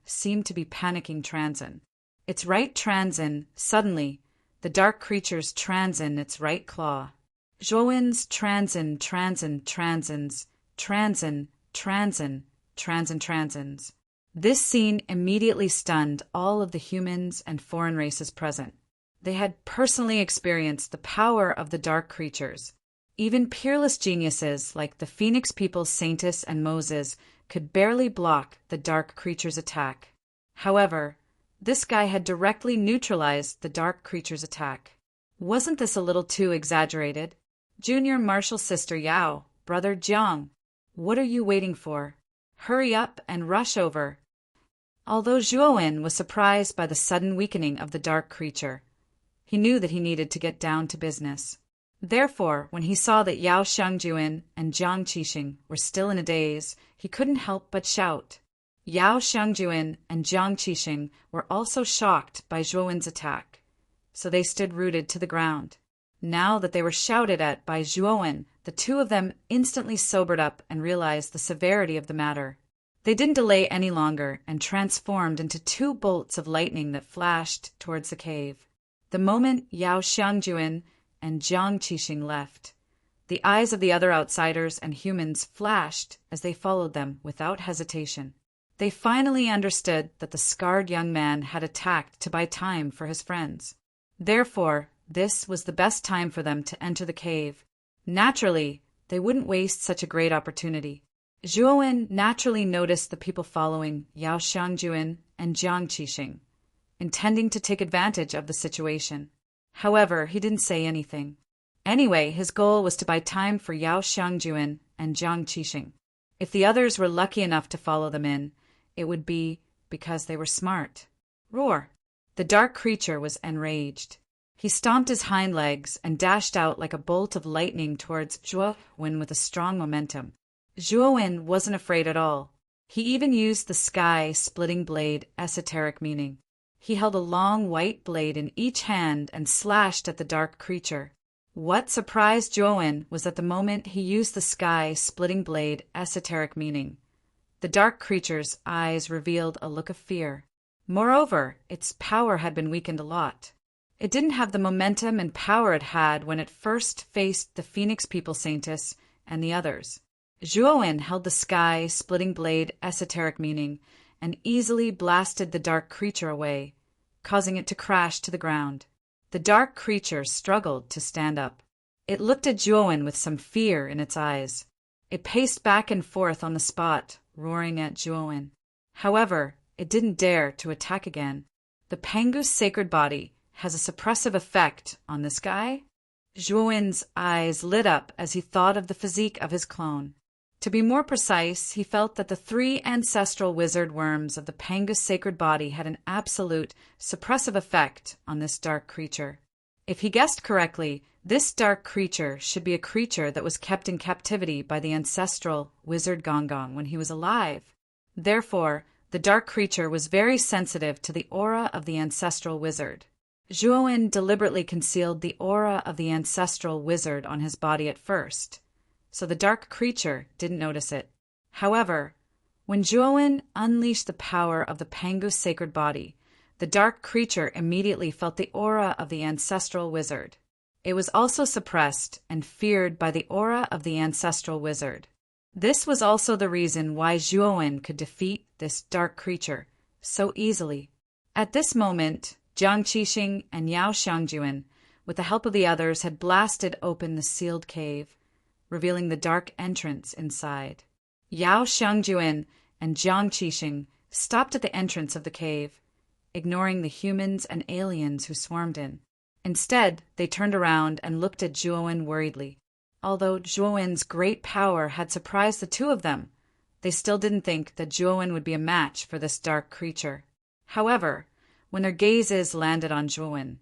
seemed to be panicking Transin. Its right Transin, suddenly, the dark creature's Transin its right claw. Zhuowen's Transin, Transins. This scene immediately stunned all of the humans and foreign races present. They had personally experienced the power of the dark creatures. Even peerless geniuses like the Phoenix People's Saintus and Moses could barely block the dark creature's attack. However, this guy had directly neutralized the dark creature's attack. Wasn't this a little too exaggerated? Junior martial sister Yao, brother Jiang, what are you waiting for? Hurry up and rush over. Although Zhuowen was surprised by the sudden weakening of the dark creature, he knew that he needed to get down to business. Therefore, when he saw that Yao Xiangjuan and Jiang Qixing were still in a daze, he couldn't help but shout. Yao Xiangjuan and Jiang Qixing were also shocked by Zhuowen's attack, so they stood rooted to the ground. Now that they were shouted at by Zhuowen, the two of them instantly sobered up and realized the severity of the matter. They didn't delay any longer and transformed into two bolts of lightning that flashed towards the cave. The moment Yao Xiangjuan and Jiang Qixing left, the eyes of the other outsiders and humans flashed as they followed them without hesitation. They finally understood that the scarred young man had attacked to buy time for his friends. Therefore, this was the best time for them to enter the cave. Naturally, they wouldn't waste such a great opportunity. Zhuowen naturally noticed the people following Yao Xiangjuan and Jiang Qixing, intending to take advantage of the situation. However, he didn't say anything. Anyway, his goal was to buy time for Yao Xiangjuan and Jiang Qixing. If the others were lucky enough to follow them in, it would be because they were smart. Roar! The dark creature was enraged. He stomped his hind legs and dashed out like a bolt of lightning towards Zhuowen with a strong momentum. Zhuowen wasn't afraid at all. He even used the sky-splitting blade esoteric meaning. He held a long white blade in each hand and slashed at the dark creature. What surprised Zhuowen was that the moment he used the sky-splitting blade esoteric meaning, the dark creature's eyes revealed a look of fear. Moreover, its power had been weakened a lot. It didn't have the momentum and power it had when it first faced the Phoenix People Saintess and the others. Zhuowen held the sky-splitting blade esoteric meaning and easily blasted the dark creature away, causing it to crash to the ground. The dark creature struggled to stand up. It looked at Zhuowen with some fear in its eyes. It paced back and forth on the spot, roaring at Zhuowen. However, it didn't dare to attack again. The Pangu's sacred body has a suppressive effect on this guy? Zhuowen's eyes lit up as he thought of the physique of his clone. To be more precise, he felt that the three ancestral wizard worms of the Pangu's sacred body had an absolute suppressive effect on this dark creature. If he guessed correctly, this dark creature should be a creature that was kept in captivity by the ancestral wizard Gongong when he was alive. Therefore, the dark creature was very sensitive to the aura of the ancestral wizard. Zhuowen deliberately concealed the aura of the ancestral wizard on his body at first, so the dark creature didn't notice it. However, when Zhuowen unleashed the power of the Pangu's sacred body, the dark creature immediately felt the aura of the ancestral wizard. It was also suppressed and feared by the aura of the ancestral wizard. This was also the reason why Zhuowen could defeat this dark creature so easily. At this moment, Jiang Qixing and Yao Xiangjuan, with the help of the others, had blasted open the sealed cave, revealing the dark entrance inside. Yao Xiangjuan and Jiang Qixing stopped at the entrance of the cave, ignoring the humans and aliens who swarmed in. Instead, they turned around and looked at Zhuowen worriedly. Although Zhuowen's great power had surprised the two of them, they still didn't think that Zhuowen would be a match for this dark creature. However, when their gazes landed on Zhuowen,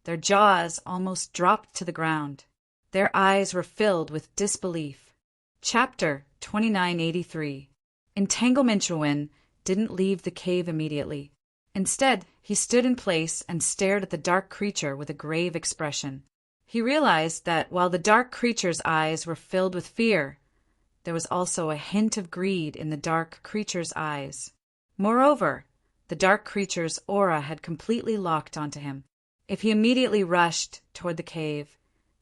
their jaws almost dropped to the ground. Their eyes were filled with disbelief. Chapter 2983. Entanglement. Zhuowen didn't leave the cave immediately. Instead, he stood in place and stared at the dark creature with a grave expression. He realized that while the dark creature's eyes were filled with fear, there was also a hint of greed in the dark creature's eyes. Moreover, the dark creature's aura had completely locked onto him. If he immediately rushed toward the cave,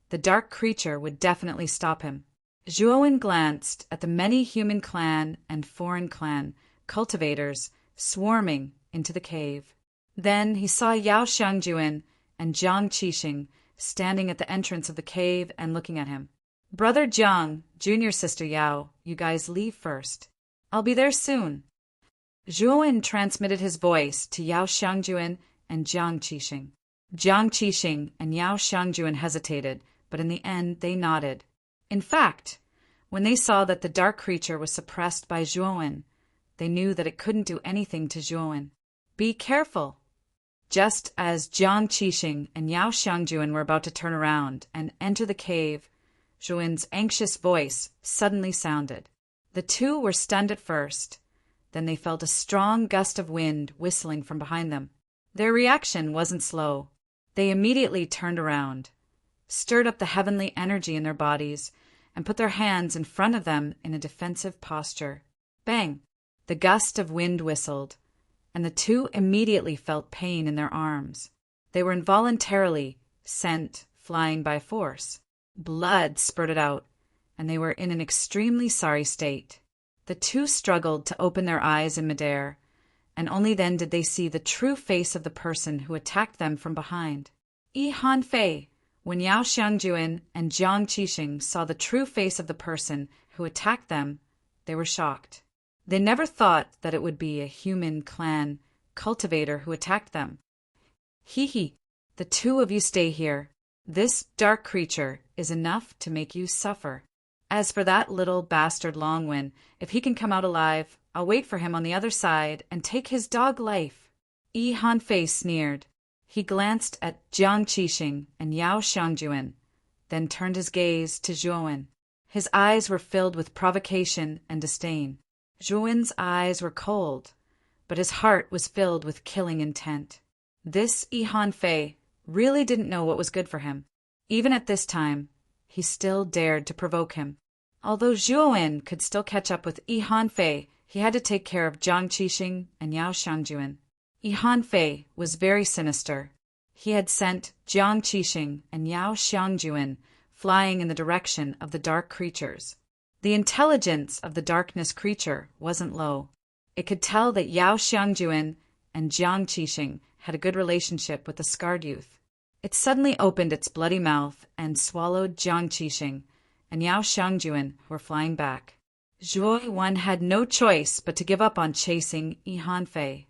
the dark creature would definitely stop him. Zhuowen glanced at the many human clan and foreign clan cultivators swarming into the cave. Then he saw Yao Xiangjuan and Jiang Qixing standing at the entrance of the cave and looking at him. "Brother Jiang, junior sister Yao, you guys leave first. I'll be there soon." Zhuowen transmitted his voice to Yao Xiangjuan and Jiang Qixing. Jiang Qixing and Yao Xiangjuan hesitated, but in the end they nodded. In fact, when they saw that the dark creature was suppressed by Zhuowen, they knew that it couldn't do anything to Zhuowen. "Be careful." Just as Jiang Qixing and Yao Xiangjuan were about to turn around and enter the cave, Zhuowen's anxious voice suddenly sounded. The two were stunned at first. Then they felt a strong gust of wind whistling from behind them. Their reaction wasn't slow. They immediately turned around. stirred up the heavenly energy in their bodies, and put their hands in front of them in a defensive posture. Bang! The gust of wind whistled, and the two immediately felt pain in their arms. They were involuntarily sent flying by force. Blood spurted out, and they were in an extremely sorry state. The two struggled to open their eyes in midair, and only then did they see the true face of the person who attacked them from behind. Yi Han-fei. When Yao Xiangjuan and Jiang Qixing saw the true face of the person who attacked them, they were shocked. They never thought that it would be a human clan cultivator who attacked them. Hee, the two of you stay here. This dark creature is enough to make you suffer. As for that little bastard Longwen, if he can come out alive, I'll wait for him on the other side and take his dog life. Yi Han-fei sneered. He glanced at Jiang Qixing and Yao Xiangjuan, then turned his gaze to Zhuowen. His eyes were filled with provocation and disdain. Zhuowen's eyes were cold, but his heart was filled with killing intent. This Yi Han-fei really didn't know what was good for him. Even at this time, he still dared to provoke him. Although Zhuowen could still catch up with Yi Han-fei, he had to take care of Jiang Qixing and Yao Xiangjuan. Yi Han-fei was very sinister. He had sent Jiang Qixing and Yao Xiangjuan flying in the direction of the dark creatures. The intelligence of the darkness creature wasn't low. It could tell that Yao Xiangjuan and Jiang Qixing had a good relationship with the scarred youth. It suddenly opened its bloody mouth and swallowed Jiang Qixing, and Yao Xiangjuan were flying back. Zhuowen had no choice but to give up on chasing Yi Han-fei.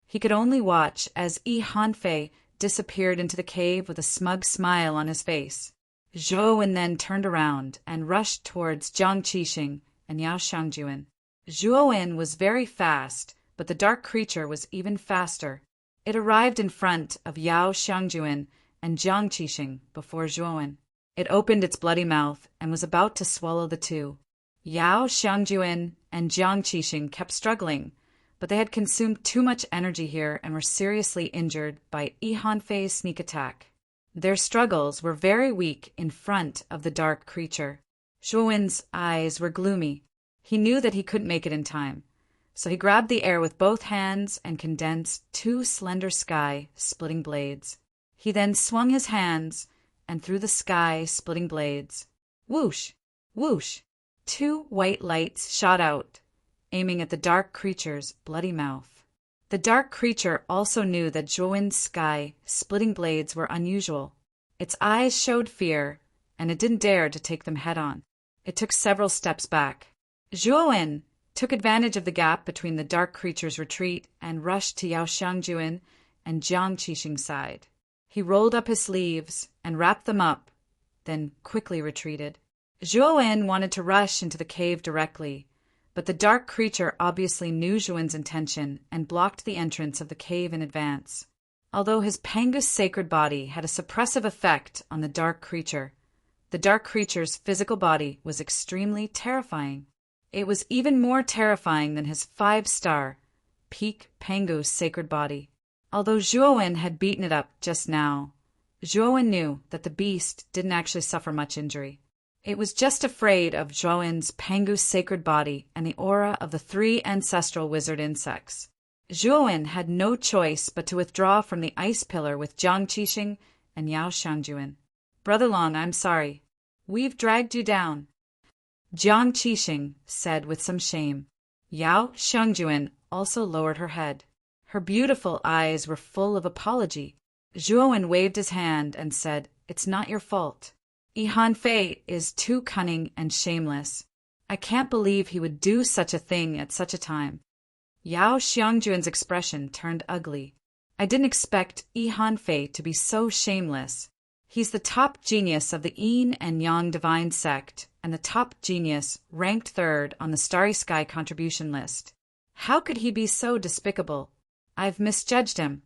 He could only watch as Yi Han-fei disappeared into the cave with a smug smile on his face. Zhuowen then turned around and rushed towards Jiang Qixing and Yao Xiangjuan. Zhuowen was very fast, but the dark creature was even faster. It arrived in front of Yao Xiangjuan and Jiang Qixing before Zhuowen. It opened its bloody mouth and was about to swallow the two. Yao Xiangjuan and Jiang Qixing kept struggling, but they had consumed too much energy here and were seriously injured by Yi Han-fei's sneak attack. Their struggles were very weak in front of the dark creature. Zhuowen's eyes were gloomy. He knew that he couldn't make it in time, so he grabbed the air with both hands and condensed two slender sky-splitting blades. He then swung his hands, and through the sky-splitting blades, whoosh, whoosh, two white lights shot out, aiming at the dark creature's bloody mouth. The dark creature also knew that Zhuowen's sky-splitting blades were unusual. Its eyes showed fear, and it didn't dare to take them head-on. It took several steps back. Zhuowen took advantage of the gap between the dark creature's retreat and rushed to Yao Xiangjuan and Jiang Qixing's side. He rolled up his sleeves and wrapped them up, then quickly retreated. Zhuowen wanted to rush into the cave directly, but the dark creature obviously knew Zhuowen's intention and blocked the entrance of the cave in advance. Although his Pangus sacred body had a suppressive effect on the dark creature, the dark creature's physical body was extremely terrifying. It was even more terrifying than his 5-star peak Pangus sacred body. Although Zhuowen had beaten it up just now, Zhuowen knew that the beast didn't actually suffer much injury. It was just afraid of Zhuowen's Pangus sacred body and the aura of the 3 ancestral wizard insects. Zhuowen had no choice but to withdraw from the ice pillar with Jiang Qixing and Yao Xiangjuan. Brother Long, I'm sorry. We've dragged you down, Jiang Qixing said with some shame. Yao Xiangjuan also lowered her head. Her beautiful eyes were full of apology. Zhuowen waved his hand and said, "It's not your fault. Yi Han-fei is too cunning and shameless. I can't believe he would do such a thing at such a time." Yao Xiangjuan's expression turned ugly. "I didn't expect Yi Han-fei to be so shameless. He's the top genius of the Yin and Yang divine sect, and the top genius ranked 3rd on the Starry Sky contribution list. How could he be so despicable? I've misjudged him.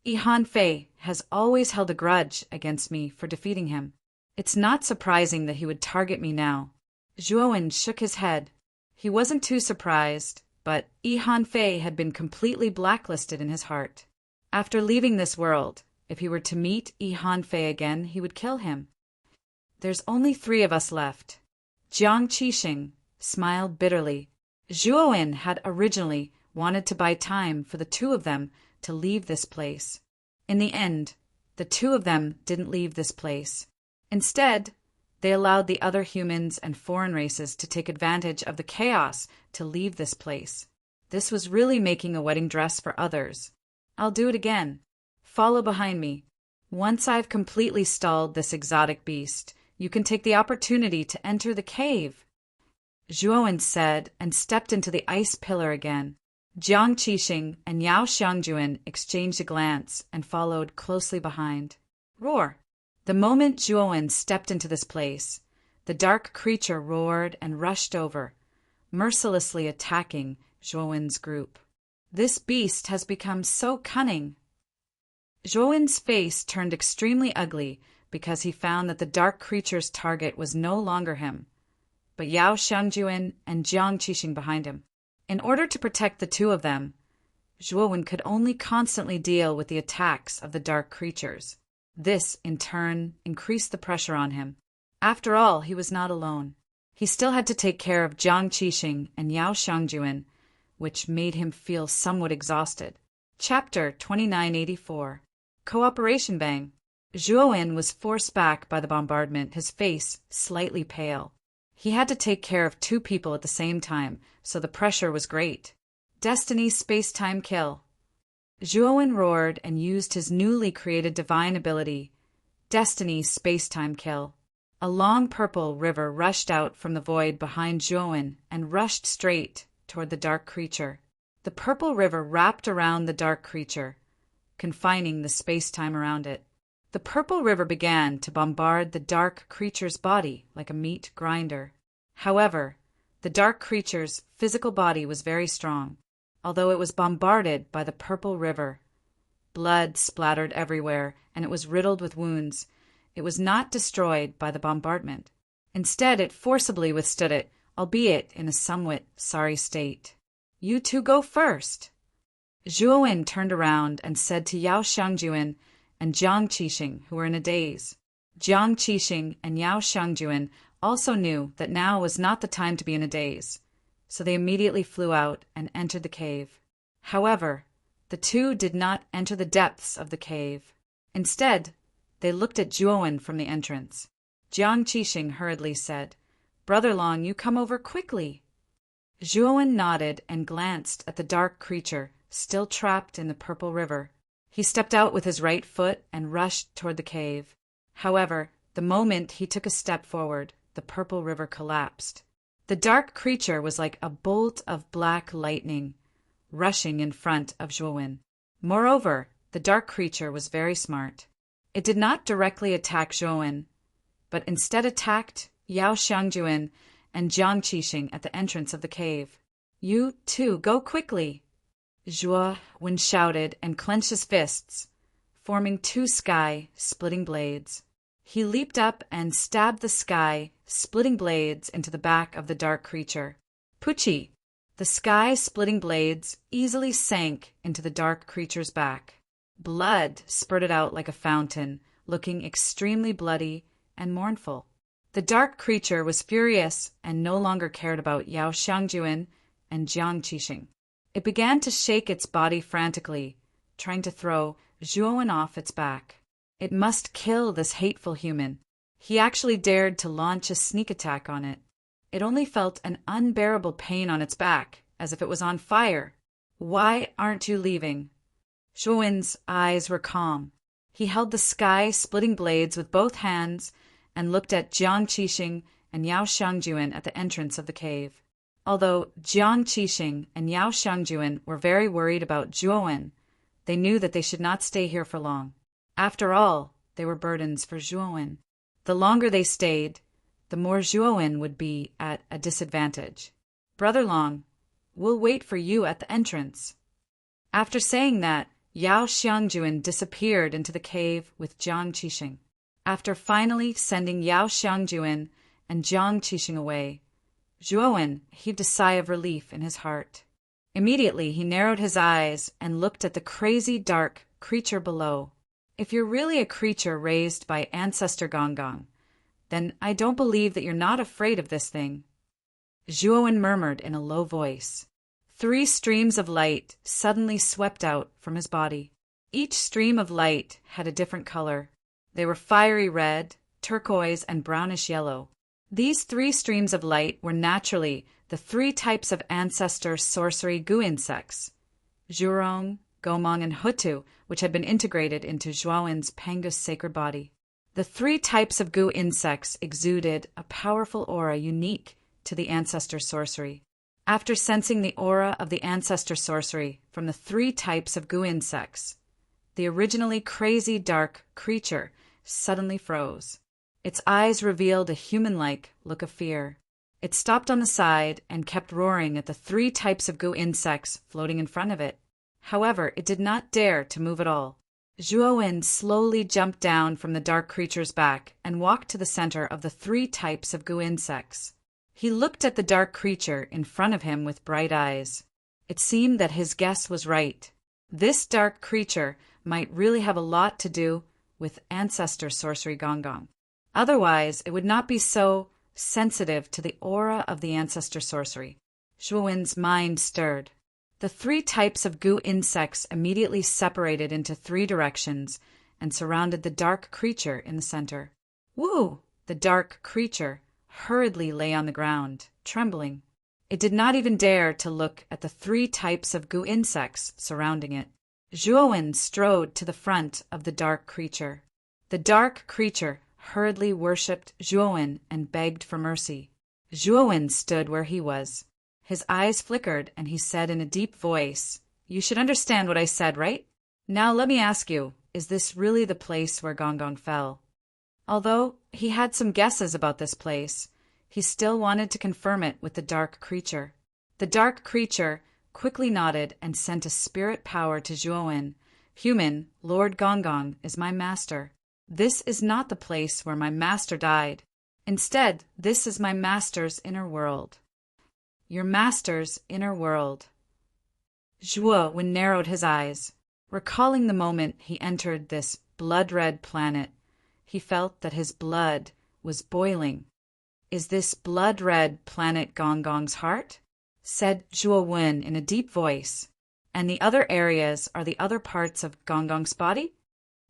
Yi Han-fei has always held a grudge against me for defeating him. It's not surprising that he would target me now." Zhuowen shook his head. He wasn't too surprised, but Yi Han-fei had been completely blacklisted in his heart. After leaving this world, if he were to meet Yi Han-fei again, he would kill him. There's only 3 of us left. Jiang Qixing smiled bitterly. Zhuowen had originally wanted to buy time for the 2 of them to leave this place. In the end, the 2 of them didn't leave this place. Instead, they allowed the other humans and foreign races to take advantage of the chaos to leave this place. This was really making a wedding dress for others. I'll do it again. Follow behind me. Once I've completely stalled this exotic beast, you can take the opportunity to enter the cave. Zhuowen said and stepped into the ice pillar again. Jiang Qixing and Yao Xiangjuan exchanged a glance and followed closely behind. Roar! The moment Zhuowen stepped into this place, the dark creature roared and rushed over, mercilessly attacking Zhuowen's group. This beast has become so cunning. Zhuowen's face turned extremely ugly because he found that the dark creature's target was no longer him, but Yao Xiangjuan and Jiang Qixing behind him. In order to protect the 2 of them, Zhuowen could only constantly deal with the attacks of the dark creatures. This, in turn, increased the pressure on him. After all, he was not alone. He still had to take care of Jiang Qixing and Yao Xiangjuan, which made him feel somewhat exhausted. Chapter 2984. Cooperation Bang. Zhuowen was forced back by the bombardment, his face slightly pale. He had to take care of 2 people at the same time, so the pressure was great. Destiny Space-Time Kill. Zhuowen roared and used his newly created divine ability, Destiny Space-Time Kill. A long purple river rushed out from the void behind Zhuowen and rushed straight toward the dark creature. The purple river wrapped around the dark creature, confining the space-time around it. The purple river began to bombard the dark creature's body like a meat grinder. However, the dark creature's physical body was very strong, although it was bombarded by the purple river. Blood splattered everywhere, and it was riddled with wounds. It was not destroyed by the bombardment. Instead, it forcibly withstood it, albeit in a somewhat sorry state. You 2 go first. Zhuowen turned around and said to Yao Xiangjuan and Jiang Qixing, who were in a daze. Jiang Qixing and Yao Xiangjuan also knew that now was not the time to be in a daze, so they immediately flew out and entered the cave. However, the 2 did not enter the depths of the cave. Instead, they looked at Zhuowen from the entrance. Jiang Qixing hurriedly said, "Brother Long, you come over quickly." Zhuowen nodded and glanced at the dark creature still trapped in the purple river. He stepped out with his right foot and rushed toward the cave. However, the moment he took a step forward, the purple river collapsed. The dark creature was like a bolt of black lightning, rushing in front of Zhuowen. Moreover, the dark creature was very smart. It did not directly attack Zhuowen, but instead attacked Yao Xiangjuan and Jiang Qixing at the entrance of the cave. You 2 go quickly. Zhuowen shouted and clenched his fists, forming 2 sky-splitting blades. He leaped up and stabbed the sky-splitting blades into the back of the dark creature. Puchi! The sky-splitting blades easily sank into the dark creature's back. Blood spurted out like a fountain, looking extremely bloody and mournful. The dark creature was furious and no longer cared about Yao Xiangjuan and Jiang Qixing. It began to shake its body frantically, trying to throw Zhuowen off its back. It must kill this hateful human. He actually dared to launch a sneak attack on it. It only felt an unbearable pain on its back, as if it was on fire. Why aren't you leaving? Zhuowen's eyes were calm. He held the sky-splitting blades with both hands and looked at Jiang Qixing and Yao Xiangjuan at the entrance of the cave. Although Jiang Qixing and Yao Xiangjuan were very worried about Zhuowen, they knew that they should not stay here for long. After all, they were burdens for Zhuowen. The longer they stayed, the more Zhuowen would be at a disadvantage. Brother Long, we'll wait for you at the entrance. After saying that, Yao Xiangjuan disappeared into the cave with Jiang Qixing. After finally sending Yao Xiangjuan and Jiang Qixing away, Zhuowen heaved a sigh of relief in his heart. Immediately he narrowed his eyes and looked at the crazy dark creature below. If you're really a creature raised by Ancestor Gonggong, Then I don't believe that you're not afraid of this thing. Zhuowen murmured in a low voice. 3 streams of light suddenly swept out from his body. Each stream of light had a different color. They were fiery red, turquoise, and brownish yellow. These 3 streams of light were naturally the 3 types of ancestor sorcery goo insects, Zhurong, Gomong, and Hutu, which had been integrated into Zhuowen's Pangus sacred body. The 3 types of goo insects exuded a powerful aura unique to the ancestor sorcery. After sensing the aura of the ancestor sorcery from the 3 types of goo insects, the originally crazy dark creature suddenly froze. Its eyes revealed a human-like look of fear. It stopped on the side and kept roaring at the 3 types of goo insects floating in front of it. However, it did not dare to move at all. Zhuowen slowly jumped down from the dark creature's back and walked to the center of the 3 types of goo insects. He looked at the dark creature in front of him with bright eyes. It seemed that his guess was right. This dark creature might really have a lot to do with ancestor sorcery Gong. Otherwise, it would not be so sensitive to the aura of the ancestor sorcery. Zhuowen's mind stirred. The 3 types of goo insects immediately separated into 3 directions and surrounded the dark creature in the center. Woo! The dark creature hurriedly lay on the ground, trembling. It did not even dare to look at the 3 types of goo insects surrounding it. Zhuowen strode to the front of the dark creature. The dark creature hurriedly worshipped Zhuowen and begged for mercy. Zhuowen stood where he was. His eyes flickered, and he said in a deep voice, "You should understand what I said, right? Now let me ask you, is this really the place where Gong fell?" Although he had some guesses about this place, he still wanted to confirm it with the dark creature. The dark creature quickly nodded and sent a spirit power to Zhuowen. "Human, Lord Gong is my master. This is not the place where my master died. Instead, this is my master's inner world." Your master's inner world. Zhuowen narrowed his eyes. Recalling the moment he entered this blood-red planet, he felt that his blood was boiling. "Is this blood-red planet Gong's heart?" said Zhuowen in a deep voice. "And the other areas are the other parts of Gong's body?"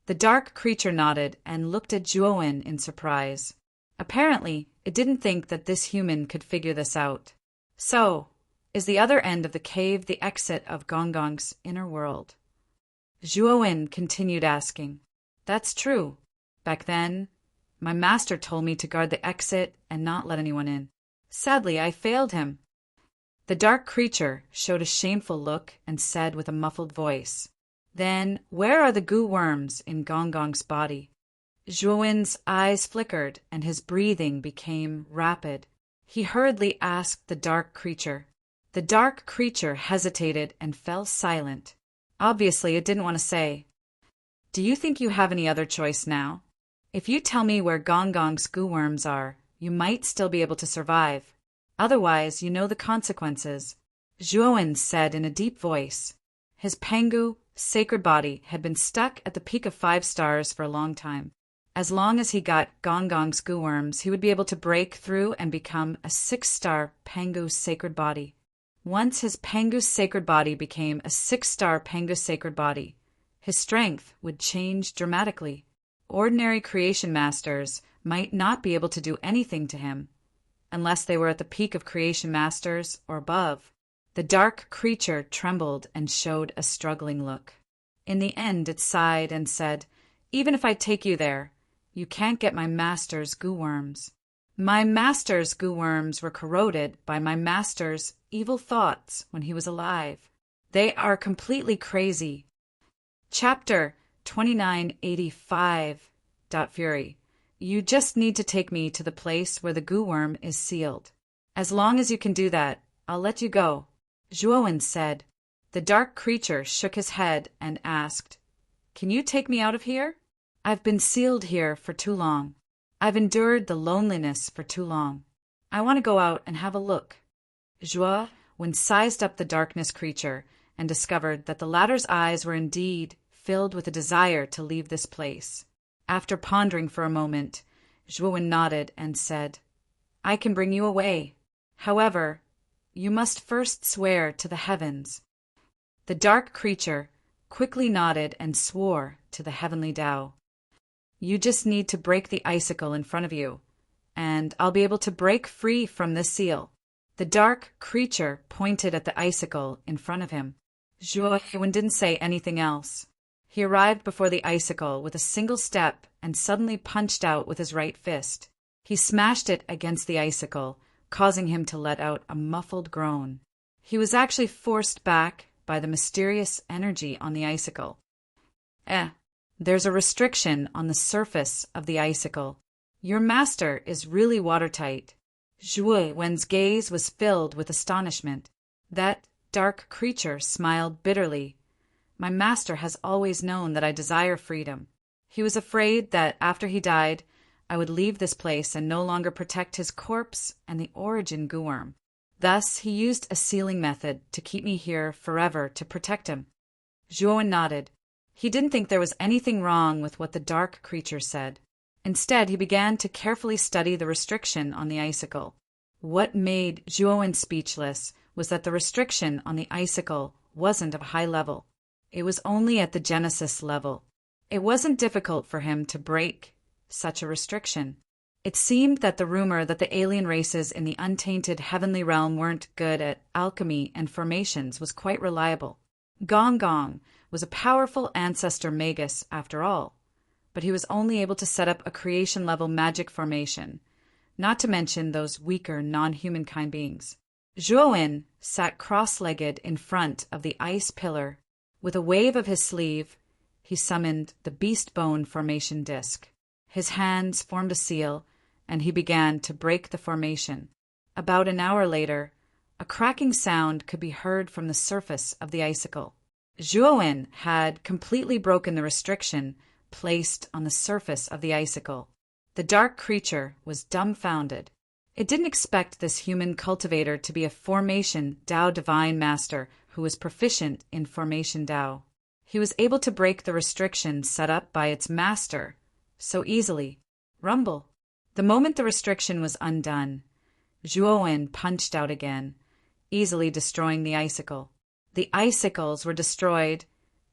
The dark creature nodded and looked at Zhuowen in surprise. Apparently, it didn't think that this human could figure this out. "So, is the other end of the cave the exit of Gong's inner world?" Zhuowen continued asking. "That's true. Back then, my master told me to guard the exit and not let anyone in. Sadly, I failed him." The dark creature showed a shameful look and said with a muffled voice, "Then where are the goo worms in Gong's body?" Zhuowen's eyes flickered and his breathing became rapid. He hurriedly asked the dark creature. The dark creature hesitated and fell silent. Obviously, it didn't want to say. "Do you think you have any other choice now? If you tell me where Gong's goo worms are, you might still be able to survive. Otherwise, you know the consequences," Zhuowen said in a deep voice. His Pangu, sacred body, had been stuck at the peak of 5 stars for a long time. As long as he got Gong's goo worms, he would be able to break through and become a 6-star Pangu sacred body. Once his Pangu sacred body became a 6-star Pangu sacred body, his strength would change dramatically. Ordinary creation masters might not be able to do anything to him, unless they were at the peak of creation masters or above. The dark creature trembled and showed a struggling look. In the end, it sighed and said, "Even if I take you there, you can't get my master's goo worms. My master's goo worms were corroded by my master's evil thoughts when he was alive. They are completely crazy." Chapter 2985. Fury. You just need to take me to the place where the goo worm is sealed. As long as you can do that, I'll let you go, Zhuowen said. The dark creature shook his head and asked, "Can you take me out of here? I've been sealed here for too long. I've endured the loneliness for too long. I want to go out and have a look." Zhuowen sized up the darkness creature and discovered that the latter's eyes were indeed filled with a desire to leave this place. After pondering for a moment, Zhuowen nodded and said, I can bring you away. However, you must first swear to the heavens. The dark creature quickly nodded and swore to the heavenly Tao. You just need to break the icicle in front of you, and I'll be able to break free from this seal. The dark creature pointed at the icicle in front of him. Zhuowen didn't say anything else. He arrived before the icicle with a single step and suddenly punched out with his right fist. He smashed it against the icicle, causing him to let out a muffled groan. He was actually forced back by the mysterious energy on the icicle. There's a restriction on the surface of the icicle. Your master is really watertight. Zhuowen's gaze was filled with astonishment. That dark creature smiled bitterly. My master has always known that I desire freedom. He was afraid that after he died, I would leave this place and no longer protect his corpse and the origin Guworm. Thus, he used a sealing method to keep me here forever to protect him. Zhuowen nodded. He didn't think there was anything wrong with what the dark creature said. Instead, he began to carefully study the restriction on the icicle. What made Zhuowen speechless was that the restriction on the icicle wasn't of high level. It was only at the Genesis level. It wasn't difficult for him to break such a restriction. It seemed that the rumor that the alien races in the untainted heavenly realm weren't good at alchemy and formations was quite reliable. Gong Gong was a powerful ancestor magus after all, but he was only able to set up a creation-level magic formation, not to mention those weaker non-humankind beings. Zhuowen sat cross-legged in front of the ice pillar. With a wave of his sleeve, he summoned the beast bone formation disc. His hands formed a seal, and he began to break the formation. About an hour later, a cracking sound could be heard from the surface of the icicle. Zhuowen had completely broken the restriction placed on the surface of the icicle. The dark creature was dumbfounded. It didn't expect this human cultivator to be a Formation Tao Divine Master who was proficient in Formation Tao. He was able to break the restriction set up by its master so easily. Rumble. The moment the restriction was undone, Zhuowen punched out again, easily destroying the icicle. The icicles were destroyed,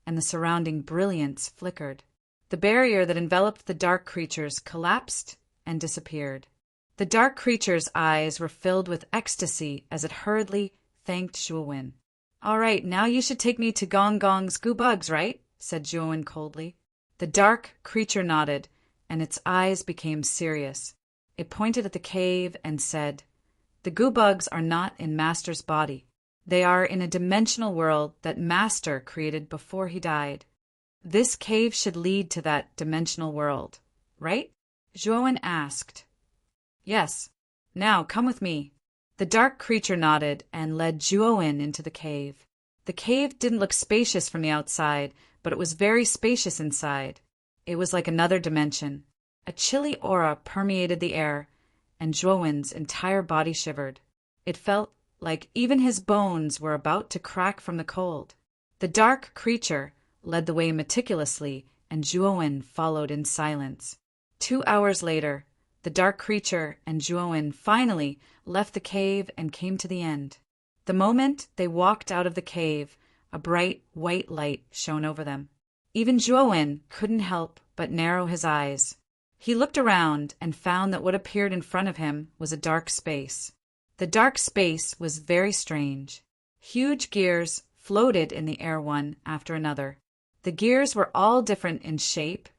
and the surrounding brilliance flickered. The barrier that enveloped the dark creatures collapsed and disappeared. The dark creature's eyes were filled with ecstasy as it hurriedly thanked Zhuowen. All right, now you should take me to Gong Gong's goo bugs, right? Said Zhuowen coldly. The dark creature nodded, and its eyes became serious. It pointed at the cave and said, The goo bugs are not in Master's body. They are in a dimensional world that Master created before he died. This cave should lead to that dimensional world, right? Zhuowen asked. Yes. Now come with me. The dark creature nodded and led Zhuowen into the cave. The cave didn't look spacious from the outside, but it was very spacious inside. It was like another dimension. A chilly aura permeated the air, and Zhuowen's entire body shivered. It felt like even his bones were about to crack from the cold. The dark creature led the way meticulously, and Zhuowen followed in silence. 2 hours later, the dark creature and Zhuowen finally left the cave and came to the end. The moment they walked out of the cave, a bright white light shone over them. Even Zhuowen couldn't help but narrow his eyes. He looked around and found that what appeared in front of him was a dark space. The dark space was very strange. Huge gears floated in the air one after another. The gears were all different in shape,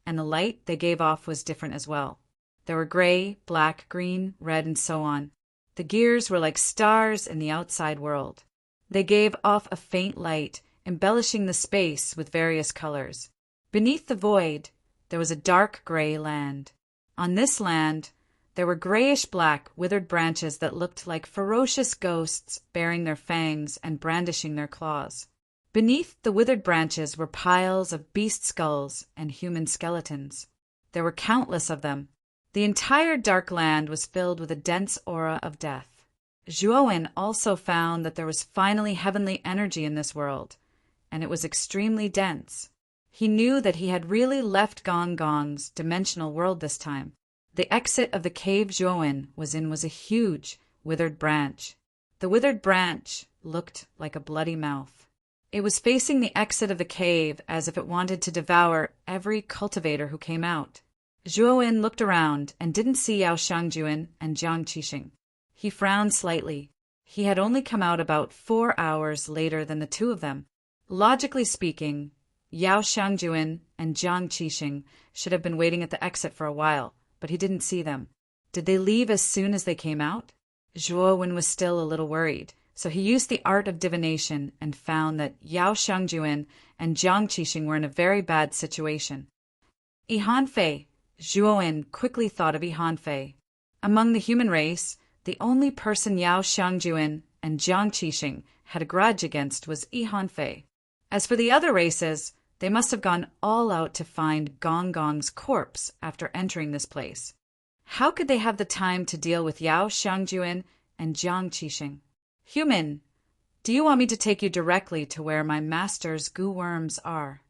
and the light they gave off was different as well. There were gray, black, green, red, and so on. The gears were like stars in the outside world. They gave off a faint light, embellishing the space with various colors. Beneath the void, there was a dark gray land. On this land, there were grayish-black, withered branches that looked like ferocious ghosts baring their fangs and brandishing their claws. Beneath the withered branches were piles of beast skulls and human skeletons. There were countless of them. The entire dark land was filled with a dense aura of death. Zhuowen also found that there was finally heavenly energy in this world, and it was extremely dense. He knew that he had really left Gong Gong's dimensional world this time. The exit of the cave Zhuowen was in was a huge, withered branch. The withered branch looked like a bloody mouth. It was facing the exit of the cave as if it wanted to devour every cultivator who came out. Zhuowen looked around and didn't see Yao Shangjuan and Jiang Qixing. He frowned slightly. He had only come out about 4 hours later than the two of them. Logically speaking, Yao Shangjuan and Jiang Qixing should have been waiting at the exit for a while, but he didn't see them. Did they leave as soon as they came out? Zhuowen was still a little worried, so he used the art of divination and found that Yao Shangjuan and Jiang Qixing were in a very bad situation. Yihanfei. Zhuowen quickly thought of Yihanfei. Among the human race, the only person Yao Shangjuan and Jiang Qixing had a grudge against was Yihanfei. As for the other races, they must have gone all out to find Gong Gong's corpse after entering this place. How could they have the time to deal with Yao Shangjuan and Jiang Qixing? Human, do you want me to take you directly to where my master's goo worms are?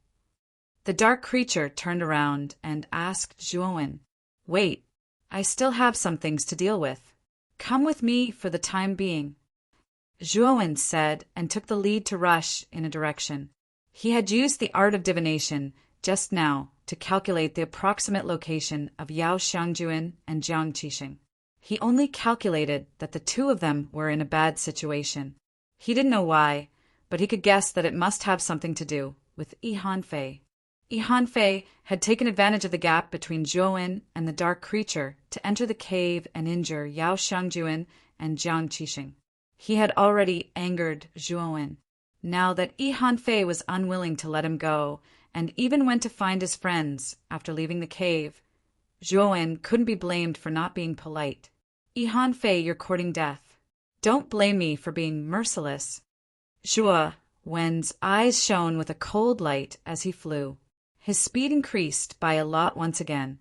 The dark creature turned around and asked Zhuowen, Wait, I still have some things to deal with. Come with me for the time being. Zhuowen said and took the lead to rush in a direction. He had used the art of divination just now to calculate the approximate location of Yao Shangjuan and Jiang Qixing. He only calculated that the two of them were in a bad situation. He didn't know why, but he could guess that it must have something to do with Yihanfei. Yihanfei had taken advantage of the gap between Zhuowen and the dark creature to enter the cave and injure Yao Shangjuan and Jiang Qixing. He had already angered Zhuowen. Now that Yihanfei was unwilling to let him go, and even went to find his friends after leaving the cave, Zhuowen couldn't be blamed for not being polite. Yihanfei, you're courting death. Don't blame me for being merciless. Zhuowen's eyes shone with a cold light as he flew. His speed increased by a lot once again.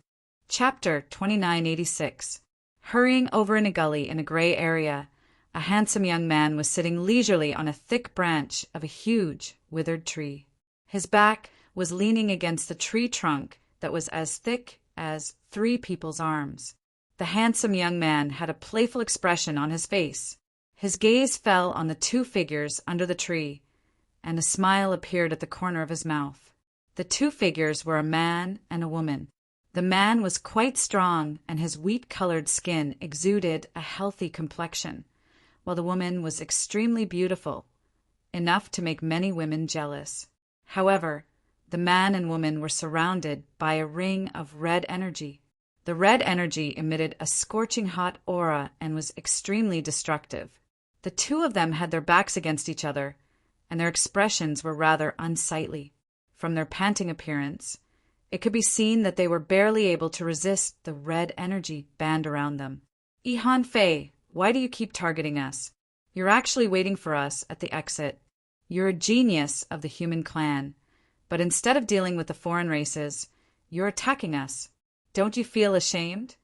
Chapter 2986. Hurrying over in a gully in a gray area, a handsome young man was sitting leisurely on a thick branch of a huge, withered tree. His back was leaning against the tree trunk that was as thick as 3 people's arms. The handsome young man had a playful expression on his face. His gaze fell on the 2 figures under the tree, and a smile appeared at the corner of his mouth. The 2 figures were a man and a woman. The man was quite strong, and his wheat-colored skin exuded a healthy complexion, while the woman was extremely beautiful, enough to make many women jealous. However, the man and woman were surrounded by a ring of red energy. The red energy emitted a scorching hot aura and was extremely destructive. The 2 of them had their backs against each other, and their expressions were rather unsightly. From their panting appearance, it could be seen that they were barely able to resist the red energy band around them. Yihanfei, why do you keep targeting us? You're actually waiting for us at the exit. You're a genius of the human clan, but instead of dealing with the foreign races, you're attacking us. Don't you feel ashamed?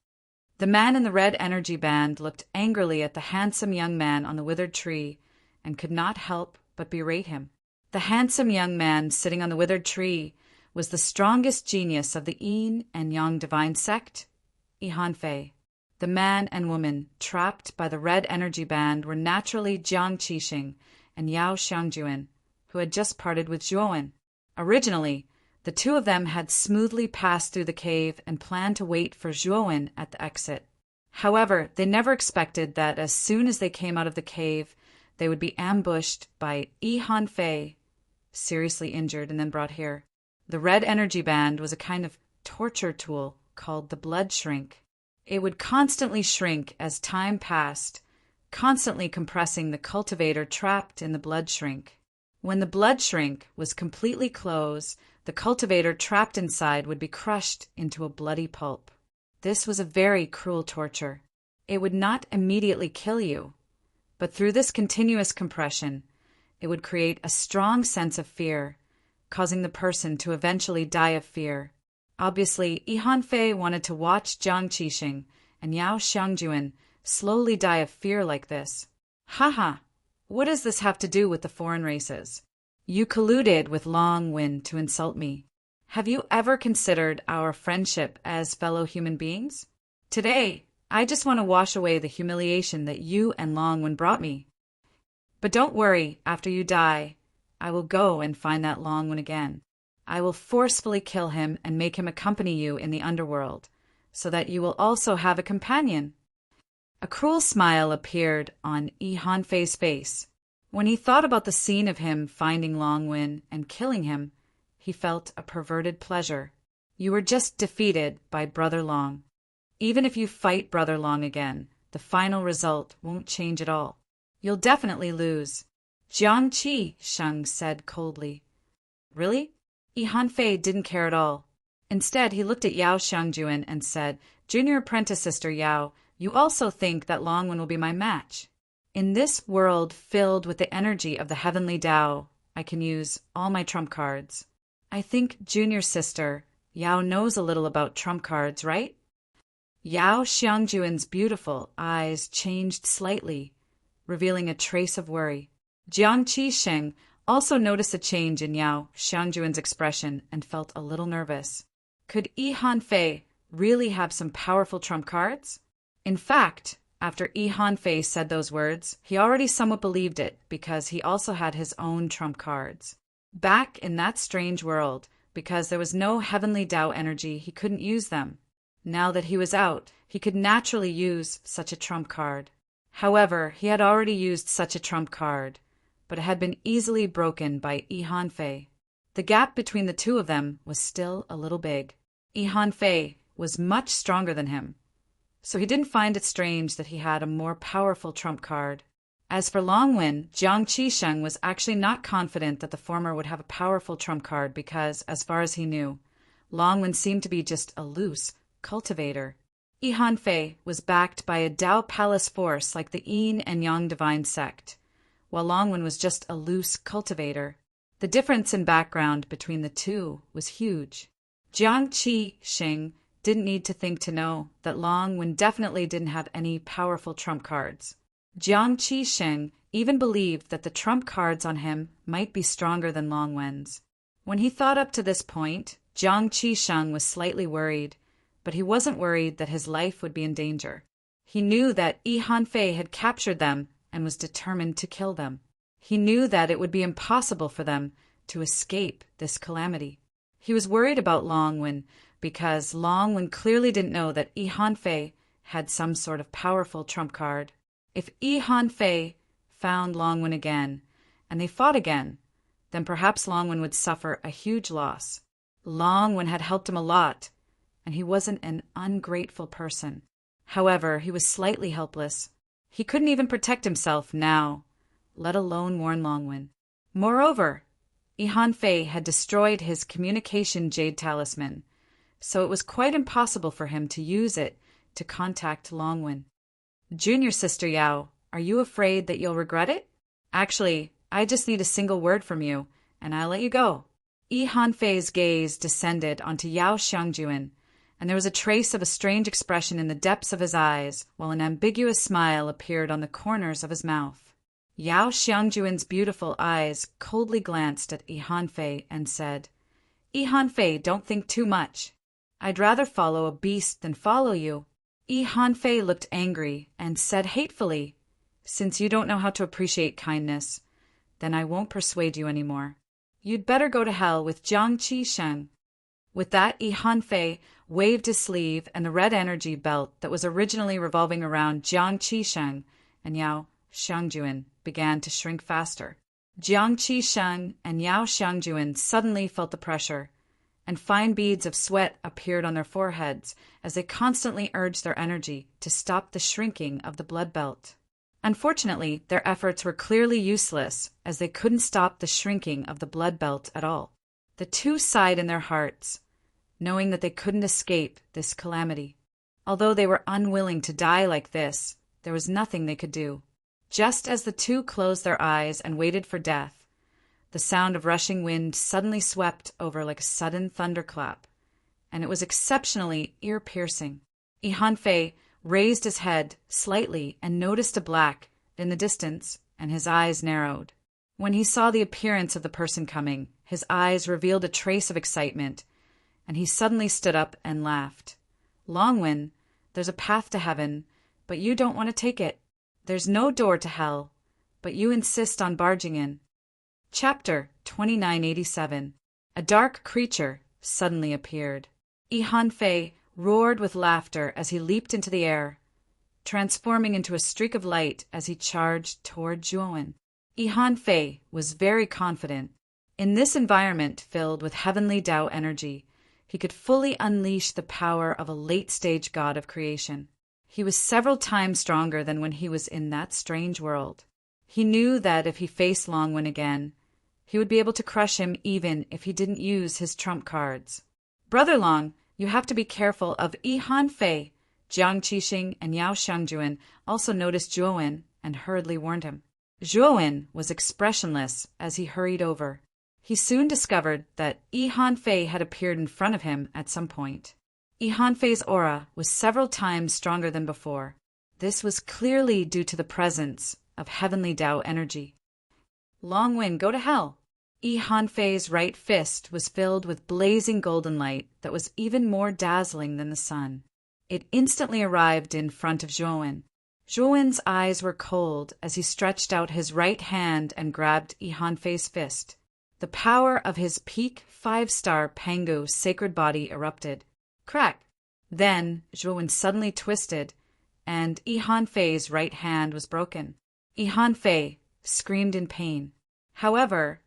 The man in the red energy band looked angrily at the handsome young man on the withered tree and could not help but berate him. The handsome young man sitting on the withered tree was the strongest genius of the Yin and Yang divine sect, Yihanfei. The man and woman trapped by the red energy band were naturally Jiang Qixing and Yao Shangjuan, who had just parted with Zhuowen. Originally, the 2 of them had smoothly passed through the cave and planned to wait for Zhuowen at the exit. However, they never expected that as soon as they came out of the cave, they would be ambushed by Yihanfei, seriously injured and then brought here. The red energy band was a kind of torture tool called the blood shrink. It would constantly shrink as time passed, constantly compressing the cultivator trapped in the blood shrink. When the blood shrink was completely closed, the cultivator trapped inside would be crushed into a bloody pulp. This was a very cruel torture. It would not immediately kill you, but through this continuous compression, it would create a strong sense of fear, causing the person to eventually die of fear. Obviously, Yihanfei wanted to watch Jiang Qixing and Yao Shangjuan slowly die of fear like this. Haha, what does this have to do with the foreign races? You colluded with Long Wind to insult me. Have you ever considered our friendship as fellow human beings? Today, I just want to wash away the humiliation that you and Longwen brought me. But don't worry, after you die, I will go and find that Longwen again. I will forcefully kill him and make him accompany you in the underworld, so that you will also have a companion." A cruel smile appeared on Hanfei's face. When he thought about the scene of him finding Longwen and killing him, he felt a perverted pleasure. "You were just defeated by Brother Long. Even if you fight Brother Long again, the final result won't change at all. You'll definitely lose," Jiang Qi Sheng said coldly. "Really?" Hanfei didn't care at all. Instead, he looked at Yao Xiangjuan and said, "Junior apprentice sister Yao, you also think that Longwen will be my match? In this world filled with the energy of the heavenly Tao, I can use all my trump cards. I think junior sister Yao knows a little about trump cards, right?" Yao Xiangjuan's beautiful eyes changed slightly, revealing a trace of worry. Jiang Qisheng also noticed a change in Yao Xiangjuan's expression and felt a little nervous. Could Hanfei really have some powerful trump cards? In fact, after Hanfei said those words, he already somewhat believed it because he also had his own trump cards. Back in that strange world, because there was no heavenly Tao energy, he couldn't use them. Now that he was out, he could naturally use such a trump card. However, he had already used such a trump card, but it had been easily broken by Hanfei. The gap between the two of them was still a little big. Hanfei was much stronger than him, so he didn't find it strange that he had a more powerful trump card. As for Longwen, Jiang Qisheng was actually not confident that the former would have a powerful trump card because, as far as he knew, Longwen seemed to be just a loose cultivator. Hanfei was backed by a Tao Palace force like the Yin and Yang Divine Sect, while Longwen was just a loose cultivator. The difference in background between the two was huge. Jiang Qisheng didn't need to think to know that Longwen definitely didn't have any powerful trump cards. Jiang Qisheng even believed that the trump cards on him might be stronger than Longwen's. When he thought up to this point, Jiang Qisheng was slightly worried, but he wasn't worried that his life would be in danger. He knew that Hanfei had captured them and was determined to kill them. He knew that it would be impossible for them to escape this calamity. He was worried about Longwen because Longwen clearly didn't know that Hanfei had some sort of powerful trump card. If Hanfei found Longwen again, and they fought again, then perhaps Longwen would suffer a huge loss. Longwen had helped him a lot, and he wasn't an ungrateful person. However, he was slightly helpless. He couldn't even protect himself now, let alone warn Longwen. Moreover, Hanfei had destroyed his communication jade talisman, so it was quite impossible for him to use it to contact Longwen. "Junior sister Yao, are you afraid that you'll regret it?" "Actually, I just need a single word from you, and I'll let you go." Hanfei's gaze descended onto Yao Xiangjuan, and there was a trace of a strange expression in the depths of his eyes, while an ambiguous smile appeared on the corners of his mouth. Yao Xiangjuan's beautiful eyes coldly glanced at Hanfei and said, "Hanfei, don't think too much. I'd rather follow a beast than follow you." Hanfei looked angry and said hatefully, "Since you don't know how to appreciate kindness, then I won't persuade you anymore. You'd better go to hell with Jiang Qisheng." With that, Hanfei waved his sleeve, and the red energy belt that was originally revolving around Jiang Qisheng and Yao Xiangjuan began to shrink faster. Jiang Qisheng and Yao Xiangjuan suddenly felt the pressure, and fine beads of sweat appeared on their foreheads as they constantly urged their energy to stop the shrinking of the blood belt. Unfortunately, their efforts were clearly useless as they couldn't stop the shrinking of the blood belt at all. The two sighed in their hearts, knowing that they couldn't escape this calamity. Although they were unwilling to die like this, there was nothing they could do. Just as the two closed their eyes and waited for death, the sound of rushing wind suddenly swept over like a sudden thunderclap, and it was exceptionally ear-piercing. Hanfei raised his head slightly and noticed a black in the distance, and his eyes narrowed. When he saw the appearance of the person coming, his eyes revealed a trace of excitement, and he suddenly stood up and laughed. Longwen, There's a path to heaven, but you don't want to take it. There's no door to hell, but you insist on barging in. Chapter 2987. A dark creature suddenly appeared. Han Fei roared with laughter as he leaped into the air, transforming into a streak of light as he charged toward Zhuowen. Han Fei was very confident. In this environment filled with heavenly Tao energy, he could fully unleash the power of a late-stage god of creation. He was several times stronger than when he was in that strange world. He knew that if he faced Longwen again, he would be able to crush him even if he didn't use his trump cards. Brother Long, you have to be careful of Han Fei. Jiang Qixing and Yao Xiangjuan also noticed Zhuowen and hurriedly warned him. Zhuowen was expressionless as he hurried over. He soon discovered that Han Fei had appeared in front of him at some point. Han Fei's aura was several times stronger than before. This was clearly due to the presence of heavenly Tao energy. Longwen, go to hell! Han Fei's right fist was filled with blazing golden light that was even more dazzling than the sun. It instantly arrived in front of Zhuowen. Zhuowen's eyes were cold as he stretched out his right hand and grabbed Han Fei's fist. The power of his peak 5-star Pangu sacred body erupted. Crack! Then Zhuowen suddenly twisted, and Han Fei's right hand was broken. Han Fei screamed in pain. However,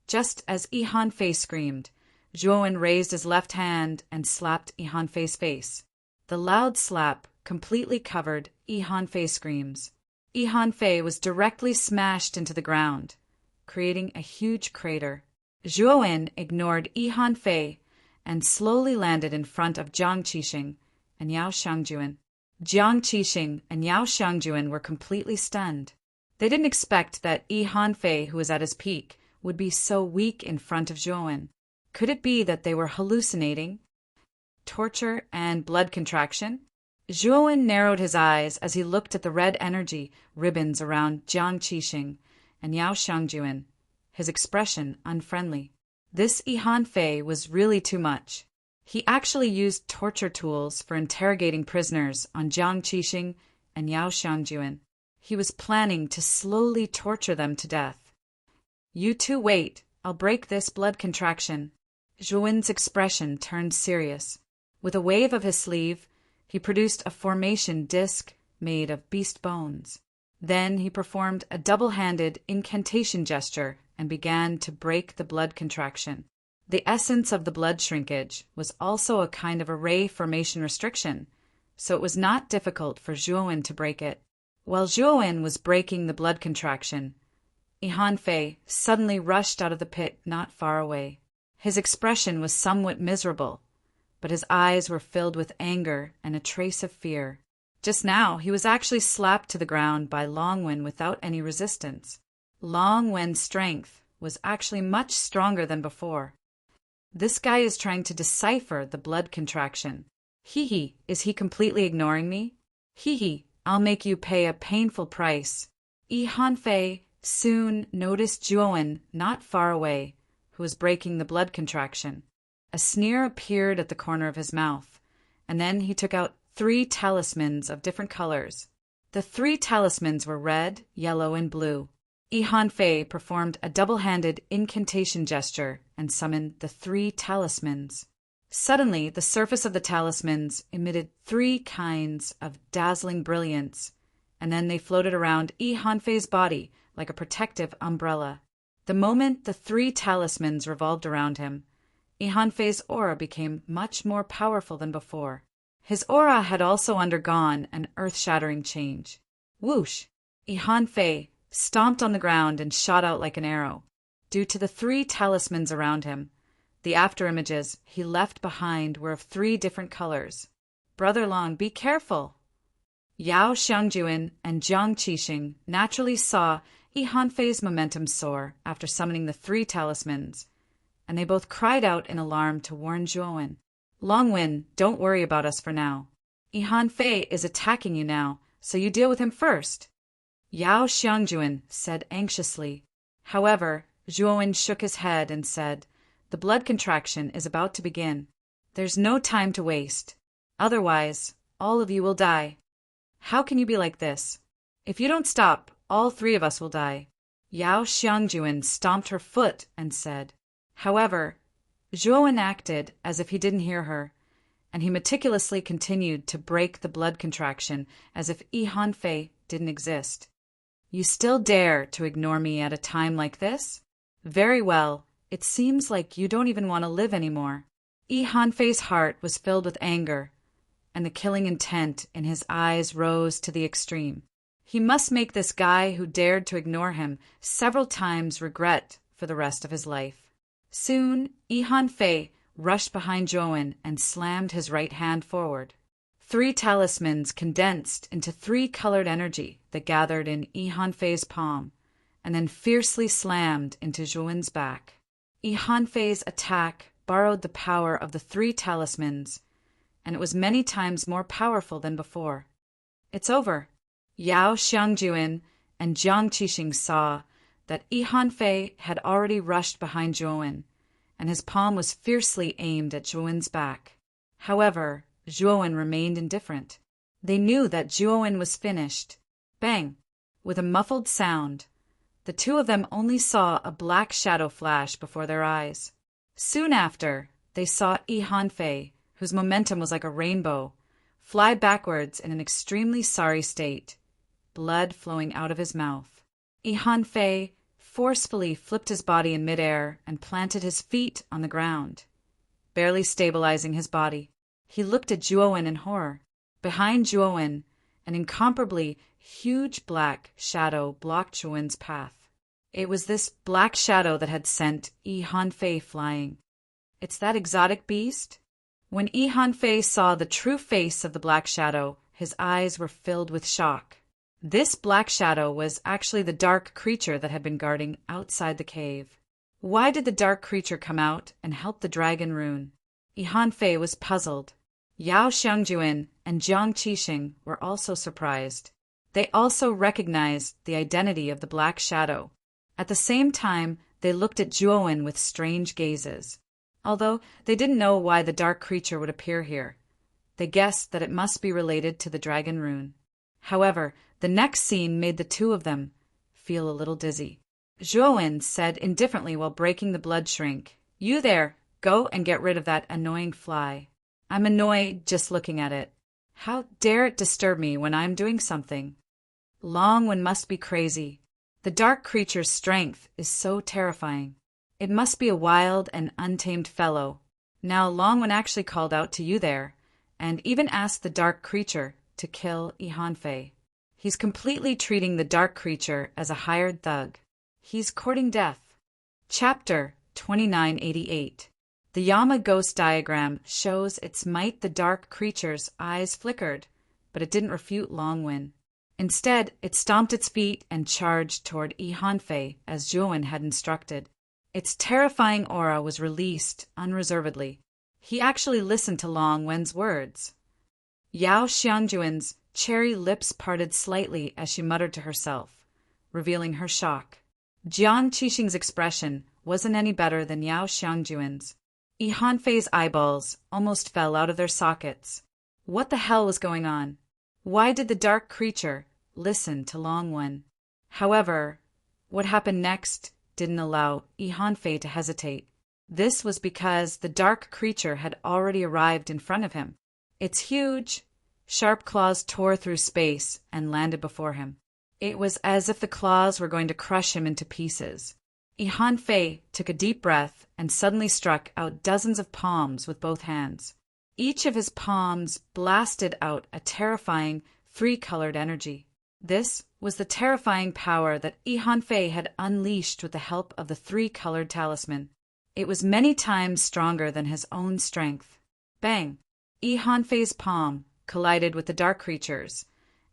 just as Han Fei screamed, Zhuowen raised his left hand and slapped Han Fei's face. The loud slap completely covered Han Fei's screams. Han Fei was directly smashed into the ground, creating a huge crater. Zhuowen ignored Han Fei and slowly landed in front of Jiang Qixing and Yao Xiangjuan. Jiang Qixing and Yao Xiangjuan were completely stunned. They didn't expect that Han Fei, who was at his peak, would be so weak in front of Zhuowen. Could it be that they were hallucinating? Torture and blood contraction? Zhuowen narrowed his eyes as he looked at the red energy ribbons around Jiang Qixing and Yao Xiangjuan, his expression unfriendly. This Han Fei was really too much. He actually used torture tools for interrogating prisoners on Jiang Qixing and Yao Xiangjuan. He was planning to slowly torture them to death. You two wait, I'll break this blood contraction. Zhuowen's expression turned serious. With a wave of his sleeve, he produced a formation disc made of beast bones. Then he performed a double-handed incantation gesture and began to break the blood contraction. The essence of the blood shrinkage was also a kind of a ray formation restriction, so it was not difficult for Zhuowen to break it. While Zhuowen was breaking the blood contraction, Han Fei suddenly rushed out of the pit not far away. His expression was somewhat miserable, but his eyes were filled with anger and a trace of fear. Just now, he was actually slapped to the ground by Longwen without any resistance. Longwen's strength was actually much stronger than before. This guy is trying to decipher the blood contraction. Hee, is he completely ignoring me? Hee, I'll make you pay a painful price. Han Fei soon noticed Zhuowen not far away, who was breaking the blood contraction. A sneer appeared at the corner of his mouth, and then he took out 3 talismans of different colors. The 3 talismans were red, yellow, and blue. Han Fei performed a double-handed incantation gesture and summoned the 3 talismans. Suddenly, the surface of the talismans emitted 3 kinds of dazzling brilliance, and then they floated around Han Fei's body like a protective umbrella. The moment the 3 talismans revolved around him, Han Fei's aura became much more powerful than before. His aura had also undergone an earth-shattering change. Whoosh! Han Fei stomped on the ground and shot out like an arrow. Due to the 3 talismans around him, the afterimages he left behind were of 3 different colors. Brother Long, be careful! Yao Xiangjuan and Jiang Qixing naturally saw Han Fei's momentum soar after summoning the 3 talismans, and they both cried out in alarm to warn Zhuowen. Longwen, don't worry about us for now. Han Fei is attacking you now, so you deal with him first. Yao Xiangjuan said anxiously. However, Zhuowen shook his head and said, the blood contraction is about to begin. There's no time to waste. Otherwise, all of you will die. How can you be like this? If you don't stop, all three of us will die. Yao Xiangjuan stomped her foot and said. However, Zhuowen acted as if he didn't hear her, and he meticulously continued to break the blood contraction as if Yi Hanfei didn't exist. You still dare to ignore me at a time like this? Very well, it seems like you don't even want to live anymore. Yi Hanfei's heart was filled with anger, and the killing intent in his eyes rose to the extreme. He must make this guy who dared to ignore him several times regret for the rest of his life. Soon, Yi Hanfei rushed behind Zhuowen and slammed his right hand forward. 3 talismans condensed into 3-colored energy that gathered in Yi Hanfei's palm, and then fiercely slammed into Zhuowen's back. Yi Hanfei's attack borrowed the power of the 3 talismans, and it was many times more powerful than before. It's over. Yao Xiangjuan and Jiang Qixing saw that Yi Hanfei had already rushed behind Zhuowen, and his palm was fiercely aimed at Zhuowen's back. However, Zhuowen remained indifferent. They knew that Zhuowen was finished. Bang! With a muffled sound, the two of them only saw a black shadow flash before their eyes. Soon after, they saw Yi Hanfei, whose momentum was like a rainbow, fly backwards in an extremely sorry state, blood flowing out of his mouth. Yi Hanfei forcefully flipped his body in midair and planted his feet on the ground, barely stabilizing his body. He looked at Zhuowen in horror. Behind Zhuowen, an incomparably huge black shadow blocked Zhuowen's path. It was this black shadow that had sent Yi Hanfei flying. It's that exotic beast? When Yi Hanfei saw the true face of the black shadow, his eyes were filled with shock. This black shadow was actually the dark creature that had been guarding outside the cave. Why did the dark creature come out and help the dragon rune? Yi Hanfei was puzzled. Yao Xiangjuan and Jiang Qixing were also surprised. They also recognized the identity of the black shadow. At the same time, they looked at Zhuowen with strange gazes. Although they didn't know why the dark creature would appear here, they guessed that it must be related to the dragon rune. However, the next scene made the two of them feel a little dizzy. Zhuowen said indifferently while breaking the blood shrink, "You there, go and get rid of that annoying fly. I'm annoyed just looking at it. How dare it disturb me when I'm doing something? Longwen must be crazy. The dark creature's strength is so terrifying. It must be a wild and untamed fellow. Now Longwen actually called out to you there, and even asked the dark creature to kill Yi Hanfei. He's completely treating the dark creature as a hired thug. He's courting death." Chapter 2988. The Yama ghost diagram shows its might the dark creature's eyes flickered, but it didn't refute Longwen. Instead, it stomped its feet and charged toward Yi Hanfei as Zhuowen had instructed. Its terrifying aura was released unreservedly. He actually listened to Longwen's words. Yao Xiangjuan's cherry lips parted slightly as she muttered to herself, revealing her shock. Jiang Qixing's expression wasn't any better than Yao Xiangjuan's. Yi Hanfei's eyeballs almost fell out of their sockets. What the hell was going on? Why did the dark creature listen to Longwen? However, what happened next didn't allow Yi Hanfei to hesitate. This was because the dark creature had already arrived in front of him. Its huge, sharp claws tore through space and landed before him. It was as if the claws were going to crush him into pieces. Yi Hanfei took a deep breath and suddenly struck out dozens of palms with both hands. Each of his palms blasted out a terrifying 3-colored energy. This was the terrifying power that Yi Hanfei had unleashed with the help of the 3-colored talisman. It was many times stronger than his own strength. Bang! Yi Hanfei's palm collided with the dark creature's,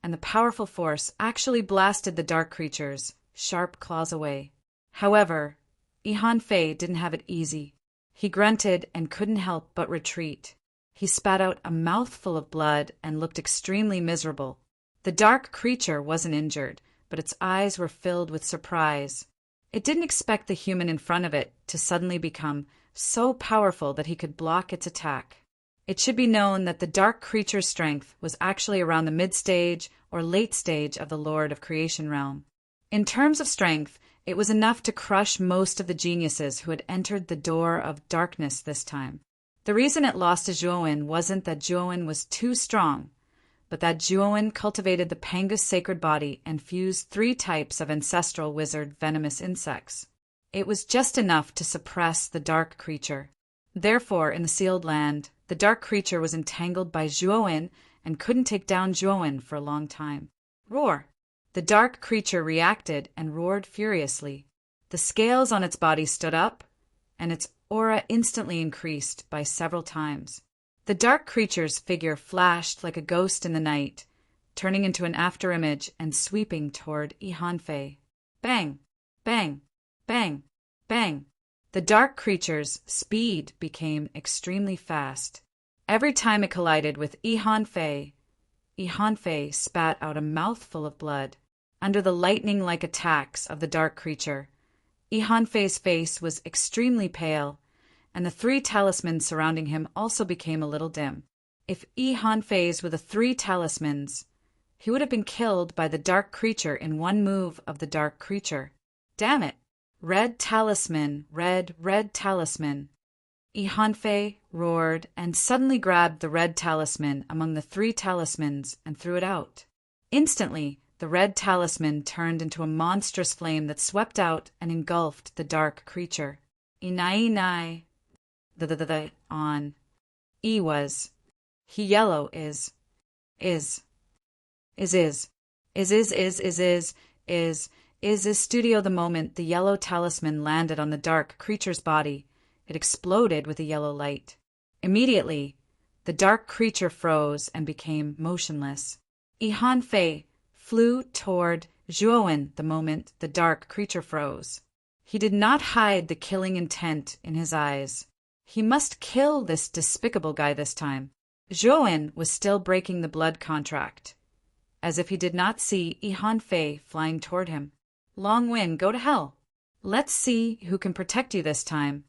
and the powerful force actually blasted the dark creature's sharp claws away. However, Yi Hanfei didn't have it easy. He grunted and couldn't help but retreat. He spat out a mouthful of blood and looked extremely miserable. The dark creature wasn't injured, but its eyes were filled with surprise. It didn't expect the human in front of it to suddenly become so powerful that he could block its attack. It should be known that the dark creature's strength was actually around the mid-stage or late stage of the Lord of Creation realm. In terms of strength, it was enough to crush most of the geniuses who had entered the door of darkness this time. The reason it lost to Zhuowen wasn't that Zhuowen was too strong, but that Zhuowen cultivated the Pangus sacred body and fused 3 types of ancestral wizard venomous insects. It was just enough to suppress the dark creature. Therefore, in the sealed land, the dark creature was entangled by Zhuowen and couldn't take down Zhuowen for a long time. Roar! The dark creature reacted and roared furiously. The scales on its body stood up, and its aura instantly increased by several times. The dark creature's figure flashed like a ghost in the night, turning into an afterimage and sweeping toward Yihanfei. Bang! Bang! Bang! Bang! The dark creature's speed became extremely fast. Every time it collided with Yihanfei, Yihanfei spat out a mouthful of blood. Under the lightning-like attacks of the dark creature, Yihanfei's face was extremely pale, and the 3 talismans surrounding him also became a little dim. If Yihanfei's were the 3 talismans, he would have been killed by the dark creature in one move of the dark creature. Damn it! Red talisman, red talisman. Yihanfei roared and suddenly grabbed the red talisman among the 3 talismans and threw it out. Instantly, the red talisman turned into a monstrous flame that swept out and engulfed the dark creature. Inai the on. E was. He yellow is studio. The moment the yellow talisman landed on the dark creature's body, it exploded with a yellow light. Immediately, the dark creature froze and became motionless. Yihanfei flew toward Zhuowen the moment the dark creature froze. He did not hide the killing intent in his eyes. He must kill this despicable guy this time. Zhuowen was still breaking the blood contract, as if he did not see Yihanfei flying toward him. Long Wen, go to hell. Let's see who can protect you this time.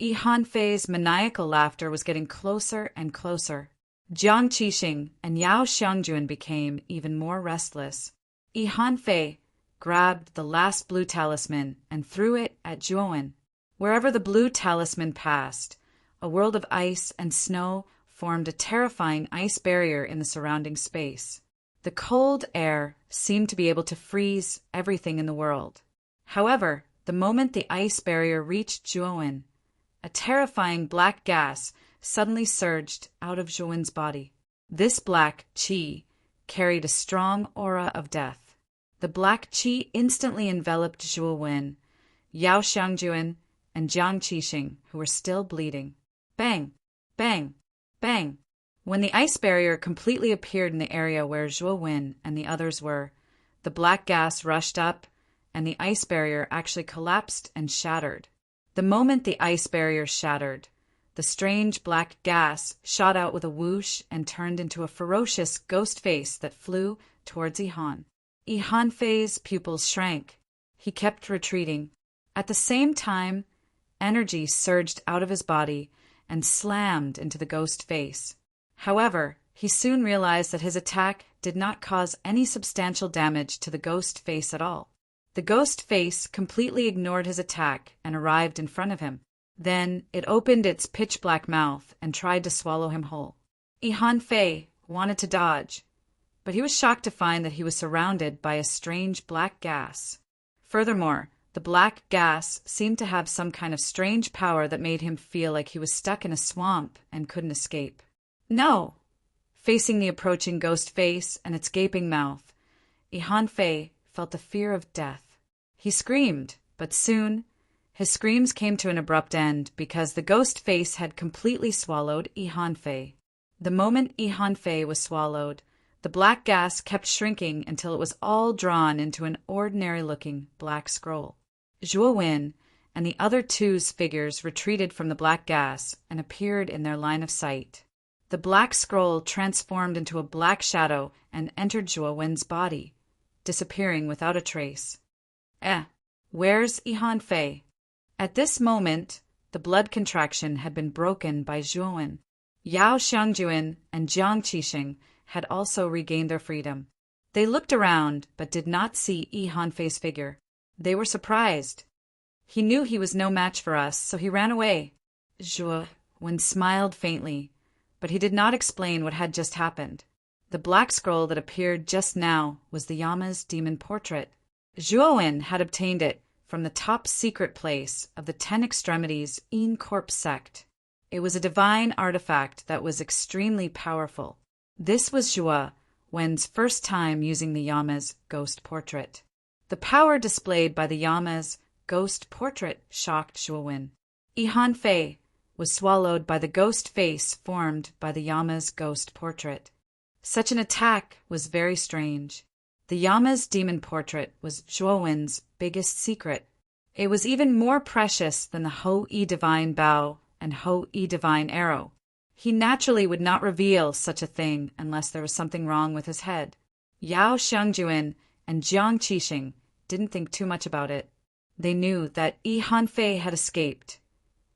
Yihanfei's maniacal laughter was getting closer and closer. Jiang Qixing and Yao Xiangjuan became even more restless. Yihanfei grabbed the last blue talisman and threw it at Zhuowen. Wherever the blue talisman passed, a world of ice and snow formed a terrifying ice barrier in the surrounding space. The cold air seemed to be able to freeze everything in the world. However, the moment the ice barrier reached Zhuowen, a terrifying black gas suddenly surged out of Zhuowen's body. This black qi carried a strong aura of death. The black qi instantly enveloped Zhuowen, Yao Xiangjuan, and Jiang Qixing, who were still bleeding. Bang! Bang! Bang! When the ice barrier completely appeared in the area where Zhuowen and the others were, the black gas rushed up, and the ice barrier actually collapsed and shattered. The moment the ice barrier shattered, the strange black gas shot out with a whoosh and turned into a ferocious ghost face that flew towards Yihan. Yihanfei's pupils shrank. He kept retreating. At the same time, energy surged out of his body and slammed into the ghost face. However, he soon realized that his attack did not cause any substantial damage to the ghost face at all. The ghost face completely ignored his attack and arrived in front of him. Then it opened its pitch-black mouth and tried to swallow him whole. Yihanfei wanted to dodge, but he was shocked to find that he was surrounded by a strange black gas. Furthermore, the black gas seemed to have some kind of strange power that made him feel like he was stuck in a swamp and couldn't escape. No! Facing the approaching ghost face and its gaping mouth, Yihanfei felt the fear of death. He screamed, but soon his screams came to an abrupt end because the ghost face had completely swallowed Yihanfei. The moment Yihanfei was swallowed, the black gas kept shrinking until it was all drawn into an ordinary-looking black scroll. Zhuowen and the other two's figures retreated from the black gas and appeared in their line of sight. The black scroll transformed into a black shadow and entered Zhuowen's body, disappearing without a trace. Where's Yihanfei? At this moment, the blood contraction had been broken by Zhuowen. Yao Xiangjuan and Jiang Qixing had also regained their freedom. They looked around but did not see Yi Hanfei's figure. They were surprised. He knew he was no match for us, so he ran away. Zhuo Wen smiled faintly, but he did not explain what had just happened. The black scroll that appeared just now was the Yama's demon portrait. Zhuo Wen had obtained it from the top secret place of the 10 Extremities Yin Corp sect. It was a divine artifact that was extremely powerful. This was Zhuo Wen's first time using the Yama's ghost portrait. The power displayed by the Yama's ghost portrait shocked Zhuo Wen. Yi Hanfei was swallowed by the ghost face formed by the Yama's ghost portrait. Such an attack was very strange. The Yama's demon portrait was Zhuo Wen's biggest secret. It was even more precious than the Hou-Yi divine bow and Hou-Yi divine arrow. He naturally would not reveal such a thing unless there was something wrong with his head. Yao Xiangjuan and Jiang Qixing didn't think too much about it. They knew that Yi Hanfei had escaped,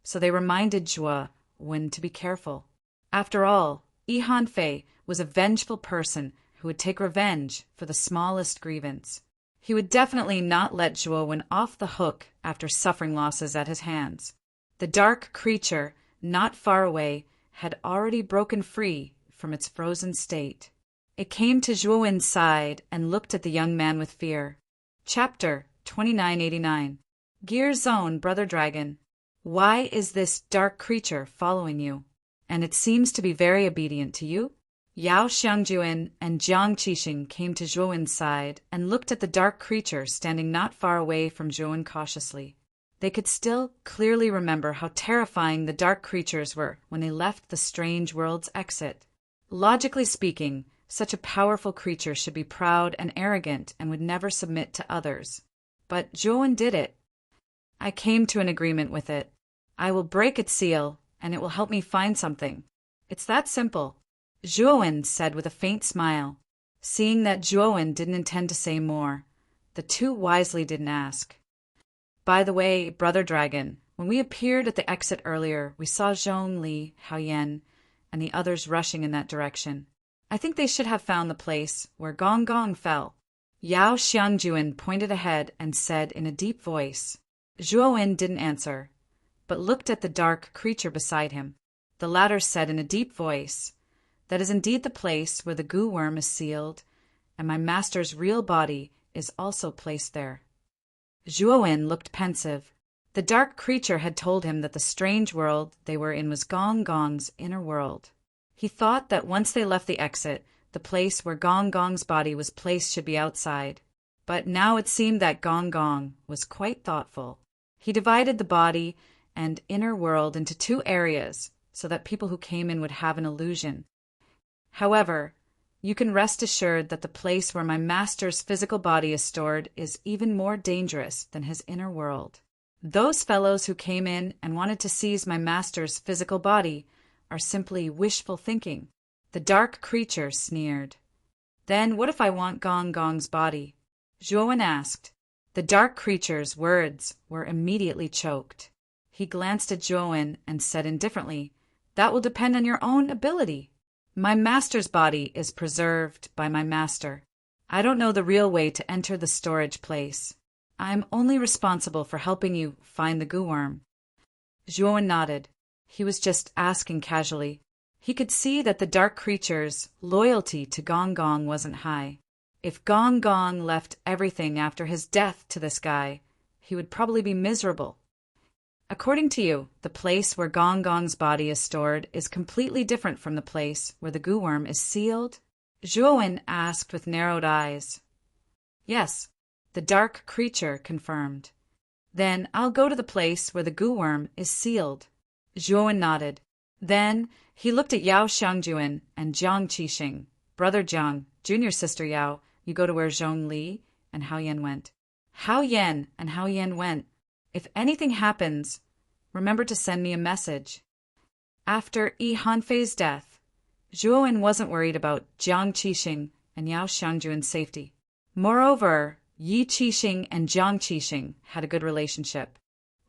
so they reminded Zhuo Wen to be careful. After all, Yi Hanfei was a vengeful person who would take revenge for the smallest grievance. He would definitely not let Zhuo Wen off the hook after suffering losses at his hands. The dark creature, not far away, had already broken free from its frozen state. It came to Zhuo Wen's side and looked at the young man with fear. Chapter 2989. Gear Zone, Brother Dragon. Why is this dark creature following you? And it seems to be very obedient to you? Yao Xiangjuan and Jiang Qixing came to Zhuo Wen's side and looked at the dark creature standing not far away from Zhuo Wen cautiously. They could still clearly remember how terrifying the dark creatures were when they left the strange world's exit. Logically speaking, such a powerful creature should be proud and arrogant and would never submit to others. But Zhuo Wen did it. I came to an agreement with it. I will break its seal, and it will help me find something. It's that simple, Zhuo Wen said with a faint smile. Seeing that Zhuo Wen didn't intend to say more, the two wisely didn't ask. By the way, Brother Dragon, when we appeared at the exit earlier, we saw Zhong Li, Hao Yan, and the others rushing in that direction. I think they should have found the place where Gong Gong fell. Yao Xiangjuan pointed ahead and said in a deep voice. Zhuo Wen didn't answer, but looked at the dark creature beside him. The latter said in a deep voice, "That is indeed the place where the goo worm is sealed, and my master's real body is also placed there." Zhuo Wen looked pensive. The dark creature had told him that the strange world they were in was Gong Gong's inner world. He thought that once they left the exit, the place where Gong Gong's body was placed should be outside. But now it seemed that Gong Gong was quite thoughtful. He divided the body and inner world into 2 areas so that people who came in would have an illusion. However, you can rest assured that the place where my master's physical body is stored is even more dangerous than his inner world. Those fellows who came in and wanted to seize my master's physical body are simply wishful thinking. The dark creature sneered. Then what if I want Gong Gong's body? Zhuo Wen asked. The dark creature's words were immediately choked. He glanced at Zhuo Wen and said indifferently, "That will depend on your own ability. My master's body is preserved by my master. I don't know the real way to enter the storage place. I'm only responsible for helping you find the goo worm." Zhuo Wen nodded. He was just asking casually. He could see that the dark creature's loyalty to Gong Gong wasn't high. If Gong Gong left everything after his death to this guy, he would probably be miserable. According to you, the place where Gong Gong's body is stored is completely different from the place where the goo worm is sealed? Zhuo Wen asked with narrowed eyes. Yes, the dark creature confirmed. Then I'll go to the place where the goo worm is sealed. Zhuo Wen nodded. Then he looked at Yao Xiangjuan and Jiang Qixing. Brother Jiang, junior sister Yao, you go to where Zhong Li and Hao Yan went. Hao Yan and Hao Yan went. If anything happens, remember to send me a message. After Yi Hanfei's death, Zhuo Wen wasn't worried about Jiang Qixing and Yao Xiangjuan's safety. Moreover, Yi Qixing and Jiang Qixing had a good relationship.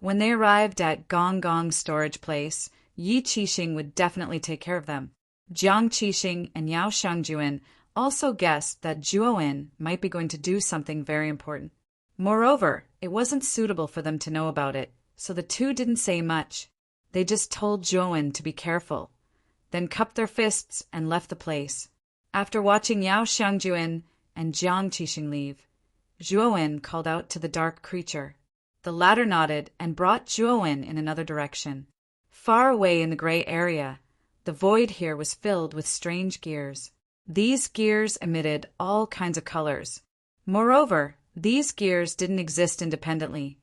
When they arrived at Gong Gong's storage place, Yi Qixing would definitely take care of them. Jiang Qixing and Yao Shangjuan also guessed that Zhuowen might be going to do something very important. Moreover, it wasn't suitable for them to know about it, so the two didn't say much. They just told Zhuowen to be careful, then cupped their fists and left the place. After watching Yao Shangjuan and Jiang Qixing leave, Zhuowen called out to the dark creature. The latter nodded and brought Zhuowen in another direction. Far away in the gray area, the void here was filled with strange gears. These gears emitted all kinds of colors. Moreover, these gears didn't exist independently,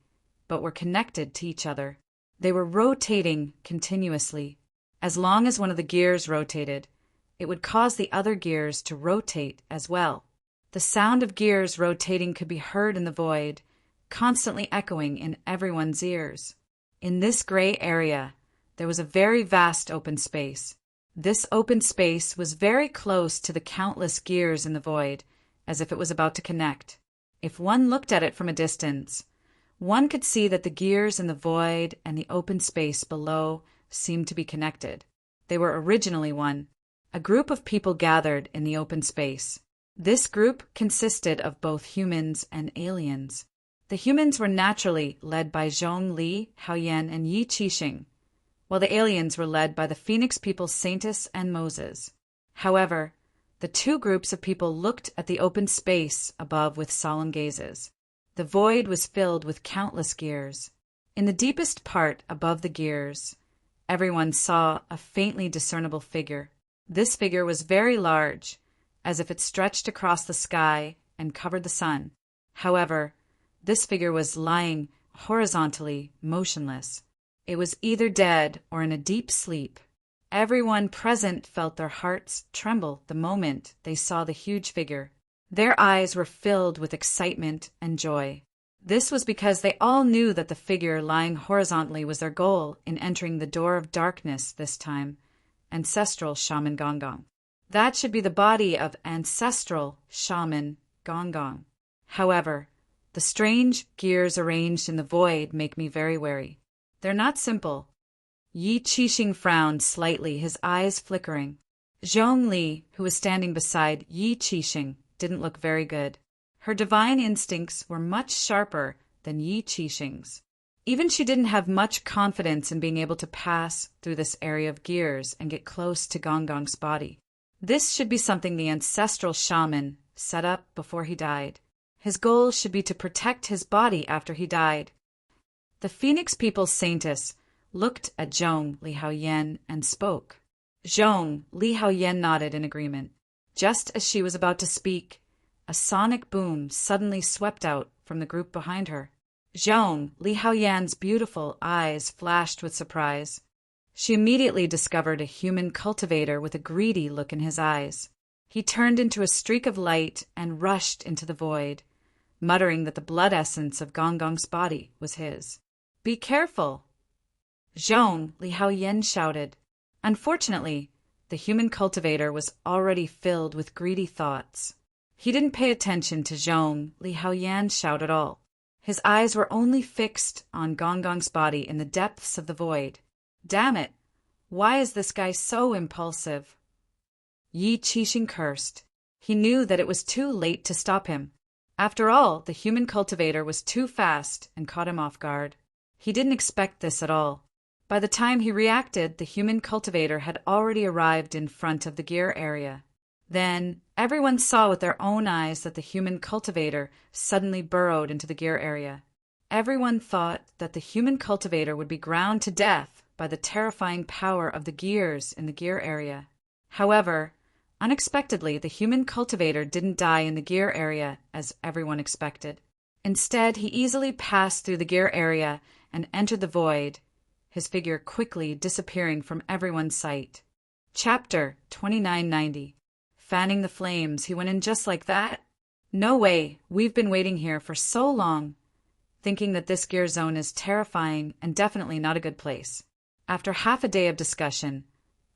but were connected to each other. They were rotating continuously. As long as one of the gears rotated, it would cause the other gears to rotate as well. The sound of gears rotating could be heard in the void, constantly echoing in everyone's ears. In this gray area, there was a very vast open space. This open space was very close to the countless gears in the void, as if it was about to connect. If one looked at it from a distance, one could see that the gears in the void and the open space below seemed to be connected. They were originally one. A group of people gathered in the open space. This group consisted of both humans and aliens. The humans were naturally led by Zhong Li, Haoyan, and Yi Qixing, while the aliens were led by the Phoenix people Saintus and Moses. However, the two groups of people looked at the open space above with solemn gazes. The void was filled with countless gears. In the deepest part above the gears, everyone saw a faintly discernible figure. This figure was very large, as if it stretched across the sky and covered the sun. However, this figure was lying horizontally, motionless. It was either dead or in a deep sleep. Everyone present felt their hearts tremble the moment they saw the huge figure. Their eyes were filled with excitement and joy. This was because they all knew that the figure lying horizontally was their goal in entering the door of darkness this time, ancestral shaman Gong. That should be the body of ancestral shaman Gong. However, the strange gears arranged in the void make me very wary. They're not simple. Yi Qixing frowned slightly, his eyes flickering. Zhong Li, who was standing beside Yi Qixing, didn't look very good. Her divine instincts were much sharper than Yi Qixing's. Even she didn't have much confidence in being able to pass through this area of gears and get close to Gong's body. This should be something the ancestral shaman set up before he died. His goal should be to protect his body after he died. The Phoenix people's Saintus looked at Zhong Li Haoyan and spoke. Zhong Li Haoyan nodded in agreement. Just as she was about to speak, a sonic boom suddenly swept out from the group behind her. Zhong Li Haoyan's beautiful eyes flashed with surprise. She immediately discovered a human cultivator with a greedy look in his eyes. He turned into a streak of light and rushed into the void, muttering that the blood essence of Gong's body was his. "Be careful!" Zhong Li Haoyan shouted. Unfortunately, the human cultivator was already filled with greedy thoughts. He didn't pay attention to Zhong Li Haoyan's shout at all. His eyes were only fixed on Gong's body in the depths of the void. Damn it! Why is this guy so impulsive? Yi Qixing cursed. He knew that it was too late to stop him. After all, the human cultivator was too fast and caught him off guard. He didn't expect this at all. By the time he reacted, the human cultivator had already arrived in front of the gear area. Then, everyone saw with their own eyes that the human cultivator suddenly burrowed into the gear area. Everyone thought that the human cultivator would be ground to death by the terrifying power of the gears in the gear area. However, unexpectedly, the human cultivator didn't die in the gear area as everyone expected. Instead, he easily passed through the gear area and entered the void, his figure quickly disappearing from everyone's sight. Chapter 2990. Fanning the flames, he went in just like that? No way, we've been waiting here for so long, thinking that this gear zone is terrifying and definitely not a good place. After half a day of discussion,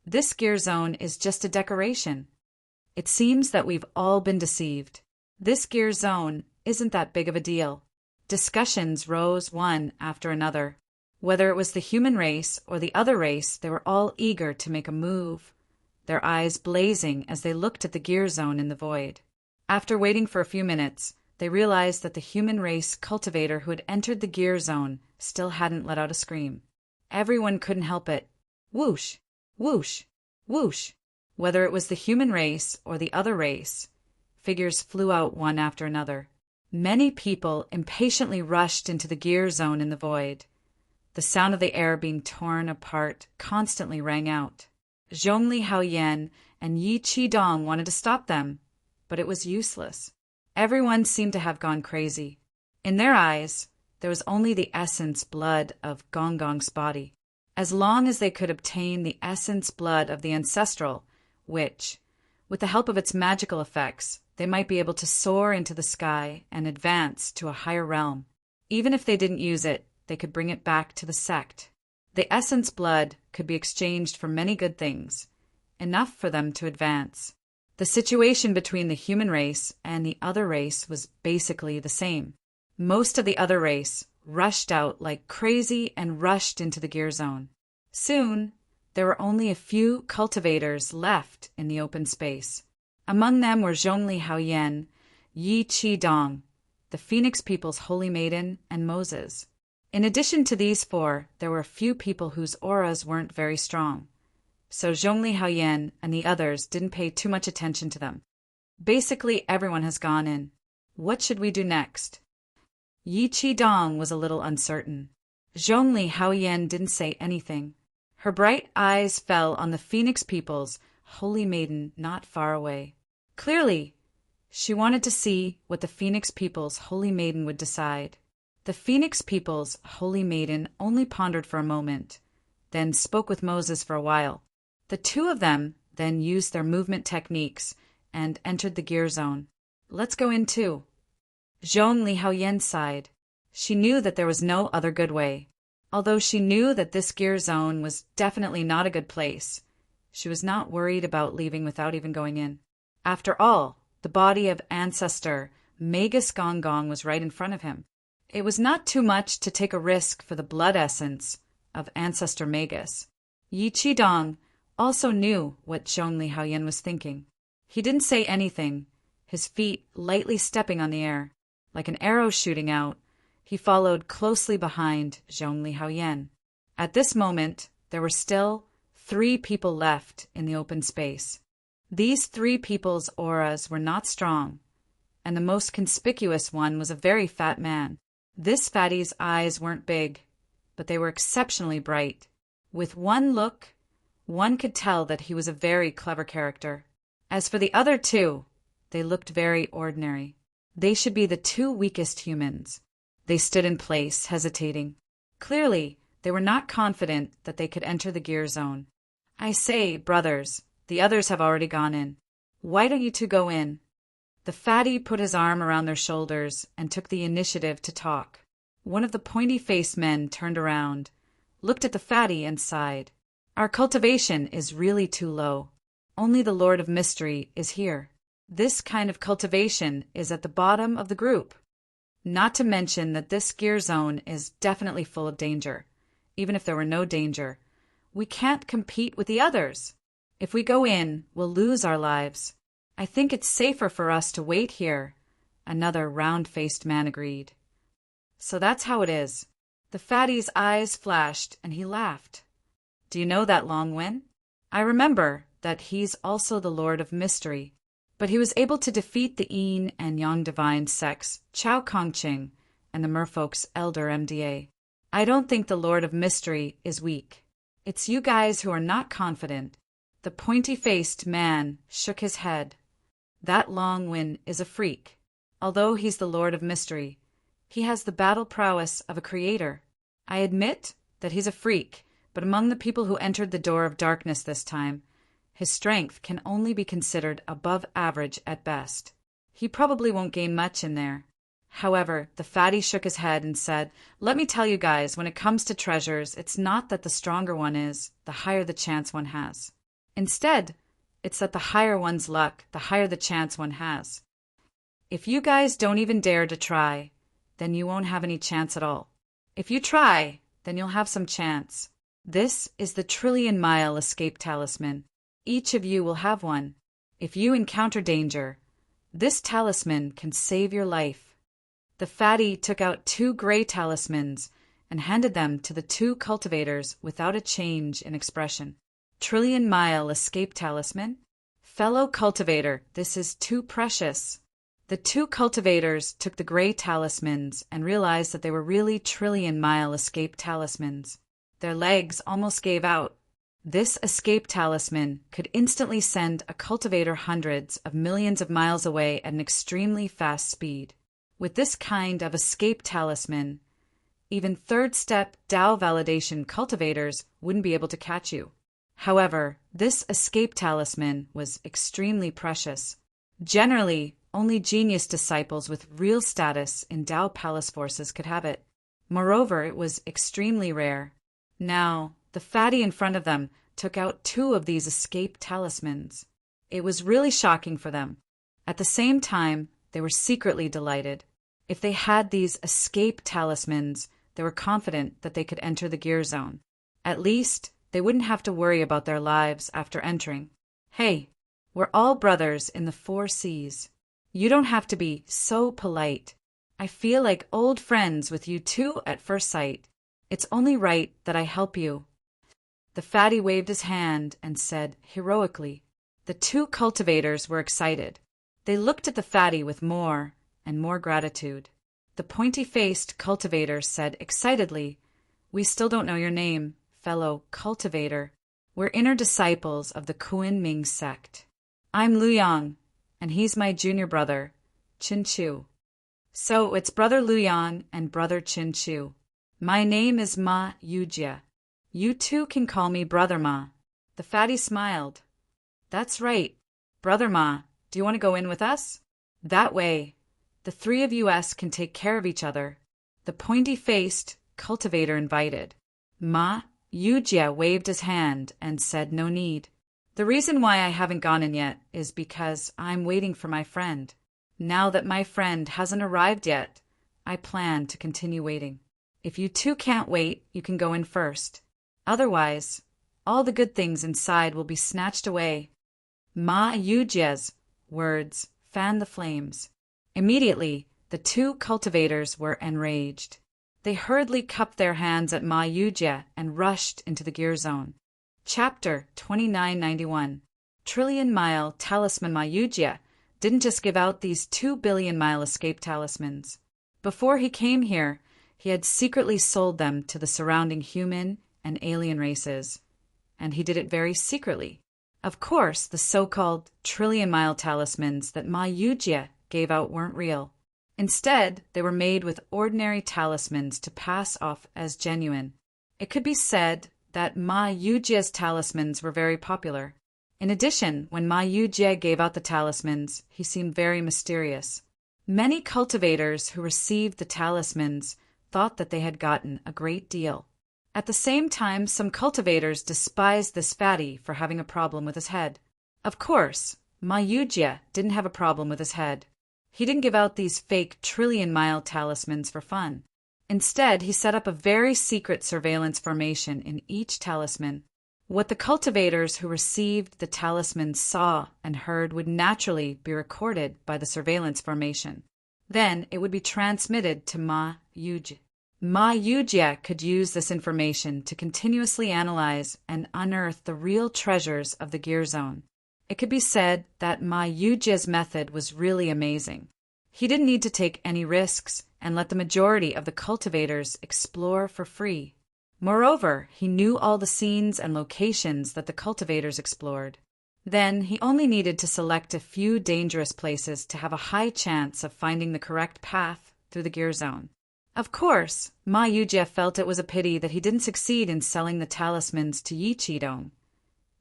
this gear zone is just a decoration. It seems that we've all been deceived. This gear zone isn't that big of a deal. Discussions rose one after another. Whether it was the human race or the other race, they were all eager to make a move, their eyes blazing as they looked at the gear zone in the void. After waiting for a few minutes, they realized that the human race cultivator who had entered the gear zone still hadn't let out a scream. Everyone couldn't help it. Whoosh, whoosh, whoosh. Whether it was the human race or the other race, figures flew out one after another. Many people impatiently rushed into the gear zone in the void. The sound of the air being torn apart constantly rang out. Zhongli Haoyan and Yi Qidong wanted to stop them, but it was useless. Everyone seemed to have gone crazy. In their eyes, there was only the essence blood of Gong-Gong's body. As long as they could obtain the essence blood of the ancestral, which, with the help of its magical effects, they might be able to soar into the sky and advance to a higher realm. Even if they didn't use it, they could bring it back to the sect. The essence blood could be exchanged for many good things, enough for them to advance. The situation between the human race and the other race was basically the same. Most of the other race rushed out like crazy and rushed into the gear zone. Soon, there were only a few cultivators left in the open space. Among them were Zhongli Haoyan, Yi Qidong, the Phoenix People's Holy Maiden, and Moses. In addition to these four, there were a few people whose auras weren't very strong, so Zhongli Haoyan and the others didn't pay too much attention to them. Basically, everyone has gone in. What should we do next? Yi Qidong was a little uncertain. Zhongli Haoyan didn't say anything. Her bright eyes fell on the Phoenix People's Holy Maiden not far away. Clearly, she wanted to see what the Phoenix People's Holy Maiden would decide. The Phoenix People's Holy Maiden only pondered for a moment, then spoke with Moses for a while. The two of them then used their movement techniques and entered the gear zone. Let's go in too. Zhongli Haoyan sighed. She knew that there was no other good way. Although she knew that this gear zone was definitely not a good place, she was not worried about leaving without even going in. After all, the body of ancestor Magus Gong-Gong was right in front of him. It was not too much to take a risk for the blood essence of ancestor Magus. Yi Qidong also knew what Zhongli Haoyan was thinking. He didn't say anything, his feet lightly stepping on the air. Like an arrow shooting out, he followed closely behind Zhongli Haoyan. At this moment, there were still 3 people left in the open space. These 3 people's auras were not strong, and the most conspicuous one was a very fat man. This fatty's eyes weren't big, but they were exceptionally bright. With one look, one could tell that he was a very clever character. As for the other 2, they looked very ordinary. They should be the 2 weakest humans. They stood in place, hesitating. Clearly, they were not confident that they could enter the gear zone. I say, brothers, the others have already gone in. Why don't you 2 go in? The fatty put his arm around their shoulders and took the initiative to talk. One of the pointy-faced men turned around, looked at the fatty and sighed. Our cultivation is really too low. Only the Lord of Mystery is here. This kind of cultivation is at the bottom of the group. Not to mention that this gear zone is definitely full of danger. Even if there were no danger, we can't compete with the others. If we go in, we'll lose our lives. I think it's safer for us to wait here, another round-faced man agreed. So that's how it is. The fatty's eyes flashed and he laughed. Do you know that Long Wen? I remember that he's also the Lord of Mystery, but he was able to defeat the Yin and Yang Divine sects, Chao Kongqing, and the Merfolk's Elder MDA. I don't think the Lord of Mystery is weak. It's you guys who are not confident. The pointy-faced man shook his head. That Long Wen is a freak. Although he's the Lord of Mystery, he has the battle prowess of a creator. I admit that he's a freak, but among the people who entered the door of darkness this time, his strength can only be considered above average at best. He probably won't gain much in there. However, the fatty shook his head and said, "Let me tell you guys, when it comes to treasures, it's not that the stronger one is, the higher the chance one has. Instead, it's that the higher one's luck, the higher the chance one has. If you guys don't even dare to try, then you won't have any chance at all. If you try, then you'll have some chance. This is the trillion-mile escape talisman. Each of you will have one. If you encounter danger, this talisman can save your life. The fatty took out 2 gray talismans and handed them to the 2 cultivators without a change in expression. Trillion-mile escape talisman? Fellow cultivator, this is too precious. The 2 cultivators took the gray talismans and realized that they were really trillion-mile escape talismans. Their legs almost gave out. This escape talisman could instantly send a cultivator hundreds of millions of miles away at an extremely fast speed. With this kind of escape talisman, even third-step Tao validation cultivators wouldn't be able to catch you. However, this escape talisman was extremely precious. Generally, only genius disciples with real status in Tao Palace forces could have it. Moreover, it was extremely rare. Now, the fatty in front of them took out 2 of these escape talismans. It was really shocking for them. At the same time, they were secretly delighted. If they had these escape talismans, they were confident that they could enter the gear zone. At least, they wouldn't have to worry about their lives after entering. Hey, we're all brothers in the 4 C's. You don't have to be so polite. I feel like old friends with you 2 at first sight. It's only right that I help you. The fatty waved his hand and said heroically. The 2 cultivators were excited. They looked at the fatty with more and more gratitude. The pointy-faced cultivator said excitedly, "We still don't know your name, fellow cultivator. We're inner disciples of the Kunming sect. I'm Lu Yang, and he's my junior brother, Chin Chu. So it's Brother Lu Yang and Brother Chin Chu. My name is Ma Yujie. You 2 can call me Brother Ma." The fatty smiled. "That's right. Brother Ma, do you want to go in with us? That way, the 3 of us can take care of each other." The pointy-faced cultivator invited. Ma Yujie waved his hand and said no need. "The reason why I haven't gone in yet is because I'm waiting for my friend. Now that my friend hasn't arrived yet, I plan to continue waiting. If you 2 can't wait, you can go in first. Otherwise, all the good things inside will be snatched away." Ma Yujie's words fanned the flames. Immediately, the 2 cultivators were enraged. They hurriedly cupped their hands at Ma Yujie and rushed into the gear zone. Chapter 2991. Trillion-mile talisman Ma Yujie didn't just give out these 2 billion-mile escape talismans. Before he came here, he had secretly sold them to the surrounding human and alien races, and he did it very secretly. Of course, the so-called trillion-mile talismans that Ma Yujie gave out weren't real. Instead, they were made with ordinary talismans to pass off as genuine. It could be said that Ma Yujie's talismans were very popular. In addition, when Ma Yujie gave out the talismans, he seemed very mysterious. Many cultivators who received the talismans thought that they had gotten a great deal. At the same time, some cultivators despised this fatty for having a problem with his head. Of course, Ma Yujie didn't have a problem with his head. He didn't give out these fake trillion-mile talismans for fun. Instead, he set up a very secret surveillance formation in each talisman. What the cultivators who received the talismans saw and heard would naturally be recorded by the surveillance formation. Then it would be transmitted to Ma Yujie. Ma Yujie could use this information to continuously analyze and unearth the real treasures of the gear zone. It could be said that Ma Yujie's method was really amazing. He didn't need to take any risks and let the majority of the cultivators explore for free. Moreover, he knew all the scenes and locations that the cultivators explored. Then he only needed to select a few dangerous places to have a high chance of finding the correct path through the gear zone. Of course, Ma Yujie felt it was a pity that he didn't succeed in selling the talismans to Yi Qidong,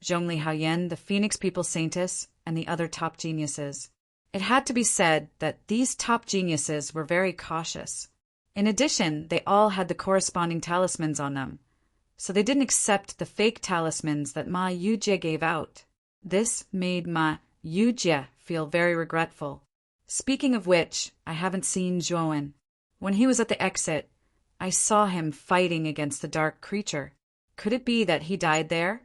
Zhongli Haoyan, the Phoenix People Saintess, and the other top geniuses. It had to be said that these top geniuses were very cautious. In addition, they all had the corresponding talismans on them, so they didn't accept the fake talismans that Ma Yujie gave out. This made Ma Yujie feel very regretful. Speaking of which, I haven't seen Zhuowen. When he was at the exit, I saw him fighting against the dark creature. Could it be that he died there?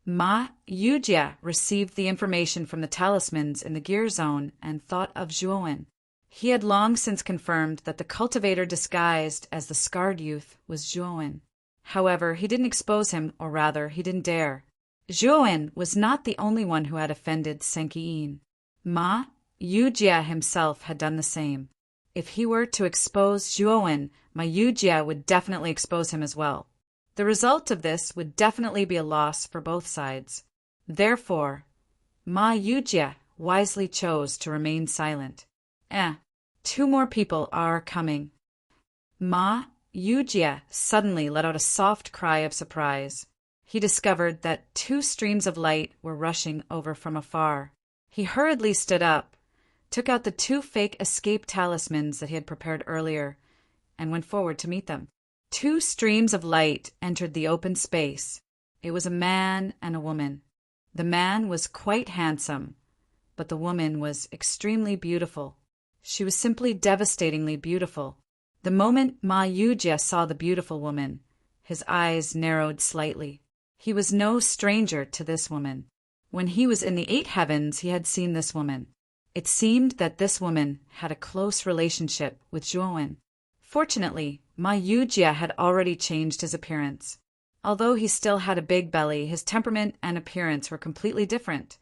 Ma Yujia received the information from the talismans in the gear zone and thought of Zhuowen. He had long since confirmed that the cultivator disguised as the scarred youth was Zhuowen. However, he didn't expose him, or rather, he didn't dare. Zhuowen was not the only one who had offended Senkiin. Ma Yujia himself had done the same. If he were to expose Zhuowen, Ma Yujia would definitely expose him as well. The result of this would definitely be a loss for both sides. Therefore, Ma Yujia wisely chose to remain silent. 2 more people are coming. Ma Yujia suddenly let out a soft cry of surprise. He discovered that 2 streams of light were rushing over from afar. He hurriedly stood up, took out the 2 fake escape talismans that he had prepared earlier, and went forward to meet them. 2 streams of light entered the open space. It was a man and a woman. The man was quite handsome, but the woman was extremely beautiful. She was simply devastatingly beautiful. The moment Ma Yujia saw the beautiful woman, his eyes narrowed slightly. He was no stranger to this woman. When he was in the 8 heavens, he had seen this woman. It seemed that this woman had a close relationship with Zhuowen. Fortunately, Ma Yujia had already changed his appearance. Although he still had a big belly, his temperament and appearance were completely different,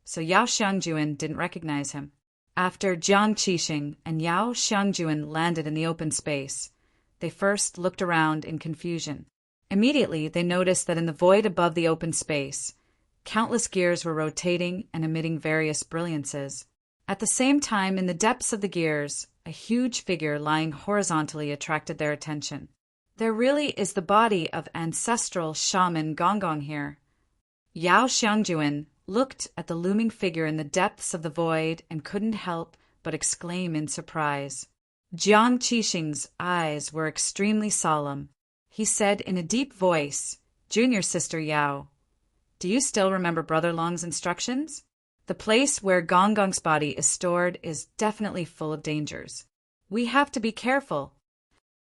so Yao Xiangjuan didn't recognize him. After Jiang Qixing and Yao Xiangjuan landed in the open space, they first looked around in confusion. Immediately, they noticed that in the void above the open space, countless gears were rotating and emitting various brilliances. At the same time, in the depths of the gears, a huge figure lying horizontally attracted their attention. There really is the body of ancestral shaman Gonggong here. Yao Xiangjuan looked at the looming figure in the depths of the void and couldn't help but exclaim in surprise. Jiang Qixing's eyes were extremely solemn. He said in a deep voice, "Junior sister Yao, do you still remember Brother Long's instructions? The place where Gonggong's body is stored is definitely full of dangers. We have to be careful."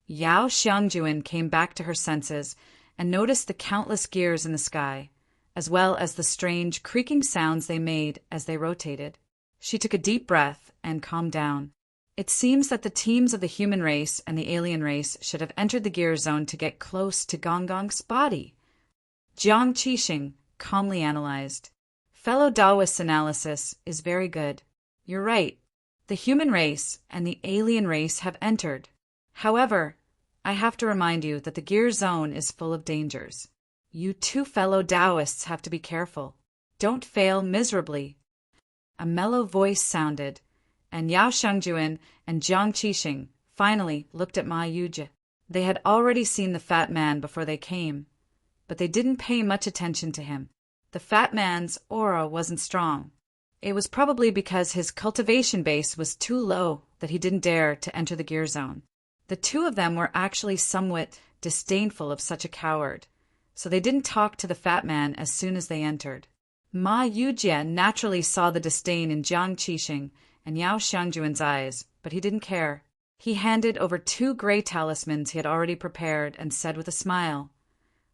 Yao Xiangjuan came back to her senses and noticed the countless gears in the sky, as well as the strange creaking sounds they made as they rotated. She took a deep breath and calmed down. It seems that the teams of the human race and the alien race should have entered the gear zone to get close to Gonggong's body. Jiang Qixing calmly analyzed. Fellow Taoist's analysis is very good. You're right. The human race and the alien race have entered. However, I have to remind you that the gear zone is full of dangers. You 2 fellow Taoists have to be careful. Don't fail miserably. A mellow voice sounded, and Yao Xiangjuan and Jiang Qixing finally looked at Ma Yujia. They had already seen the fat man before they came, but they didn't pay much attention to him. The fat man's aura wasn't strong. It was probably because his cultivation base was too low that he didn't dare to enter the gear zone. The 2 of them were actually somewhat disdainful of such a coward, so they didn't talk to the fat man as soon as they entered. Ma Yujia naturally saw the disdain in Jiang Qixing and Yao Xiangjuan's eyes, but he didn't care. He handed over 2 gray talismans he had already prepared and said with a smile,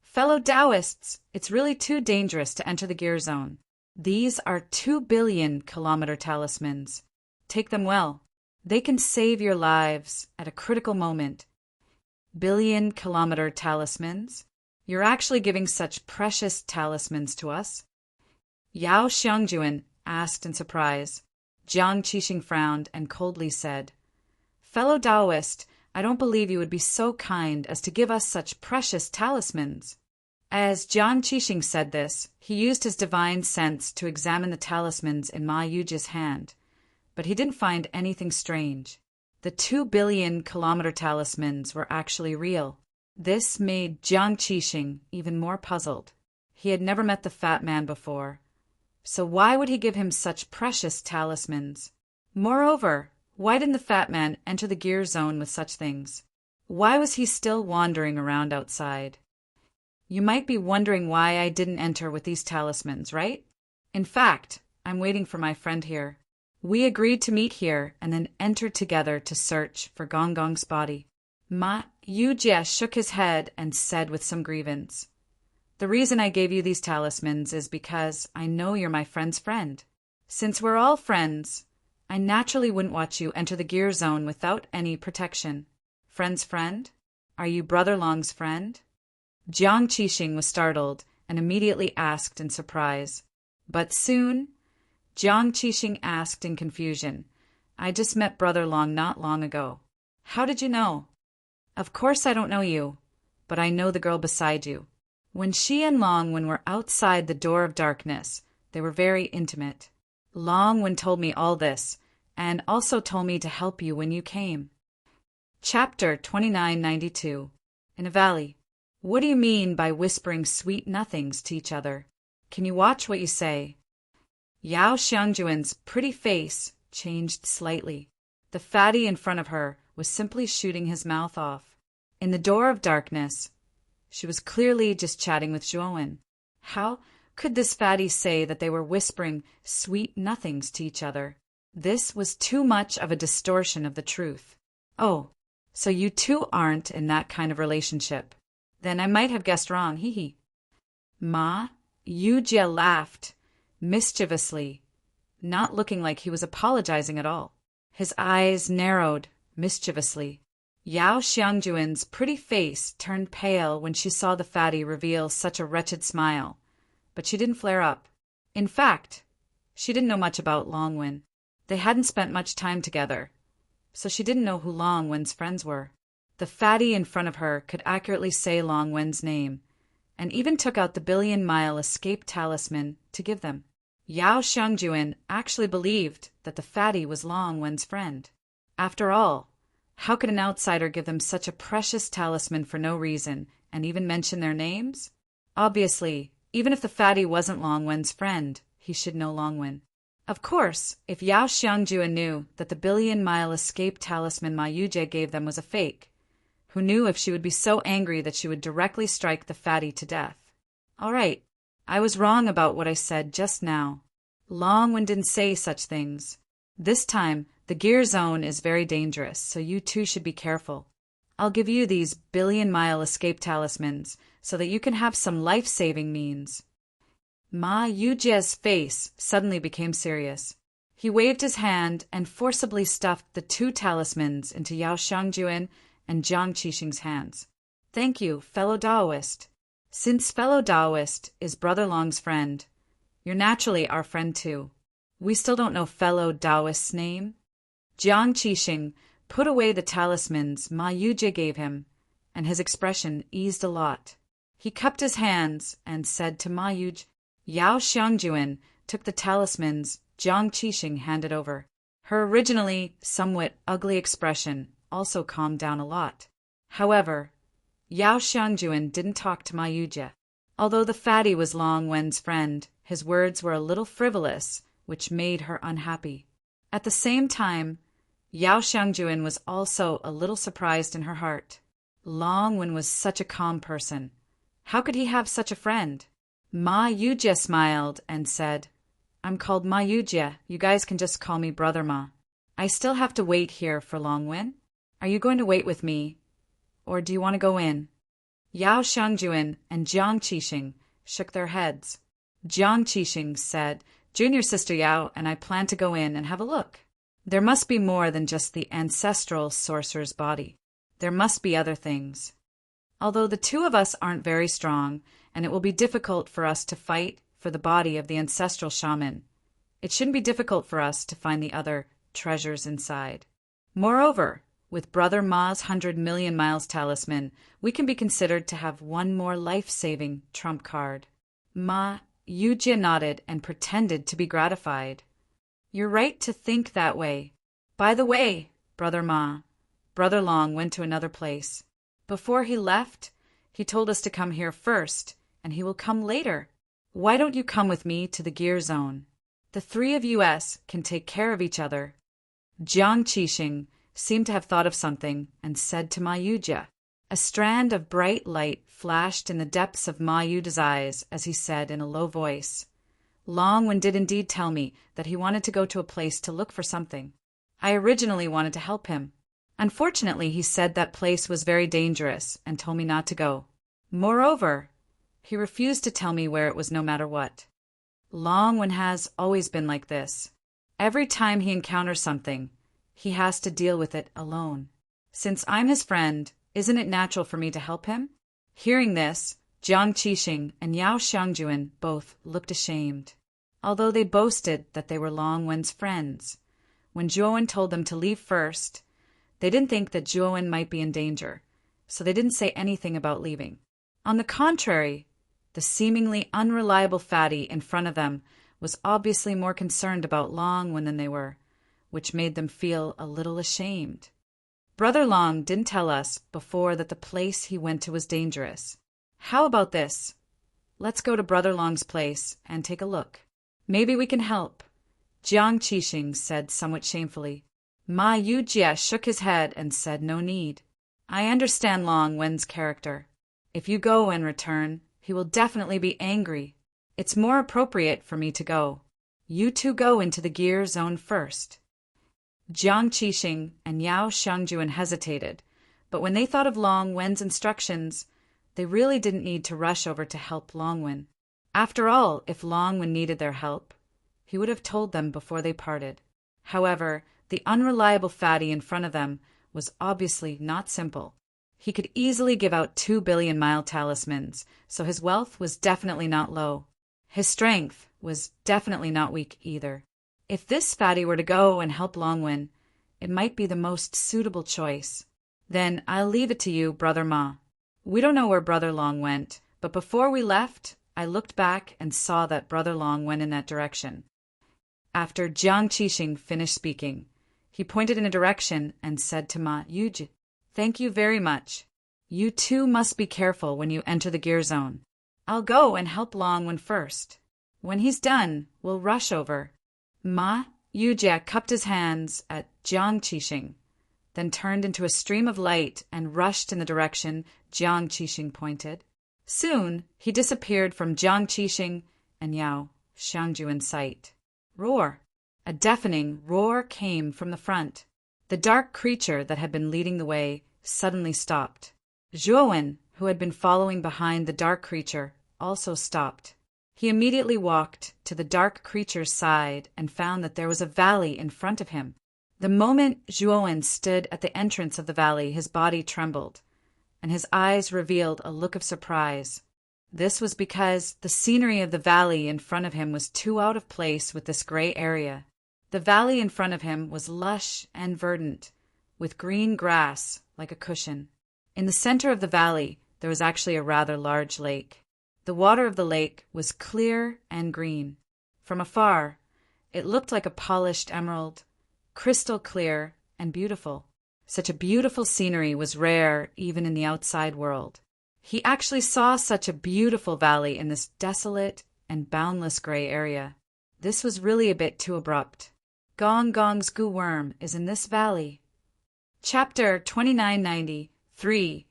"Fellow Taoists, it's really too dangerous to enter the gear zone. These are 2 billion kilometer talismans. Take them well. They can save your lives at a critical moment." Billion kilometer talismans? You're actually giving such precious talismans to us? Yao Xiangjuan asked in surprise. Jiang Qixing frowned and coldly said, "Fellow Taoist, I don't believe you would be so kind as to give us such precious talismans." As Jiang Qixing said this, he used his divine sense to examine the talismans in Ma Yujia's hand, but he didn't find anything strange. The 2 billion kilometer talismans were actually real. This made Jiang Qixing even more puzzled. He had never met the fat man before, so why would he give him such precious talismans? Moreover, why didn't the fat man enter the gear zone with such things? Why was he still wandering around outside? You might be wondering why I didn't enter with these talismans, right? In fact, I'm waiting for my friend here. We agreed to meet here and then enter together to search for Gonggong's body. Ma Yujie shook his head and said with some grievance, "The reason I gave you these talismans is because I know you're my friend's friend. Since we're all friends, I naturally wouldn't watch you enter the gear zone without any protection. Friend's friend? Are you Brother Long's friend?" Jiang Qixing was startled and immediately asked in surprise. But soon, Jiang Qixing asked in confusion, "I just met Brother Long not long ago. How did you know?" "Of course I don't know you, but I know the girl beside you. When she and Longwen were outside the door of darkness, they were very intimate. Longwen told me all this, and also told me to help you when you came." Chapter 2992. In a Valley. What do you mean by whispering sweet nothings to each other? Can you watch what you say? Yao Xiangjuan's pretty face changed slightly. The fatty in front of her was simply shooting his mouth off. In the door of darkness, she was clearly just chatting with Zhuowen. How could this fatty say that they were whispering sweet nothings to each other? This was too much of a distortion of the truth. "Oh, so you two aren't in that kind of relationship. Then I might have guessed wrong, hee. Ma Yujie laughed mischievously, not looking like he was apologizing at all. His eyes narrowed mischievously. Yao Xiangjuan's pretty face turned pale when she saw the fatty reveal such a wretched smile, but she didn't flare up. In fact, she didn't know much about Longwen. They hadn't spent much time together, so she didn't know who Longwen's friends were. The fatty in front of her could accurately say Longwen's name, and even took out the billion-mile escape talisman to give them. Yao Xiangjuan actually believed that the fatty was Longwen's friend. After all, how could an outsider give them such a precious talisman for no reason, and even mention their names? Obviously, even if the fatty wasn't Longwen's friend, he should know Longwen. Of course, if Yao Xiangjuan knew that the billion-mile escape talisman Ma Yujie gave them was a fake, who knew if she would be so angry that she would directly strike the fatty to death? All right, I was wrong about what I said just now. Longwen didn't say such things. This time, the gear zone is very dangerous, so you two should be careful. I'll give you these billion-mile escape talismans so that you can have some life-saving means. Ma Yujie's face suddenly became serious. He waved his hand and forcibly stuffed the two talismans into Yao Xiangjuan and Jiang Qixing's hands. "Thank you, fellow Taoist. Since fellow Taoist is Brother Long's friend, you're naturally our friend too. We still don't know fellow Taoist's name." Jiang Qixing put away the talismans Ma Yujie gave him, and his expression eased a lot. He cupped his hands and said to Ma Yujie. Yao Xiangjuan took the talismans Jiang Qixing handed over. Her originally somewhat ugly expression also calmed down a lot. However, Yao Xiangjuan didn't talk to Ma Yujie. Although the fatty was Longwen's friend, his words were a little frivolous, which made her unhappy. At the same time, Yao Xiangjuan was also a little surprised in her heart. Longwen was such a calm person. How could he have such a friend? Ma Yujie smiled and said, "I'm called Ma Yujie. You guys can just call me Brother Ma. I still have to wait here for Longwen. Are you going to wait with me, or do you want to go in?" Yao Xiangjuan and Jiang Qixing shook their heads. Jiang Qixing said, "Junior Sister Yao and I plan to go in and have a look. There must be more than just the ancestral sorcerer's body. There must be other things. Although the two of us aren't very strong, and it will be difficult for us to fight for the body of the ancestral shaman, it shouldn't be difficult for us to find the other treasures inside. Moreover, with Brother Ma's 100 million miles talisman, we can be considered to have one more life-saving trump card." Ma Yujie nodded and pretended to be gratified. "You're right to think that way. By the way, Brother Ma, Brother Long went to another place. Before he left, he told us to come here first, and he will come later. Why don't you come with me to the gear zone? The three of us can take care of each other." Jiang Qixing seemed to have thought of something and said to Ma Yujie. A strand of bright light flashed in the depths of Ma Yujie's eyes as he said in a low voice, "Longwen did indeed tell me that he wanted to go to a place to look for something. I originally wanted to help him. Unfortunately, he said that place was very dangerous and told me not to go. Moreover, he refused to tell me where it was no matter what. Longwen has always been like this. Every time he encounters something, he has to deal with it alone. Since I'm his friend, isn't it natural for me to help him? Hearing this, Jiang Qixing and Yao Xiangjuan both looked ashamed, although they boasted that they were Longwen's friends. When Zhuowen told them to leave first, they didn't think that Zhuowen might be in danger, so they didn't say anything about leaving. On the contrary, the seemingly unreliable fatty in front of them was obviously more concerned about Longwen than they were, which made them feel a little ashamed. Brother Long didn't tell us before that the place he went to was dangerous. How about this? Let's go to Brother Long's place and take a look. Maybe we can help. Jiang Qixing said somewhat shamefully. Ma Yujie shook his head and said no need. I understand Long Wen's character. If you go and return, he will definitely be angry. It's more appropriate for me to go. You two go into the gear zone first. Jiang Qixing and Yao Xiangjuan hesitated, but when they thought of Long Wen's instructions, they really didn't need to rush over to help Longwen. After all, if Longwen needed their help, he would have told them before they parted. However, the unreliable fatty in front of them was obviously not simple. He could easily give out 2 billion mile talismans, so his wealth was definitely not low. His strength was definitely not weak either. If this fatty were to go and help Longwen, it might be the most suitable choice. Then I'll leave it to you, Brother Ma. We don't know where Brother Long went, but before we left, I looked back and saw that Brother Long went in that direction. After Jiang Qixing finished speaking, he pointed in a direction and said to Ma Yujie, Thank you very much. You too must be careful when you enter the gear zone. I'll go and help Longwen first. When he's done, we'll rush over. Ma Yujie cupped his hands at Jiang Qixing, then turned into a stream of light and rushed in the direction Jiang Qixing pointed. Soon, he disappeared from Jiang Qixing and Yao Xiangjuan's sight. Roar! A deafening roar came from the front. The dark creature that had been leading the way suddenly stopped. Zhuowen, who had been following behind the dark creature, also stopped. He immediately walked to the dark creature's side and found that there was a valley in front of him. The moment Zhuowen stood at the entrance of the valley, his body trembled, and his eyes revealed a look of surprise. This was because the scenery of the valley in front of him was too out of place with this gray area. The valley in front of him was lush and verdant, with green grass like a cushion. In the center of the valley, there was actually a rather large lake. The water of the lake was clear and green. From afar, it looked like a polished emerald, crystal clear and beautiful. Such a beautiful scenery was rare even in the outside world. He actually saw such a beautiful valley in this desolate and boundless gray area. This was really a bit too abrupt. Gong Gong's goo worm is in this valley. Chapter 2993.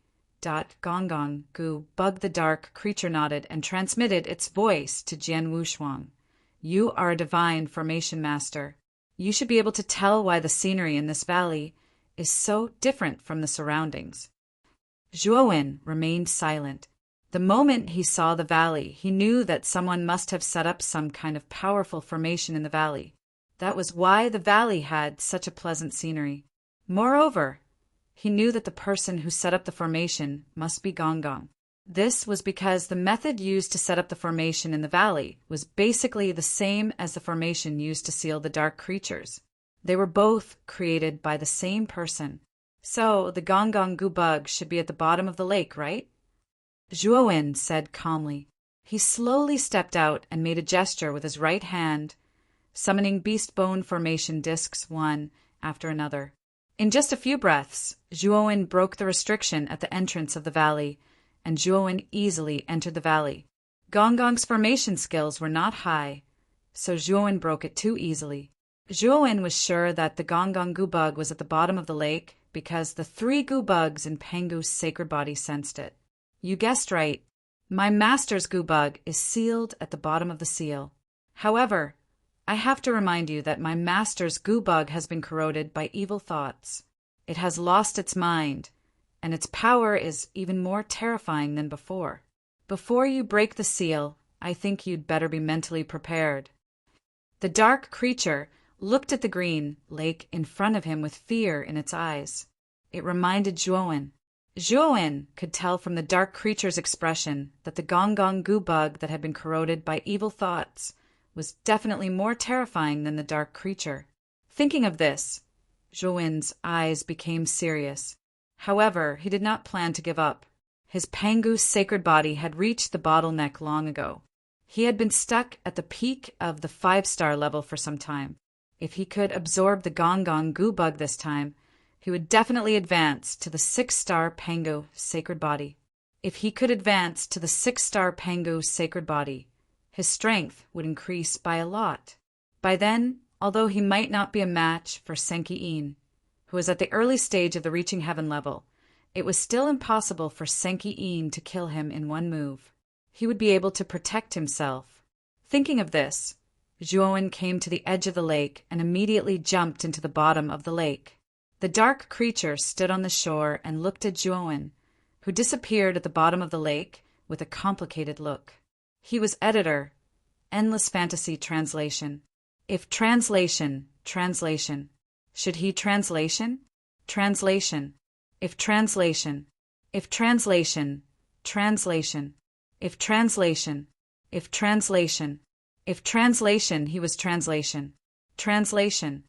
Gong Gong Goo Bug the Dark Creature nodded and transmitted its voice to Jian Wushuang. You are a divine formation master. You should be able to tell why the scenery in this valley is so different from the surroundings. Zhuowen remained silent. The moment he saw the valley, he knew that someone must have set up some kind of powerful formation in the valley. That was why the valley had such a pleasant scenery. Moreover, he knew that the person who set up the formation must be Gong Gong. This was because the method used to set up the formation in the valley was basically the same as the formation used to seal the dark creatures. They were both created by the same person. So the Gong Gong Goo Bug should be at the bottom of the lake, right? Zhuowen said calmly. He slowly stepped out and made a gesture with his right hand, summoning beast bone formation discs one after another. In just a few breaths, Zhuowen broke the restriction at the entrance of the valley, and Zhuowen easily entered the valley. Gong Gong's formation skills were not high, so Zhuowen broke it too easily. Zhuowen was sure that the Gong Gong Goo Bug was at the bottom of the lake because the 3 goo bugs in Pengu's sacred body sensed it. You guessed right. My master's goo bug is sealed at the bottom of the seal. However, I have to remind you that my master's goo bug has been corroded by evil thoughts. It has lost its mind, and its power is even more terrifying than before. Before you break the seal, I think you'd better be mentally prepared." The dark creature looked at the green lake in front of him with fear in its eyes. It reminded Zhuowen. Zhuowen could tell from the dark creature's expression that the Gong Goo bug that had been corroded by evil thoughts was definitely more terrifying than the dark creature. Thinking of this, Zhuowen's eyes became serious. However, he did not plan to give up. His Pangu's sacred body had reached the bottleneck long ago. He had been stuck at the peak of the 5-star level for some time. If he could absorb the Gong Goo bug this time, he would definitely advance to the 6-star Pangu sacred body. If he could advance to the 6-star Pangu sacred body, his strength would increase by a lot. By then, although he might not be a match for Senki-in, who was at the early stage of the reaching heaven level, it was still impossible for Senki-in to kill him in one move. He would be able to protect himself. Thinking of this, Zhuowen came to the edge of the lake and immediately jumped into the bottom of the lake. The dark creature stood on the shore and looked at Zhuowen, who disappeared at the bottom of the lake with a complicated look. He was editor, Endless Fantasy Translation. If translation, translation. Should he translation? Translation. If translation. If translation, translation. If translation. If translation. If translation, he was translation. Translation.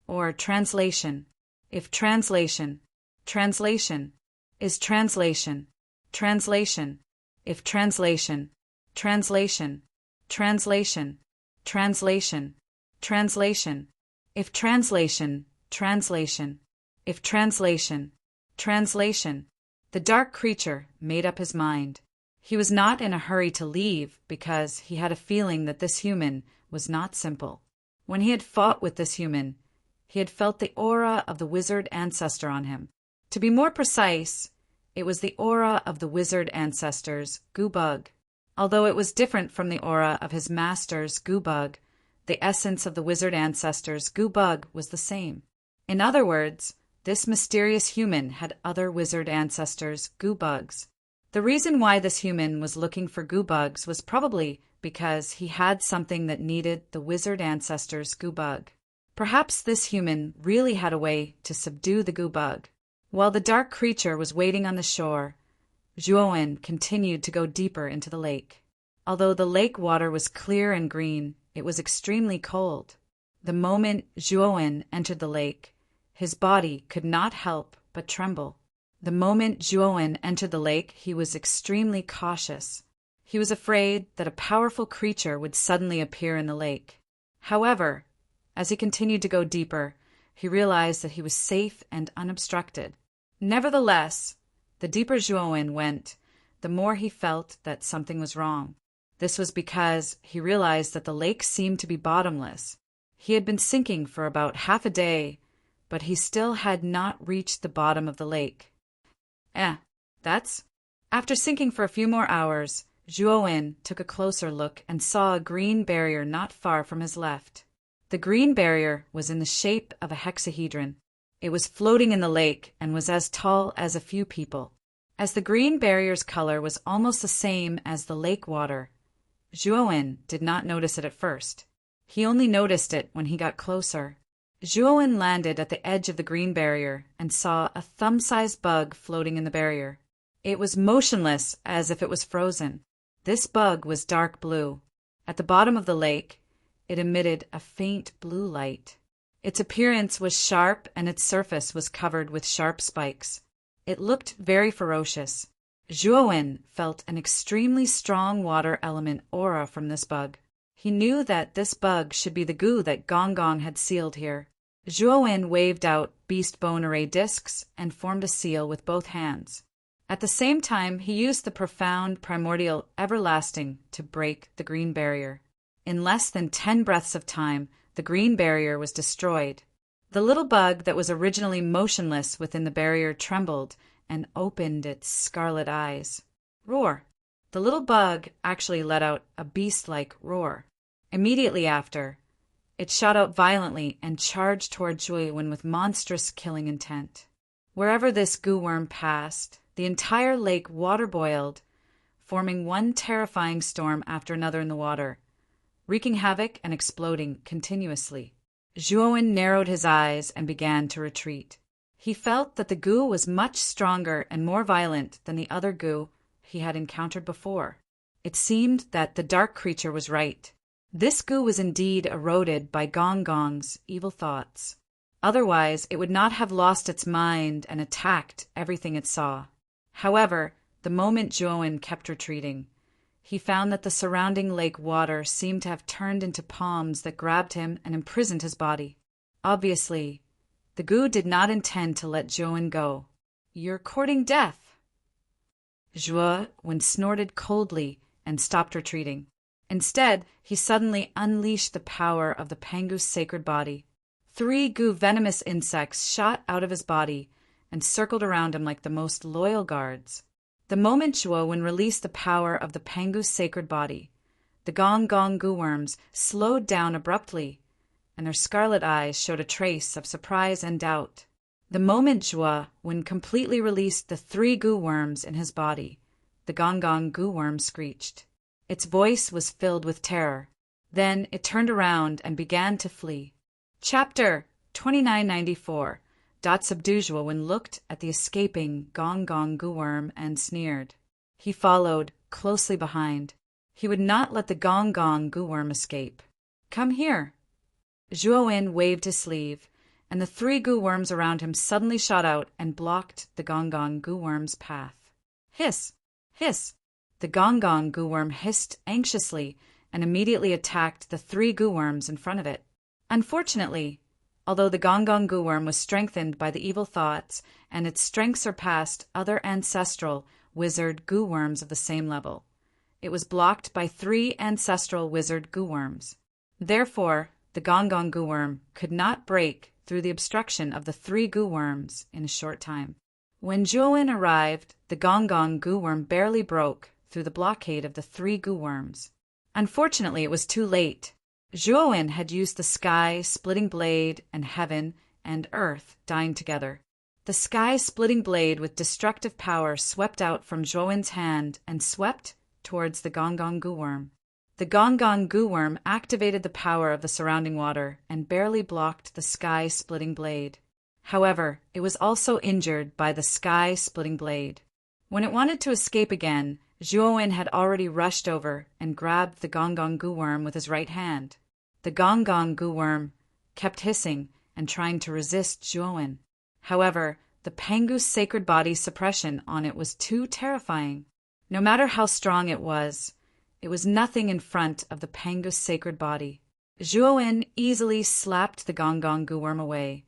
Or translation. If translation. Translation. Is translation. Translation. If translation. Translation. Translation. Translation. Translation. If translation. Translation. If translation. Translation. The dark creature made up his mind. He was not in a hurry to leave because he had a feeling that this human was not simple. When he had fought with this human, he had felt the aura of the wizard ancestor on him. To be more precise, it was the aura of the wizard ancestor's Goobug. Although it was different from the aura of his master's Goobug, the essence of the wizard ancestor's Goobug was the same. In other words, this mysterious human had other wizard ancestors' Goobugs. The reason why this human was looking for Goobugs was probably because he had something that needed the wizard ancestor's Goobug. Perhaps this human really had a way to subdue the Goobug. While the dark creature was waiting on the shore, Zhuowen continued to go deeper into the lake. Although the lake water was clear and green, it was extremely cold. The moment Zhuowen entered the lake, his body could not help but tremble. The moment Zhuowen entered the lake, he was extremely cautious. He was afraid that a powerful creature would suddenly appear in the lake. However, as he continued to go deeper, he realized that he was safe and unobstructed. Nevertheless, the deeper Zhuowen went, the more he felt that something was wrong. This was because he realized that the lake seemed to be bottomless. He had been sinking for about half a day, but he still had not reached the bottom of the lake. After sinking for a few more hours, Zhuowen took a closer look and saw a green barrier not far from his left. The green barrier was in the shape of a hexahedron. It was floating in the lake and was as tall as a few people. As the green barrier's color was almost the same as the lake water, Zhuowen did not notice it at first. He only noticed it when he got closer. Zhuowen landed at the edge of the green barrier and saw a thumb-sized bug floating in the barrier. It was motionless as if it was frozen. This bug was dark blue. At the bottom of the lake, it emitted a faint blue light. Its appearance was sharp and its surface was covered with sharp spikes. It looked very ferocious. Zhuowen felt an extremely strong water element aura from this bug. He knew that this bug should be the goo that Gong Gong had sealed here. Zhuowen waved out beast bone array discs and formed a seal with both hands. At the same time, he used the profound primordial everlasting to break the green barrier. In less than 10 breaths of time, the green barrier was destroyed. The little bug that was originally motionless within the barrier trembled and opened its scarlet eyes. Roar! The little bug actually let out a beast-like roar. Immediately after, it shot out violently and charged toward Zhuowen with monstrous killing intent. Wherever this goo worm passed, the entire lake water-boiled, forming one terrifying storm after another in the water, wreaking havoc and exploding continuously. Zhuowen narrowed his eyes and began to retreat. He felt that the goo was much stronger and more violent than the other goo he had encountered before. It seemed that the dark creature was right. This goo was indeed eroded by Gong Gong's evil thoughts. Otherwise, it would not have lost its mind and attacked everything it saw. However, the moment Zhuowen kept retreating, he found that the surrounding lake water seemed to have turned into palms that grabbed him and imprisoned his body. Obviously, the goo did not intend to let Zhuowen go. "You're courting death." Zhuowen snorted coldly and stopped retreating. Instead, he suddenly unleashed the power of the Pangu's sacred body. 3 goo venomous insects shot out of his body and circled around him like the most loyal guards. The moment Zhuowen released the power of the Pangu's sacred body, the Gong Gong goo worms slowed down abruptly, and their scarlet eyes showed a trace of surprise and doubt. The moment Zhuowen completely released the 3 goo worms in his body, the Gong Gong goo worm screeched. Its voice was filled with terror. Then it turned around and began to flee. Chapter 2994. Zhuowen looked at the escaping Gong Gong goo worm and sneered. He followed closely behind. He would not let the Gong Gong goo worm escape. "Come here." Zhuowen waved his sleeve, and the 3 goo worms around him suddenly shot out and blocked the Gong Gong goo worm's path. Hiss! Hiss! The Gong Gong goo worm hissed anxiously and immediately attacked the 3 goo worms in front of it. Unfortunately, although the Gong Gong goo worm was strengthened by the evil thoughts and its strength surpassed other ancestral wizard goo worms of the same level, it was blocked by 3 ancestral wizard goo worms. Therefore, the Gong Gong goo worm could not break through the obstruction of the 3 goo worms in a short time. When Zhuowen arrived, the Gong Gong goo worm barely broke through the blockade of the 3 goo worms. Unfortunately, it was too late. Zhuowen had used the sky-splitting blade and heaven and earth dying together. The sky-splitting blade with destructive power swept out from Zhuowen's hand and swept towards the Gong Gong goo worm. The Gong Gong goo worm activated the power of the surrounding water and barely blocked the sky-splitting blade. However, it was also injured by the sky-splitting blade. When it wanted to escape again, Zhuowen had already rushed over and grabbed the Gong Gong goo worm with his right hand. The Gong Gong goo worm kept hissing and trying to resist Zhuowen. However, the Pangu's sacred body suppression on it was too terrifying. No matter how strong it was nothing in front of the Pangu's sacred body. Zhuowen easily slapped the Gong Gong goo worm away,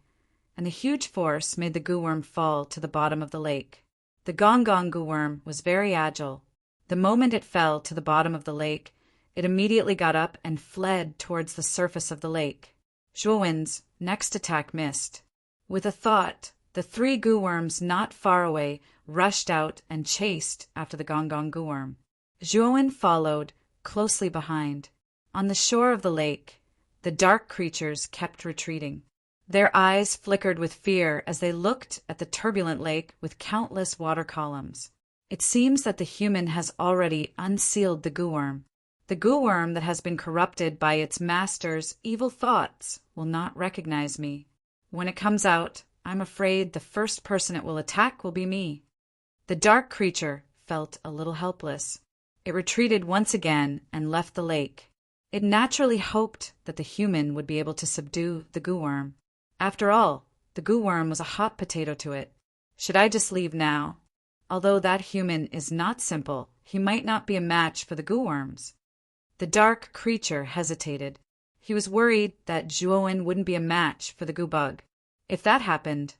and the huge force made the goo worm fall to the bottom of the lake. The Gong Gong goo worm was very agile. The moment it fell to the bottom of the lake, it immediately got up and fled towards the surface of the lake. Zhuowen's next attack missed. With a thought, the 3 goo worms not far away rushed out and chased after the Gong Gong goo worm. Zhuowen followed closely behind. On the shore of the lake, the dark creatures kept retreating. Their eyes flickered with fear as they looked at the turbulent lake with countless water columns. It seems that the human has already unsealed the goo worm. The goo worm that has been corrupted by its master's evil thoughts will not recognize me. When it comes out, I'm afraid the first person it will attack will be me. The dark creature felt a little helpless. It retreated once again and left the lake. It naturally hoped that the human would be able to subdue the goo worm. After all, the goo worm was a hot potato to it. Should I just leave now? Although that human is not simple, he might not be a match for the goo worms. The dark creature hesitated. He was worried that Zhuowen wouldn't be a match for the goo bug. If that happened,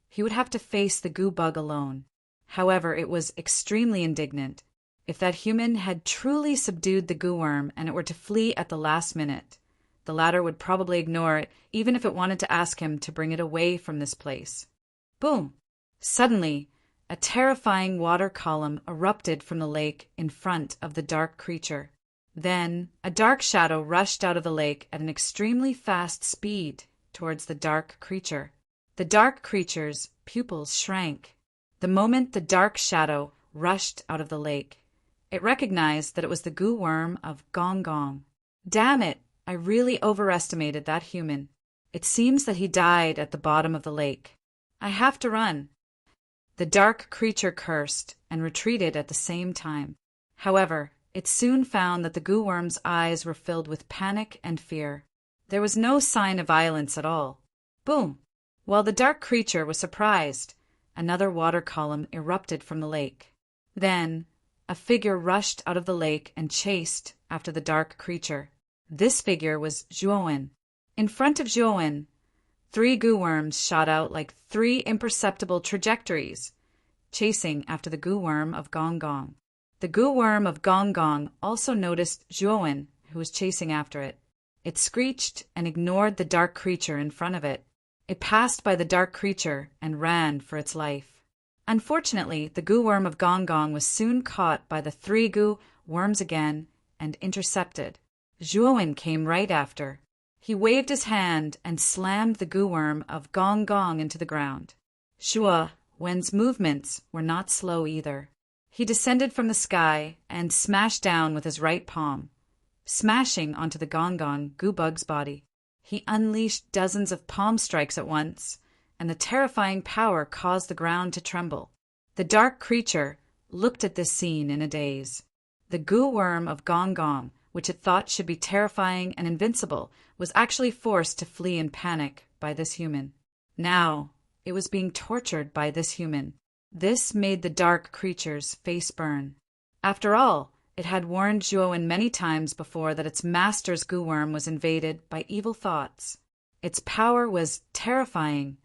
he would have to face the goo bug alone. However, it was extremely indignant. If that human had truly subdued the goo worm and it were to flee at the last minute, the latter would probably ignore it even if it wanted to ask him to bring it away from this place. Boom! Suddenly, a terrifying water column erupted from the lake in front of the dark creature. Then, a dark shadow rushed out of the lake at an extremely fast speed towards the dark creature. The dark creature's pupils shrank. The moment the dark shadow rushed out of the lake, it recognized that it was the goo worm of Gong Gong. Damn it, I really overestimated that human. It seems that he died at the bottom of the lake. I have to run. The dark creature cursed and retreated at the same time. However, it soon found that the goo worm's eyes were filled with panic and fear. There was no sign of violence at all. Boom! While the dark creature was surprised, another water column erupted from the lake. Then, a figure rushed out of the lake and chased after the dark creature. This figure was Zhuowen. In front of Zhuowen, 3 goo worms shot out like 3 imperceptible trajectories, chasing after the goo worm of Gong Gong. The goo worm of Gong Gong also noticed Zhuowen, who was chasing after it. It screeched and ignored the dark creature in front of it. It passed by the dark creature and ran for its life. Unfortunately, the goo worm of Gong Gong was soon caught by the 3 goo worms again and intercepted. Zhuowen came right after. He waved his hand and slammed the goo worm of Gong Gong into the ground. Zhuowen's movements were not slow either. He descended from the sky and smashed down with his right palm, smashing onto the Gong Gong goo bug's body. He unleashed dozens of palm strikes at once, and the terrifying power caused the ground to tremble. The dark creature looked at this scene in a daze. The goo worm of Gong Gong, which it thought should be terrifying and invincible, was actually forced to flee in panic by this human. Now, it was being tortured by this human. This made the dark creature's face burn. After all, it had warned Zhuowen many times before that its master's goo worm was invaded by evil thoughts. Its power was terrifying,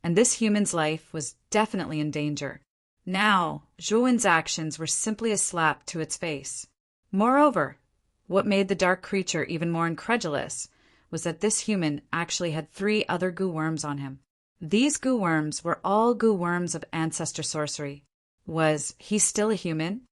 and this human's life was definitely in danger. Now, Zhuowen's actions were simply a slap to its face. Moreover, what made the dark creature even more incredulous was that this human actually had 3 other goo worms on him. These goo worms were all goo worms of ancestor sorcery. Was he still a human?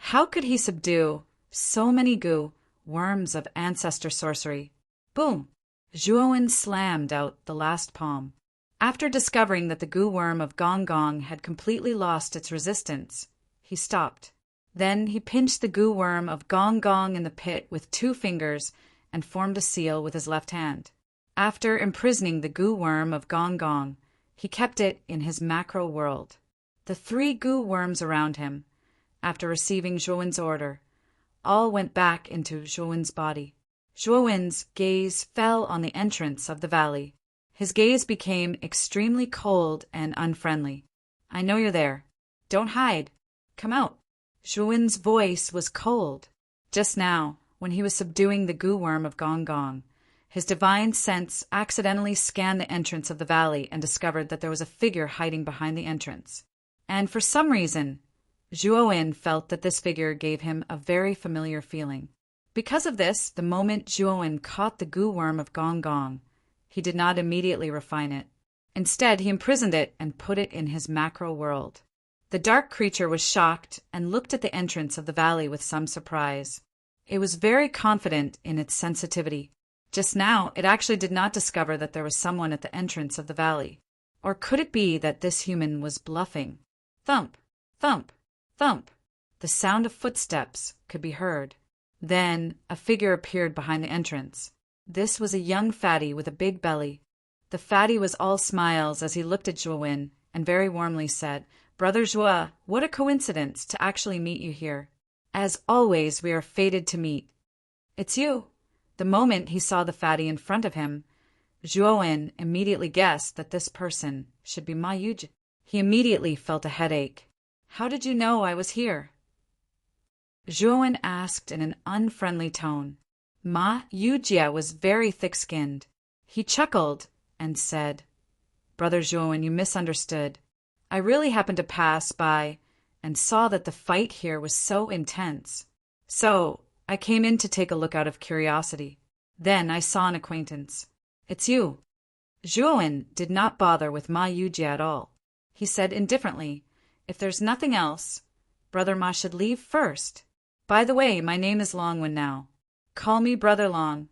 How could he subdue so many goo worms of ancestor sorcery? Boom! Zhuowen slammed out the last palm. After discovering that the goo worm of Gong Gong had completely lost its resistance, he stopped. Then he pinched the goo worm of Gong Gong in the pit with 2 fingers and formed a seal with his left hand. After imprisoning the goo worm of Gong Gong, he kept it in his macro world. The 3 goo worms around him, after receiving Zhuowen's order, all went back into Zhuowen's body. Zhuowen's gaze fell on the entrance of the valley. His gaze became extremely cold and unfriendly. I know you're there. Don't hide. Come out. Zhuowen's voice was cold. Just now, when he was subduing the goo worm of Gong Gong, his divine sense accidentally scanned the entrance of the valley and discovered that there was a figure hiding behind the entrance. And for some reason, Zhuowen felt that this figure gave him a very familiar feeling. Because of this, the moment Zhuowen caught the goo worm of Gong Gong, he did not immediately refine it. Instead, he imprisoned it and put it in his macro world. The dark creature was shocked and looked at the entrance of the valley with some surprise. It was very confident in its sensitivity. Just now, it actually did not discover that there was someone at the entrance of the valley. Or could it be that this human was bluffing? Thump, thump, thump. The sound of footsteps could be heard. Then a figure appeared behind the entrance. This was a young fatty with a big belly. The fatty was all smiles as he looked at Zhuowen and very warmly said, "Brother Zhuo, what a coincidence to actually meet you here. As always, we are fated to meet." "It's you." The moment he saw the fatty in front of him, Zhuowen immediately guessed that this person should be Ma Yujie. He immediately felt a headache. "How did you know I was here?" Zhuowen asked in an unfriendly tone. Ma Yujie was very thick-skinned. He chuckled and said, "Brother Zhuowen, you misunderstood. I really happened to pass by and saw that the fight here was so intense. So I came in to take a look out of curiosity. Then I saw an acquaintance. It's you." Zhuowen did not bother with Ma Yujie at all. He said indifferently, "If there's nothing else, Brother Ma should leave first. By the way, my name is Longwen now. Call me Brother Long.